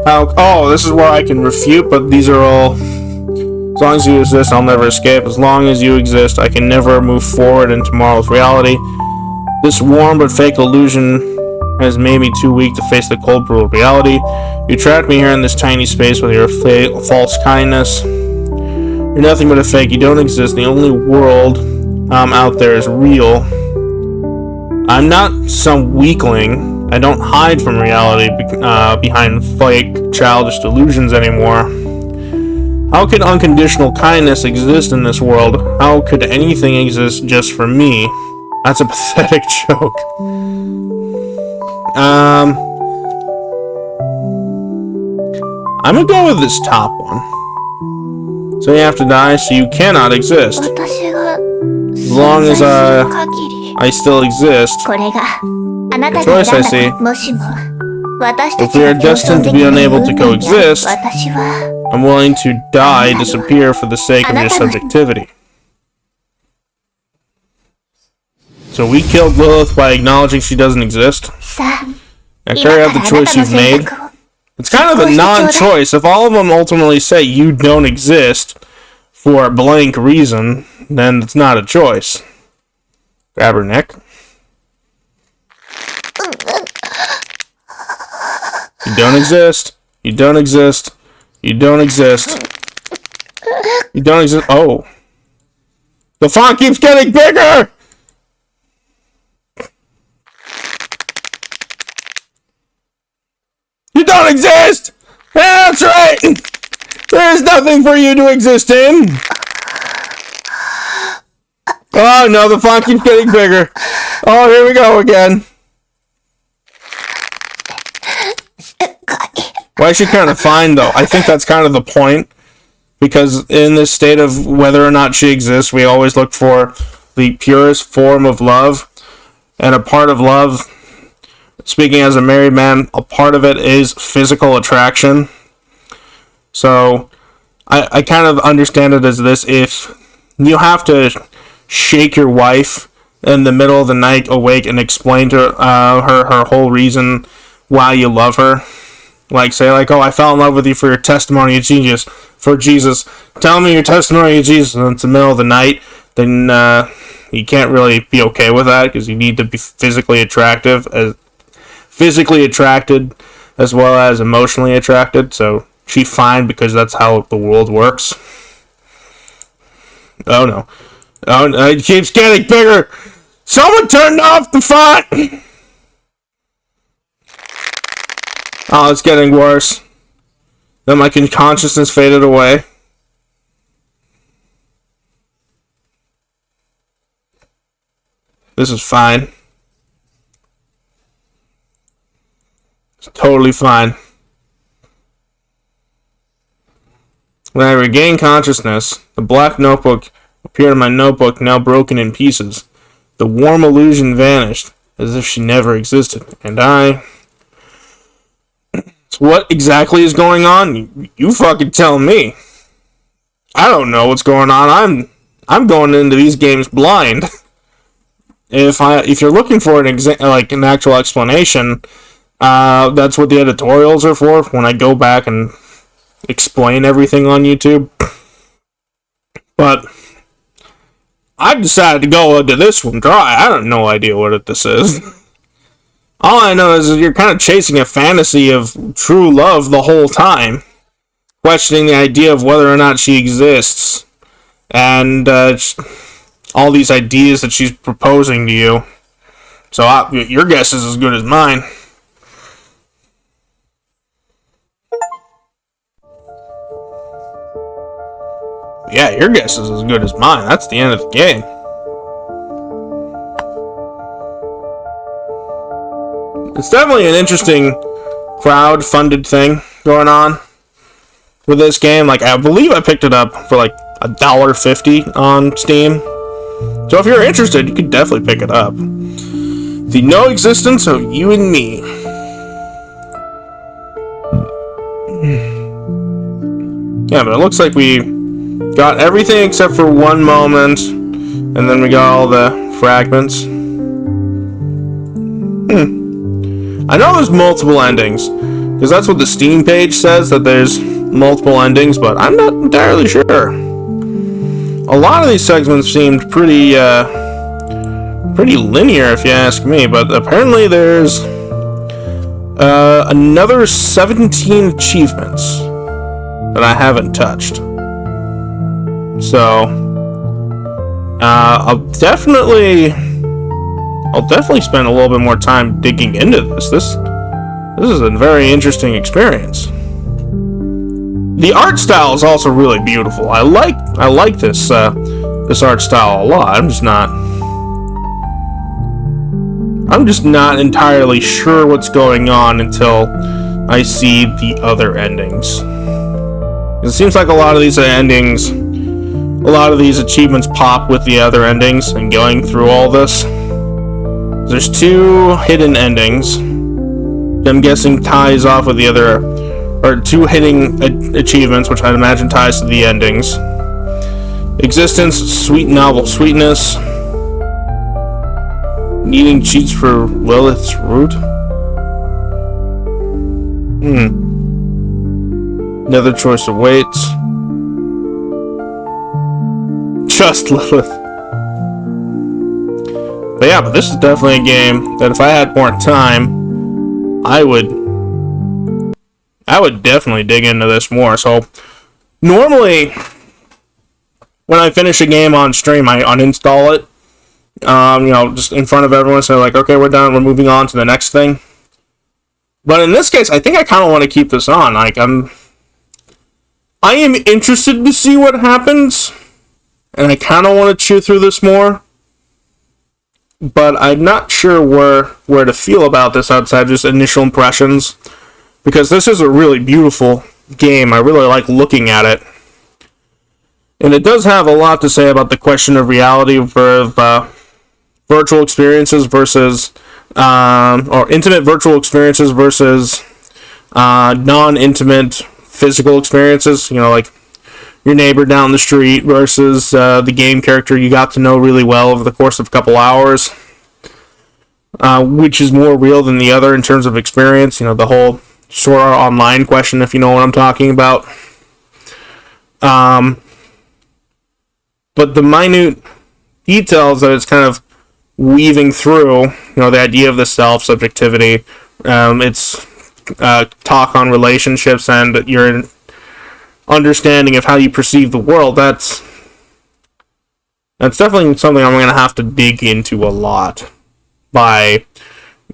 Oh, this is where I can refute, but these are all... As long as you exist, I'll never escape. As long as you exist, I can never move forward in tomorrow's reality. This warm but fake illusion has made me too weak to face the cold, brutal reality. You trapped me here in this tiny space with your false kindness. You're nothing but a fake. You don't exist. The only world out there is real. I'm not some weakling. I don't hide from reality behind fake, childish delusions anymore. How could unconditional kindness exist in this world? How could anything exist just for me? That's a pathetic joke. I'm gonna go with this top one. So you have to die, so you cannot exist. 私が As long as 存在する限り、 I still exist. これがあなたが Choice I 選ん see. だもしも私た If ち we が are 共 destined 存 to で be きない unable to 運命に coexist, 私は I'm willing to die, disappear for the sake of your subjectivity. So we killed Lilith by acknowledging she doesn't exist. さあ、 Now 今 carry か out ら the あな choice たの you've 選 made. 択を It's kind of a non-choice. If all of them ultimately say you don't exist for a blank reason, then it's not a choice. Grab her neck. You don't exist. You don't exist. You don't exist. You don't exist. Oh. The font keeps getting bigger! You don't exist! Yeah, that's right! There is nothing for you to exist in! Oh no, the font keeps getting bigger. Oh, here we go again. Why is she kind of fine, though? I think that's kind of the point. Because in this state of whether or not she exists, we always look for the purest form of love. And a part of love, speaking as a married man, a part of it is physical attraction. So, I kind of understand it as this. If you have to shake your wife in the middle of the night awake and explain to her whole reason why you love her, like say like, oh, I fell in love with you for your testimony of Jesus, for Jesus, tell me your testimony of Jesus, and it's the middle of the night, then you can't really be okay with that, because you need to be physically attracted as well as emotionally attracted. So she's fine because that's how the world works. Oh no. Oh no, it keeps getting bigger. Someone turned off the font! Oh, it's getting worse. Then my consciousness faded away. This is fine. It's totally fine. When I regained consciousness, the black notebook appeared in my notebook, now broken in pieces. The warm illusion vanished, as if she never existed, and I... So what exactly is going on? You fucking tell me. I don't know what's going on. I'm going into these games blind. If you're looking for an actual explanation, that's what the editorials are for. When I go back and explain everything on YouTube. But I decided to go into this one dry. I have no idea what this is. All I know is that you're kind of chasing a fantasy of true love the whole time, questioning the idea of whether or not she exists. and all these ideas that she's proposing to you. So your guess is as good as mine. Yeah, your guess is as good as mine. That's the end of the game. It's definitely an interesting crowd-funded thing going on with this game. Like, I believe I picked it up for like $1.50 on Steam. So if you're interested, you could definitely pick it up. The No Existence of You and Me. Yeah, but it looks like we got everything except for one moment, and then we got all the fragments. I know there's multiple endings, because that's what the Steam page says, that there's multiple endings, but I'm not entirely sure. A lot of these segments seemed pretty linear, if you ask me, but apparently there's another 17 achievements that I haven't touched. So, I'll definitely spend a little bit more time digging into this. This is a very interesting experience. The art style is also really beautiful. I like this art style a lot. I'm just not entirely sure what's going on until I see the other endings. It seems like a lot of these achievements pop with the other endings, and going through all this. There's 2 hidden endings. I'm guessing ties off with the other, or 2 hidden achievements, which I'd imagine ties to the endings. Existence, Sweet Novel Sweetness. Needing cheats for Lilith's root. Another choice awaits. Just Lilith. But yeah, but this is definitely a game that if I had more time, I would definitely dig into this more. So normally, when I finish a game on stream, I uninstall it. Just in front of everyone, so like, okay, we're done, we're moving on to the next thing. But in this case, I think I kind of want to keep this on. Like, I am interested to see what happens, and I kind of want to chew through this more. But I'm not sure where to feel about this outside just initial impressions, because this is a really beautiful game. I really like looking at it. And it does have a lot to say about the question of reality of virtual experiences versus, or intimate virtual experiences versus non-intimate physical experiences. You know, like your neighbor down the street versus the game character you got to know really well over the course of a couple hours. Which is more real than the other in terms of experience. You know, the whole Sword Art Online question, if you know what I'm talking about. But the minute details that it's kind of weaving through, you know, the idea of the self, subjectivity, its talk on relationships, and your understanding of how you perceive the world, that's definitely something I'm going to have to dig into a lot by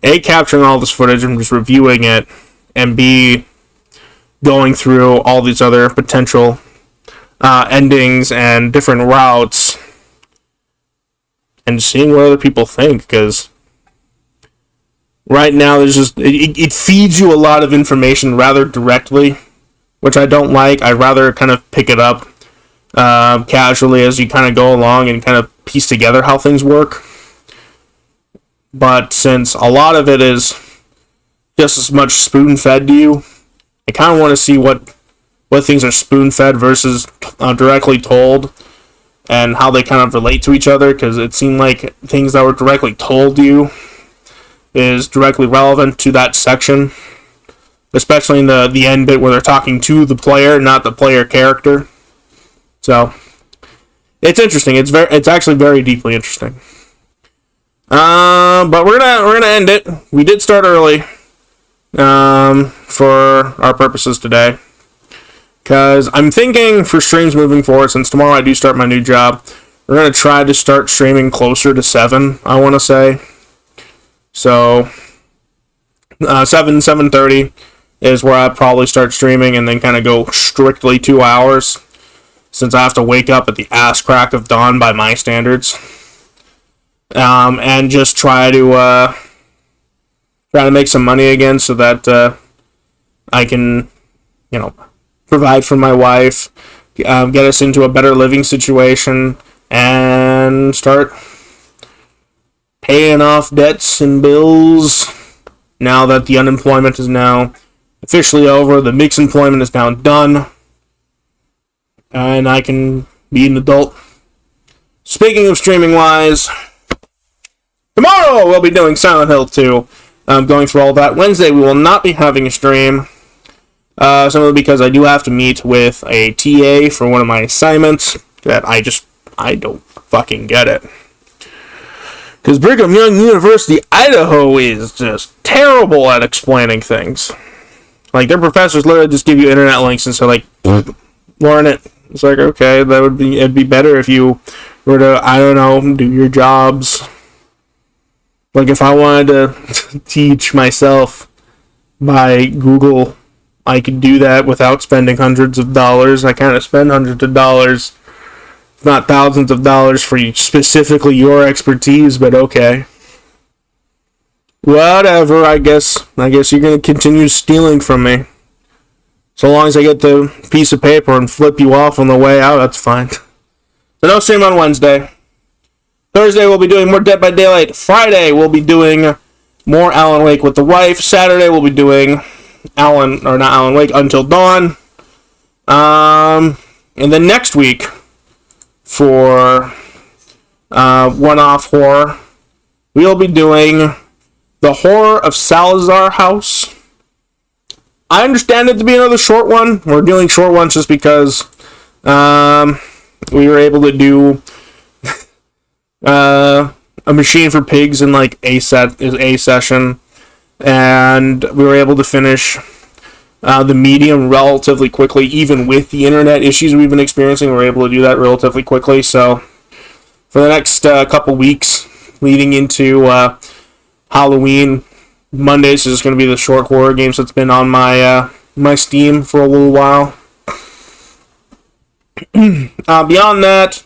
A, capturing all this footage and just reviewing it, and B, going through all these other potential endings and different routes and seeing what other people think, because right now there's just it feeds you a lot of information rather directly, which I don't like. I'd rather kind of pick it up casually as you kind of go along and kind of piece together how things work. But since a lot of it is just as much spoon-fed to you, I kind of want to see what things are spoon-fed versus directly told, and how they kind of relate to each other, because it seemed like things that were directly told you is directly relevant to that section, especially in the end bit where they're talking to the player, not the player character. So it's interesting. It's actually very deeply interesting. But we're gonna end it. We did start early for our purposes today. Because I'm thinking for streams moving forward, since tomorrow I do start my new job, we're going to try to start streaming closer to 7, I want to say. So, 7:30 is where I probably start streaming, and then kind of go strictly 2 hours, since I have to wake up at the ass crack of dawn by my standards. And just try to make some money again so that I can, provide for my wife, get us into a better living situation, and start paying off debts and bills now that the unemployment is now officially over, the mixed employment is now done, and I can be an adult. Speaking of streaming-wise, tomorrow we'll be doing Silent Hill 2. Going through all that. Wednesday we will not be having a stream. Simply because I do have to meet with a TA for one of my assignments that I don't fucking get it. Because Brigham Young University, Idaho is just terrible at explaining things. Like, their professors literally just give you internet links and say, like, learn it. It's like, okay, it'd be better if you were to, I don't know, do your jobs. Like, if I wanted to teach myself by Google, I could do that without spending hundreds of dollars. I kind of spend hundreds of dollars, if not thousands of dollars, for specifically your expertise, but okay. Whatever, I guess you're going to continue stealing from me. So long as I get the piece of paper and flip you off on the way out, that's fine. So no stream on Wednesday. Thursday we'll be doing more Dead by Daylight. Friday we'll be doing more Alan Wake with the wife. Saturday we'll be doing not Alan Wake, Until Dawn. And then next week, for one-off horror, we'll be doing The Horror of Salazar House. I understand it to be another short one. We're doing short ones just because we were able to do a Machine for Pigs in like a session. And we were able to finish the medium relatively quickly, even with the internet issues we've been experiencing. We were able to do that relatively quickly. So for the next couple weeks leading into Halloween, Mondays is just going to be the short horror games that's been on my my Steam for a little while. Beyond that,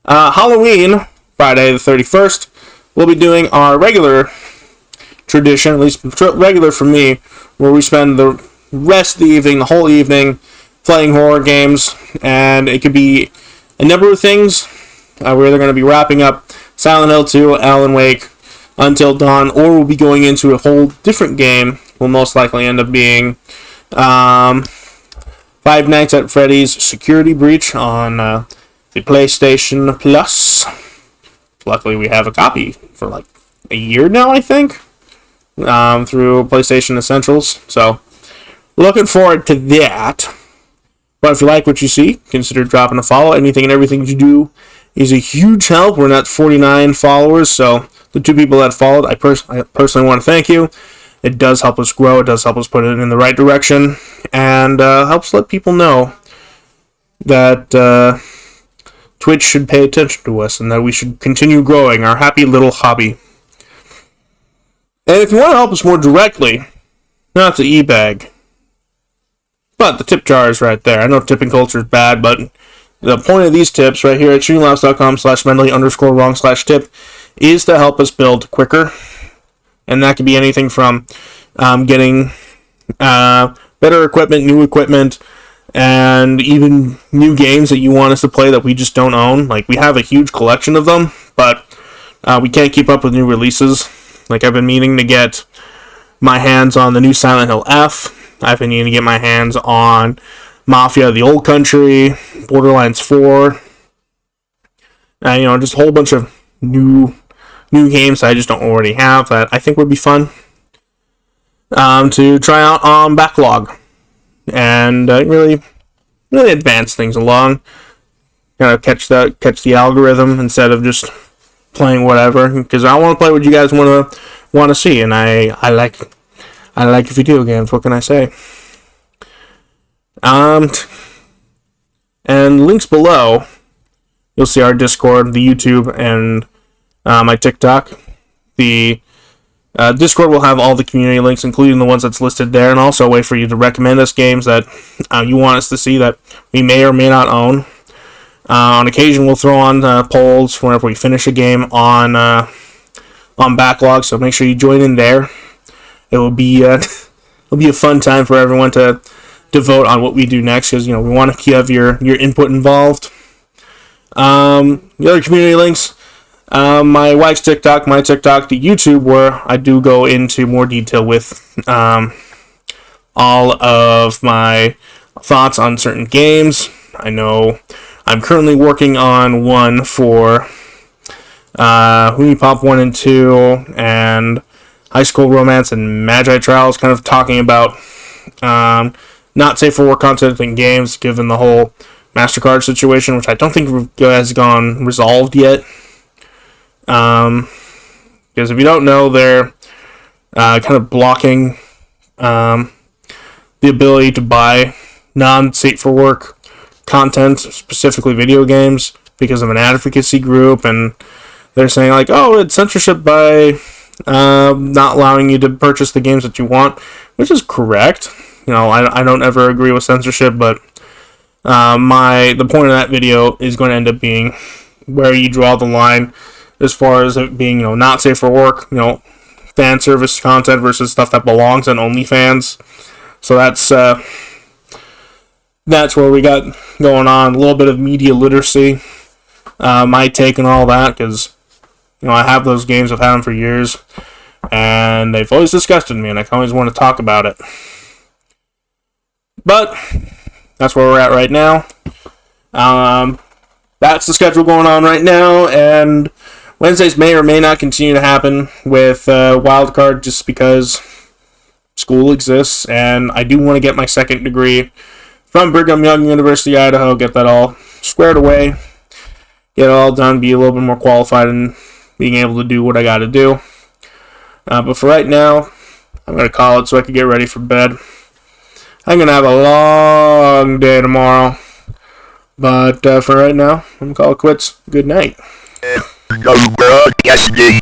Halloween, Friday the 31st, we'll be doing our regular tradition, at least regular for me, where we spend the rest of the evening, the whole evening, playing horror games, and it could be a number of things. We're either going to be wrapping up Silent Hill 2, Alan Wake, Until Dawn, or we'll be going into a whole different game. Will most likely end up being Five Nights at Freddy's Security Breach on the PlayStation Plus. Luckily, we have a copy for like a year now, I think. Through PlayStation Essentials, so looking forward to that. But if you like what you see, consider dropping a follow. Anything and everything you do is a huge help. We're not 49 followers, so the 2 people that followed, I personally want to thank you. It does help us grow, it does help us put it in the right direction, and helps let people know that Twitch should pay attention to us and that we should continue growing our happy little hobby. And if you want to help us more directly, not the e-bag, but the tip jar is right there. I know tipping culture is bad, but the point of these tips right here at streamlabs.com/mentally_wrong/tip is to help us build quicker. And that could be anything from getting better equipment, new equipment, and even new games that you want us to play that we just don't own. Like, we have a huge collection of them, but we can't keep up with new releases. Like, I've been meaning to get my hands on the new Silent Hill F. I've been needing to get my hands on Mafia: The Old Country, Borderlands 4. Just a whole bunch of new games I just don't already have that I think would be fun to try out on backlog and really advance things along. Kind of catch the algorithm instead of just playing whatever, because I want to play what you guys want to see, and I like video games. What can I say? And links below, you'll see our Discord, the YouTube, and my TikTok. The Discord will have all the community links, including the ones that's listed there, and also a way for you to recommend us games that you want us to see that we may or may not own. On occasion, we'll throw on polls whenever we finish a game on backlog, so make sure you join in there. It will be it'll be a fun time for everyone to vote on what we do next, because we want to have your input involved. The other community links. My wife's TikTok, my TikTok, the YouTube, where I do go into more detail with all of my thoughts on certain games. I know I'm currently working on one for Hunipop 1 and 2 and High School Romance and Magi Trials, kind of talking about not safe for work content in games, given the whole MasterCard situation, which I don't think has gone resolved yet. Because if you don't know, they're kind of blocking the ability to buy non-safe for work content, specifically video games, because of an advocacy group, and they're saying like, oh, it's censorship by not allowing you to purchase the games that you want, which is correct. I don't ever agree with censorship, but the point of that video is going to end up being where you draw the line as far as it being, not safe for work, fan service content versus stuff that belongs on OnlyFans. So that's where we got going on. A little bit of media literacy, my take and all that, because, I have those games, I've had them for years, and they've always disgusted me, and I always want to talk about it. But that's where we're at right now. That's the schedule going on right now, and Wednesdays may or may not continue to happen with Wildcard, just because school exists, and I do want to get my second degree from Brigham Young University, Idaho, get that all squared away, get it all done, be a little bit more qualified in being able to do what I got to do. But for right now, I'm going to call it so I can get ready for bed. I'm going to have a long day tomorrow, but for right now, I'm going to call it quits. Good night. Go, bro. Yesterday.